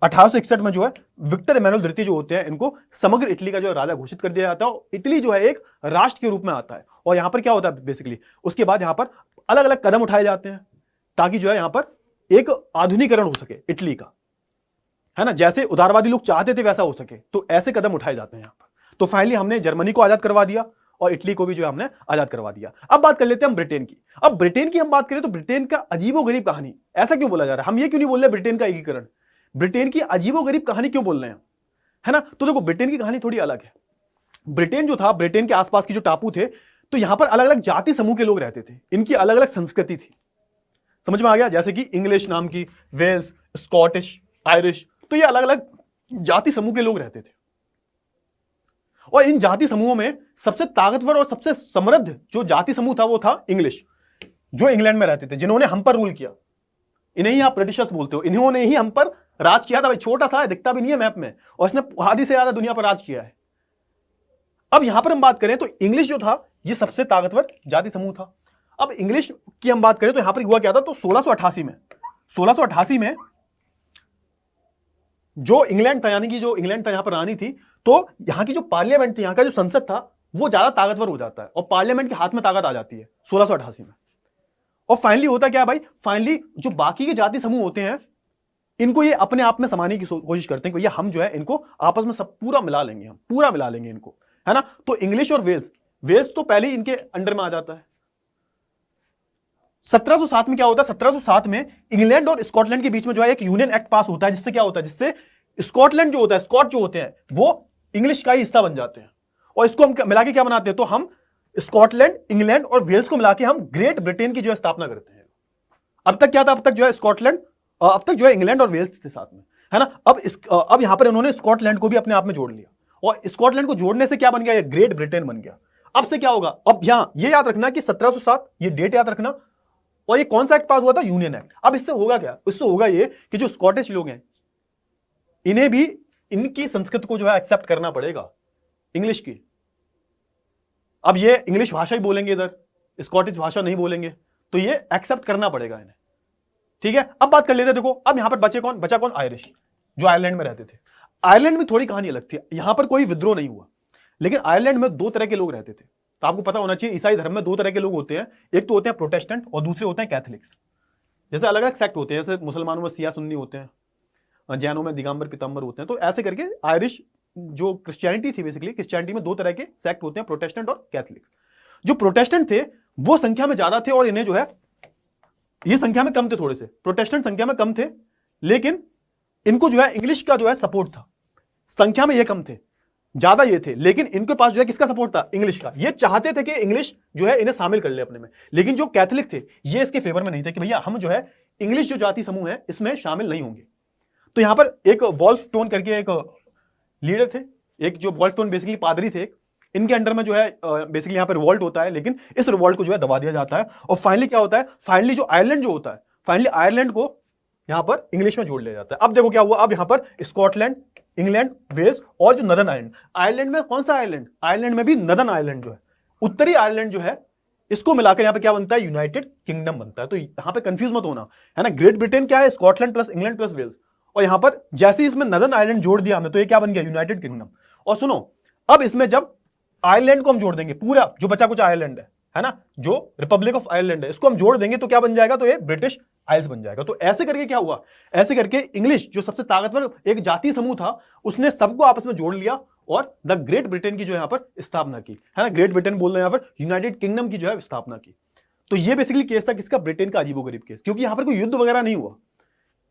1861 में जो है विक्टर इमैनुअल द्वितीय जो होते हैं, इनको समग्र इटली का जो है राजा घोषित कर दिया जाता है। इटली जो है एक राष्ट्र के रूप में आता है। और यहां पर क्या होता है बेसिकली, उसके बाद यहां पर अलग अलग कदम उठाए जाते हैं ताकि जो है यहां पर एक आधुनिकीकरण हो सके इटली का, है ना। जैसे उदारवादी लोग चाहते थे वैसा हो सके, तो ऐसे कदम उठाए जाते हैं यहां पर। तो फाइनली हमने जर्मनी को आजाद करवा दिया और इटली को भी जो है हमने आजाद करवा दिया। अब बात कर लेते हैं हम ब्रिटेन की। अब ब्रिटेन की हम बात करें तो ब्रिटेन का अजीबोगरीब कहानी, ऐसा क्यों बोला जा रहा है, हम ये क्यों नहीं बोल रहे ब्रिटेन का एकीकरण, ब्रिटेन की अजीबोगरीब कहानी क्यों बोल रहे हैं, है ना। तो देखो ब्रिटेन की कहानी थोड़ी अलग है। ब्रिटेन जो था, ब्रिटेन के आसपास की जो टापू थे, तो यहां पर अलग अलग जाति समूह के लोग रहते थे, इनकी अलग अलग संस्कृति थी। समझ में आ गया, जैसे कि इंग्लिश नाम की, वेल्स, स्कॉटिश, आयरिश, तो ये अलग अलग जाति समूह के लोग रहते थे। और इन जाति समूहों में सबसे ताकतवर और सबसे समृद्ध जो जाति समूह था वो था इंग्लिश, जो इंग्लैंड में रहते थे, जिन्होंने हम पर रूल किया। इन्हें ही आप ब्रिटिशर्स बोलते हो, इन्होंने ही हम पर राज किया था। भाई छोटा सा है, दिखता भी नहीं है मैप में, और इसने आधी से ज्यादा दुनिया पर राज किया है। अब यहां पर हम बात करें तो इंग्लिश जो था ये सबसे ताकतवर जाति समूह था। अब इंग्लिश की हम बात करें तो यहां पर हुआ क्या था, तो 1688 में जो इंग्लैंड था, यानी कि जो इंग्लैंड था यहां पर रानी थी, तो यहां की जो पार्लियामेंट थी, यहां का जो संसद था, वो ज्यादा ताकतवर हो जाता है और पार्लियामेंट के हाथ में ताकत आ जाती है 1688 में। और फाइनली होता क्या है भाई, फाइनली जो बाकी के जाति समूह होते हैं, इनको ये अपने आप में समाने की कोशिश करते हैं कि हम जो है इनको आपस में सब पूरा मिला लेंगे, हम पूरा मिला लेंगे इनको, है ना। तो इंग्लिश और वेल्स तो पहले ही इनके अंडर में आ जाता है। 1707 में क्या होता है, 1707 में इंग्लैंड और स्कॉटलैंड के बीच में जो है एक यूनियन एक्ट पास होता है, जिससे क्या होता है, जिससे स्कॉटलैंड जो होता है, स्कॉट जो होते हैं वो इंग्लिश का ही हिस्सा बन जाते हैं, और इसको हम मिला के क्या बनाते हैं, तो हम स्कॉटलैंड, इंग्लैंड और वेल्स को मिला के हम ग्रेट ब्रिटेन की जो है स्थापना करते हैं। अब तक क्या था, अब तक जो है स्कॉटलैंड, अब तक जो है इंग्लैंड और वेल्स थे साथ में, है ना। अब यहां पर इन्होंने स्कॉटलैंड को भी अपने आप में जोड़ लिया, और स्कॉटलैंड को जोड़ने से क्या बन गया, ये ग्रेट ब्रिटेन बन गया। अब से क्या होगा, अब यहां ये याद रखना कि 1707, ये डेट याद रखना, और ये कौन सा एक्ट पास हुआ था, यूनियन एक्ट। अब इससे होगा क्या, इससे होगा ये कि जो स्कॉटिश लोग हैं इन्हें भी इनकी संस्कृत को जो है एक्सेप्ट करना पड़ेगा, इंग्लिश की। अब ये इंग्लिश भाषा ही बोलेंगे इधर, स्कॉटिश भाषा नहीं बोलेंगे, तो ये एक्सेप्ट करना पड़ेगा इन्हें, ठीक है। अब बात कर लेते हैं, देखो अब यहां पर बचा कौन, आयरिश, जो आयरलैंड में रहते थे। आयरलैंड में थोड़ी कहानी अलग थी, यहां पर कोई विद्रोह नहीं हुआ, लेकिन आयरलैंड में दो तरह के लोग रहते थे। तो आपको पता होना चाहिए, ईसाई धर्म में दो तरह के लोग होते हैं, एक तो होते हैं प्रोटेस्टेंट और दूसरे होते हैं कैथलिक्स। जैसे अलग अलग सेक्ट होते हैं, जैसे मुसलमानों में सिया सुन्नी होते हैं, जैनों में दिगंबर पीताम्बर होते हैं, तो ऐसे करके आयरिश जो क्रिश्चियनिटी थी, बेसिकली क्रिश्चियनिटी में दो तरह के सेक्ट होते हैं, प्रोटेस्टेंट और कैथलिक। जो प्रोटेस्टेंट थे वो संख्या में ज्यादा थे, और इन्हें जो है ये संख्या में कम थे, थोड़े से प्रोटेस्टेंट संख्या में कम थे, लेकिन इनको जो है इंग्लिश का जो है सपोर्ट था। संख्या में ये कम थे, ज्यादा ये थे, लेकिन इनके पास जो है किसका सपोर्ट था, इंग्लिश का। ये चाहते थे कि इंग्लिश जो है इन्हें शामिल कर ले अपने में, लेकिन जो कैथलिक थे ये इसके फेवर में नहीं थे कि भैया हम जो है इंग्लिश जो जाति समूह है इसमें शामिल नहीं होंगे। तो यहां पर एक वॉल्फस्टोन करके एक लीडर थे, एक जो वॉल्फस्टोन बेसिकली पादरी थे, इनके अंडर में जो है बेसिकली यहां पर रिवॉल्ट होता है, लेकिन इस रिवॉल्ट को जो है दबा दिया जाता है, और फाइनली क्या होता है, फाइनली जो आयरलैंड जो होता है, फाइनली आयरलैंड को यहां पर इंग्लिश में जोड़ लिया जाता है। अब देखो क्या हुआ, अब यहां पर स्कॉटलैंड, इंग्लैंड, वेल्स और जो नदर्न आयरलैंड, आयरलैंड में कौन सा आयरलैंड, आयरलैंड में भी नदर्न आयरलैंड जो है, उत्तरी आयरलैंड जो है, इसको मिलाकर यहां पे क्या बनता है, यूनाइटेड किंगडम बनता है। तो यहां पे कंफ्यूज मत होना, है ना। ग्रेट ब्रिटेन क्या है, Scotland plus England plus Wales, और यहां पर जैसे ही इसमें नदर्न आयरलैंड जोड़ दिया हमने, तो ये क्या बन गया, यूनाइटेड किंगडम। और सुनो, अब इसमें जब आयरलैंड को हम जोड़ देंगे, पूरा जो बचा कुछ आयरलैंड है ना, जो रिपब्लिक ऑफ आयरलैंड है, इसको हम जोड़ देंगे तो क्या बन जाएगा, तो ये ब्रिटिश आइल्स बन जाएगा। तो ऐसे करके क्या हुआ, ऐसे करके इंग्लिश जो सबसे ताकतवर एक जातीय समूह था, उसने सबको आपस में जोड़ लिया और द ग्रेट ब्रिटेन की जो यहां पर स्थापना की, है ना। ग्रेट ब्रिटेन बोल रहे हैं यहां पर, यूनाइटेड किंगडम की जो है स्थापना की। तो ये बेसिकली केस था किसका, ब्रिटेन का, अजीबोगरीब केस, क्योंकि यहां पर कोई युद्ध वगैरह नहीं हुआ,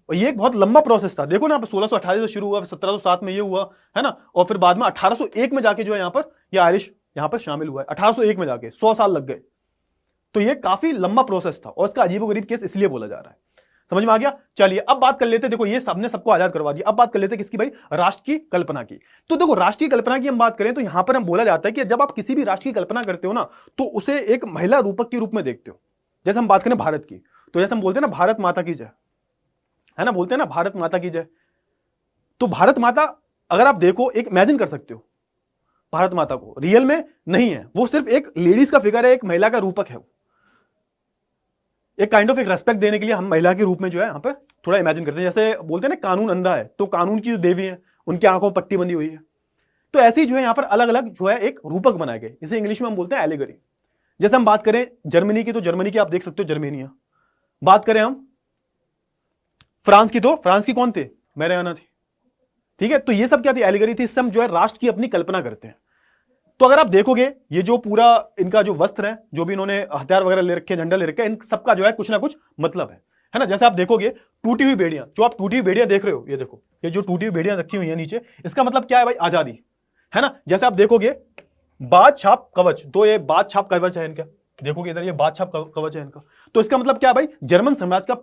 और ये एक बहुत लंबा प्रोसेस था। देखो ना, 1628 से शुरू हुआ, 1707 में ये हुआ, है ना, और फिर बाद में 1801 में जाके जो है यहां पर ये आयरिश यहां पर शामिल हुआ है, 1801 में जाके 100 साल लग गए। तो ये काफी लंबा प्रोसेस था, और इसका अजीबोगरीब केस इसलिए बोला जा रहा है। समझ में आ गया। चलिए अब बात कर लेते, देखो ये सबने सबको आजाद करवा दिया, अब बात कर लेते किसकी भाई, राष्ट्र की कल्पना की। तो देखो राष्ट्र की कल्पना की हम बात करें तो यहां पर हम बोला जाता है कि जब आप किसी भी राष्ट्र की कल्पना करते हो ना, तो उसे एक महिला रूपक के रूप में देखते हो। जैसे हम बात करें भारत की, तो जैसे हम बोलते हैं ना, भारत माता की जय, है ना, बोलते हैं ना भारत माता की जय। तो भारत माता अगर आप देखो, एक इमेजिन कर सकते हो भारत माता को, रियल में नहीं है, वो सिर्फ एक लेडीज का फिगर है, एक महिला का रूपक है। एक काइंड ऑफ एक रेस्पेक्ट देने के लिए हम महिला के रूप में जो है यहाँ पे थोड़ा इमेजिन करते हैं। जैसे बोलते हैं ना, कानून अंधा है, तो कानून की जो देवी है उनकी आंखों में पट्टी बंधी हुई है। तो ऐसे ही जो है यहाँ पर अलग अलग जो है एक रूपक बनाए गए, इसे इंग्लिश में हम बोलते हैं एलिगरी। जैसे हम बात करें जर्मनी की, तो जर्मनी की आप देख सकते हो जर्मेनिया। बात करें हम फ्रांस की, तो फ्रांस की कौन थे, मैरियाना थी, ठीक है। तो ये सब क्या थी, एलिगरी थी। इससे हम जो है राष्ट्र की अपनी कल्पना करते हैं। तो अगर आप देखोगे, ये जो पूरा इनका जो वस्त्र है, जो भी इन्होंने हथियार वगैरह ले रखे, झंडा ले रखे, इन सबका जो है कुछ ना कुछ मतलब है ना। जैसे आप देखोगे टूटी हुई बेड़ियां, जो आप टूटी हुई बेड़ियां देख रहे हो, ये देखो, ये जो टूटी हुई बेड़ियां रखी हुई है नीचे, इसका मतलब क्या है भाई, आजादी, है ना। जैसे आप देखोगे बाज छाप कवच, तो ये बाज छाप कवच है इनका, देखोगे इधर ये बाज छाप कवच है इनका, तो इसका मतलब क्या है भाई, जर्मन साम्राज्य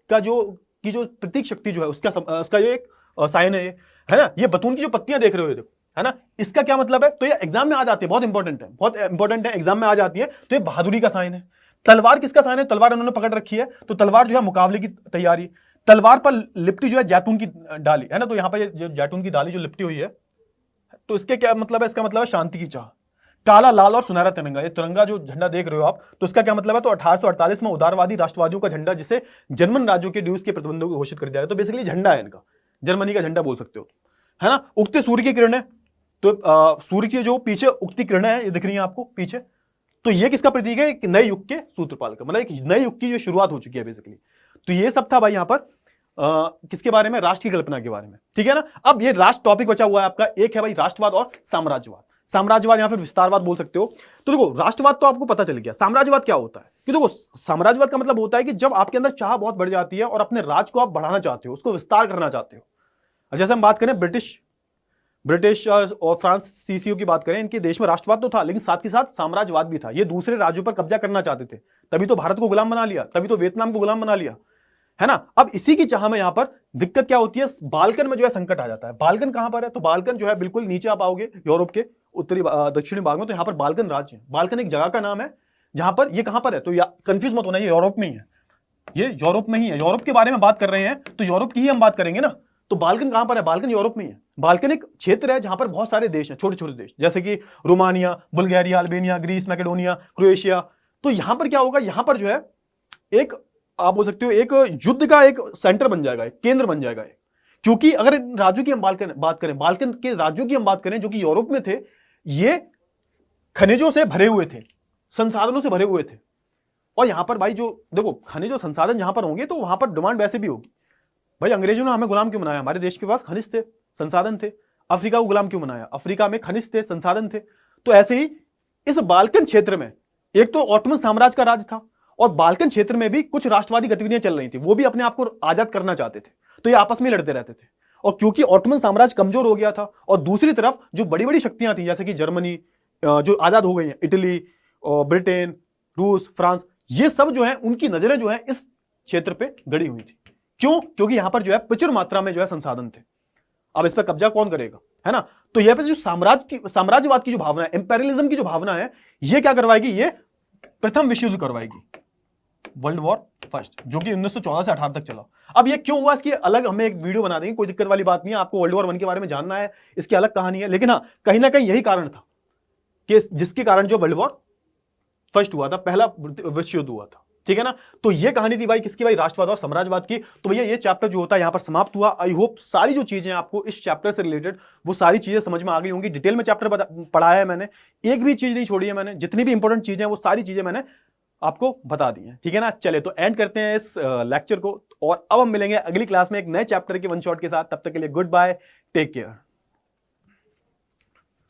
का जो प्रतीक शक्ति जो है उसका ये एक साइन है ना। ये बतून की जो पत्तियां देख रहे हो, ये देखो, है ना, इसका क्या मतलब है, तो ये एग्जाम में आ जाती है, बहुत इंपॉर्टेंट है, बहुत इंपॉर्टेंट है, एग्जाम में आ जाती है। तो ये बहादुरी का साइन है। तलवार किसका साइन है, तलवार उन्होंने पकड़ रखी है, तो तलवार जो है मुकाबले की तैयारी। तलवार पर लिपटी जो है जैतून की डाली, है ना, तो यहां पर ये जैतून की डाली जो लिपटी हुई है, तो इसके क्या मतलब है, इसका मतलब है शांति की चाह। काला, लाल और सुनहरा तिरंगा, ये तिरंगा जो झंडा देख रहे हो आप, तो इसका क्या मतलब है, तो 1848 में उदारवादी राष्ट्रवादियों का झंडा, जिसे जर्मन राज्यों के ड्यूज के प्रतिबंधों को घोषित कर दिया गया। तो बेसिकली झंडा है इनका, जर्मनी का झंडा बोल सकते हो, है ना। उगते सूर्य की किरणें, तो सूर्य की जो पीछे उगती किरणें हैं, ये दिख रही हैं आपको पीछे, तो ये किसका प्रतीक है, एक नए युग के सूत्रपाल का, मतलब एक नए युग की जो शुरुआत हो चुकी है बेसिकली। तो ये सब था भाई यहाँ पर किसके बारे में, राष्ट्र की कल्पना के बारे में, ठीक है ना। अब ये राष्ट्र टॉपिक बचा हुआ है आपका, एक है भाई राष्ट्रवाद और साम्राज्यवाद। साम्राज्यवाद या फिर विस्तारवाद बोल सकते हो। तो देखो राष्ट्रवाद तो आपको पता चल गया, साम्राज्यवाद क्या होता है, कि देखो साम्राज्यवाद का मतलब होता है कि जब आपके अंदर चाह बहुत बढ़ जाती है और अपने राज को आप बढ़ाना चाहते हो, उसको विस्तार करना चाहते हो, और जैसे हम बात करें ब्रिटिश और फ्रांस सीसीओ की बात करें, इनके देश में राष्ट्रवाद तो था लेकिन साथ के साथ साम्राज्यवाद भी था। ये दूसरे राज्यों पर कब्जा करना चाहते थे, तभी तो भारत को गुलाम बना लिया, तभी तो वियतनाम को गुलाम बना लिया, है ना। अब इसी की चाह में यहां पर दिक्कत क्या होती है, बाल्कन में जो है संकट आ जाता है। बाल्कन कहां पर है, तो बाल्कन जो है बिल्कुल नीचे आप आओगे यूरोप के उत्तरी दक्षिणी भाग में, तो यहां पर बाल्कन राज्य है। बाल्कन एक जगह का नाम है जहां पर, ये कहां पर है तो कंफ्यूज मत होना, ये यूरोप में ही है, ये यूरोप में ही है। यूरोप के बारे में बात कर रहे हैं तो यूरोप की ही हम बात करेंगे ना। तो बाल्कन कहां पर है, बाल्कन यूरोप में ही है। बाल्कन एक क्षेत्र है जहां पर बहुत सारे देश हैं, छोटे छोटे देश, जैसे कि Romania, Bulgaria, Albania, Greece, Macedonia, Croatia. तो यहां पर क्या होगा, यहां पर जो है एक, आप बोल सकते हो एक युद्ध का एक सेंटर बन जाएगा, एक केंद्र बन जाएगा। क्योंकि अगर राज्यों की हम बात करें, बाल्कन के राज्यों की हम बात करें जो कि यूरोप में थे, ये खनिजों से भरे हुए थे, संसाधनों से भरे हुए थे। और यहां पर भाई जो देखो खनिज और संसाधन जहां पर होंगे तो वहां पर डिमांड वैसे भी होगी। भाई अंग्रेजों ने हमें गुलाम क्यों बनाया, हमारे देश के पास खनिज थे, संसाधन थे। अफ्रीका को गुलाम क्यों बनाया, अफ्रीका में खनिज थे, संसाधन थे। तो ऐसे ही इस बाल्कन क्षेत्र में एक तो ऑटोमन साम्राज्य का राज था, और बाल्कन क्षेत्र में भी कुछ राष्ट्रवादी गतिविधियां चल रही थी, वो भी अपने आप को आजाद करना चाहते थे, तो ये आपस में लड़ते रहते थे। और क्योंकि ऑटोमन साम्राज्य कमजोर हो गया था, और दूसरी तरफ जो बड़ी बड़ी शक्तियां थी जैसे कि जर्मनी जो आजाद हो गई हैं, इटली और ब्रिटेन, रूस, फ्रांस, ये सब जो है उनकी नजरें जो है इस क्षेत्र पे गड़ी हुई थी। क्यों, क्योंकि यहां पर जो है प्रचुर मात्रा में जो है संसाधन थे। अब इस पर कब्जा कौन करेगा, है ना। तो यह पे जो साम्राज्यवाद की जो भावना है, इंपेरियलिज्म की जो भावना है, ये क्या करवाएगी, ये प्रथम विश्व युद्ध करवाएगी, वर्ल्ड वॉर फर्स्ट, जो कि 1914 से 18 तक चला। अब ये क्यों हुआ, इसकी अलग हमें एक वीडियो बना देंगे, कोई दिक्कत वाली बात नहीं है। आपको वर्ल्ड वॉर 1 के बारे में जानना है, इसकी अलग कहानी है, लेकिन हाँ कहीं ना कहीं यही कारण था कि जिसके कारण जो वर्ल्ड वॉर फर्स्ट हुआ था, पहला विश्व युद्ध हुआ था, ठीक है ना। तो ये कहानी थी भाई किसकी, भाई राष्ट्रवाद और साम्राज्यवाद की। तो भैया ये चैप्टर जो होता है यहां पर समाप्त हुआ। आई होप सारी जो चीजें आपको इस चैप्टर से रिलेटेड वो सारी चीजें समझ में आ गई होंगी। डिटेल में चैप्टर पढ़ाया है मैंने, एक भी चीज नहीं छोड़ी है मैंने, जितनी भी इंपॉर्टेंट चीजें हैं वो सारी चीजें मैंने आपको बता दी है, ठीक है ना। चले तो एंड करते हैं इस लेक्चर को, और अब हम मिलेंगे अगली क्लास में एक नए चैप्टर के वन शॉट के साथ। तब तक के लिए गुड बाय, टेक केयर।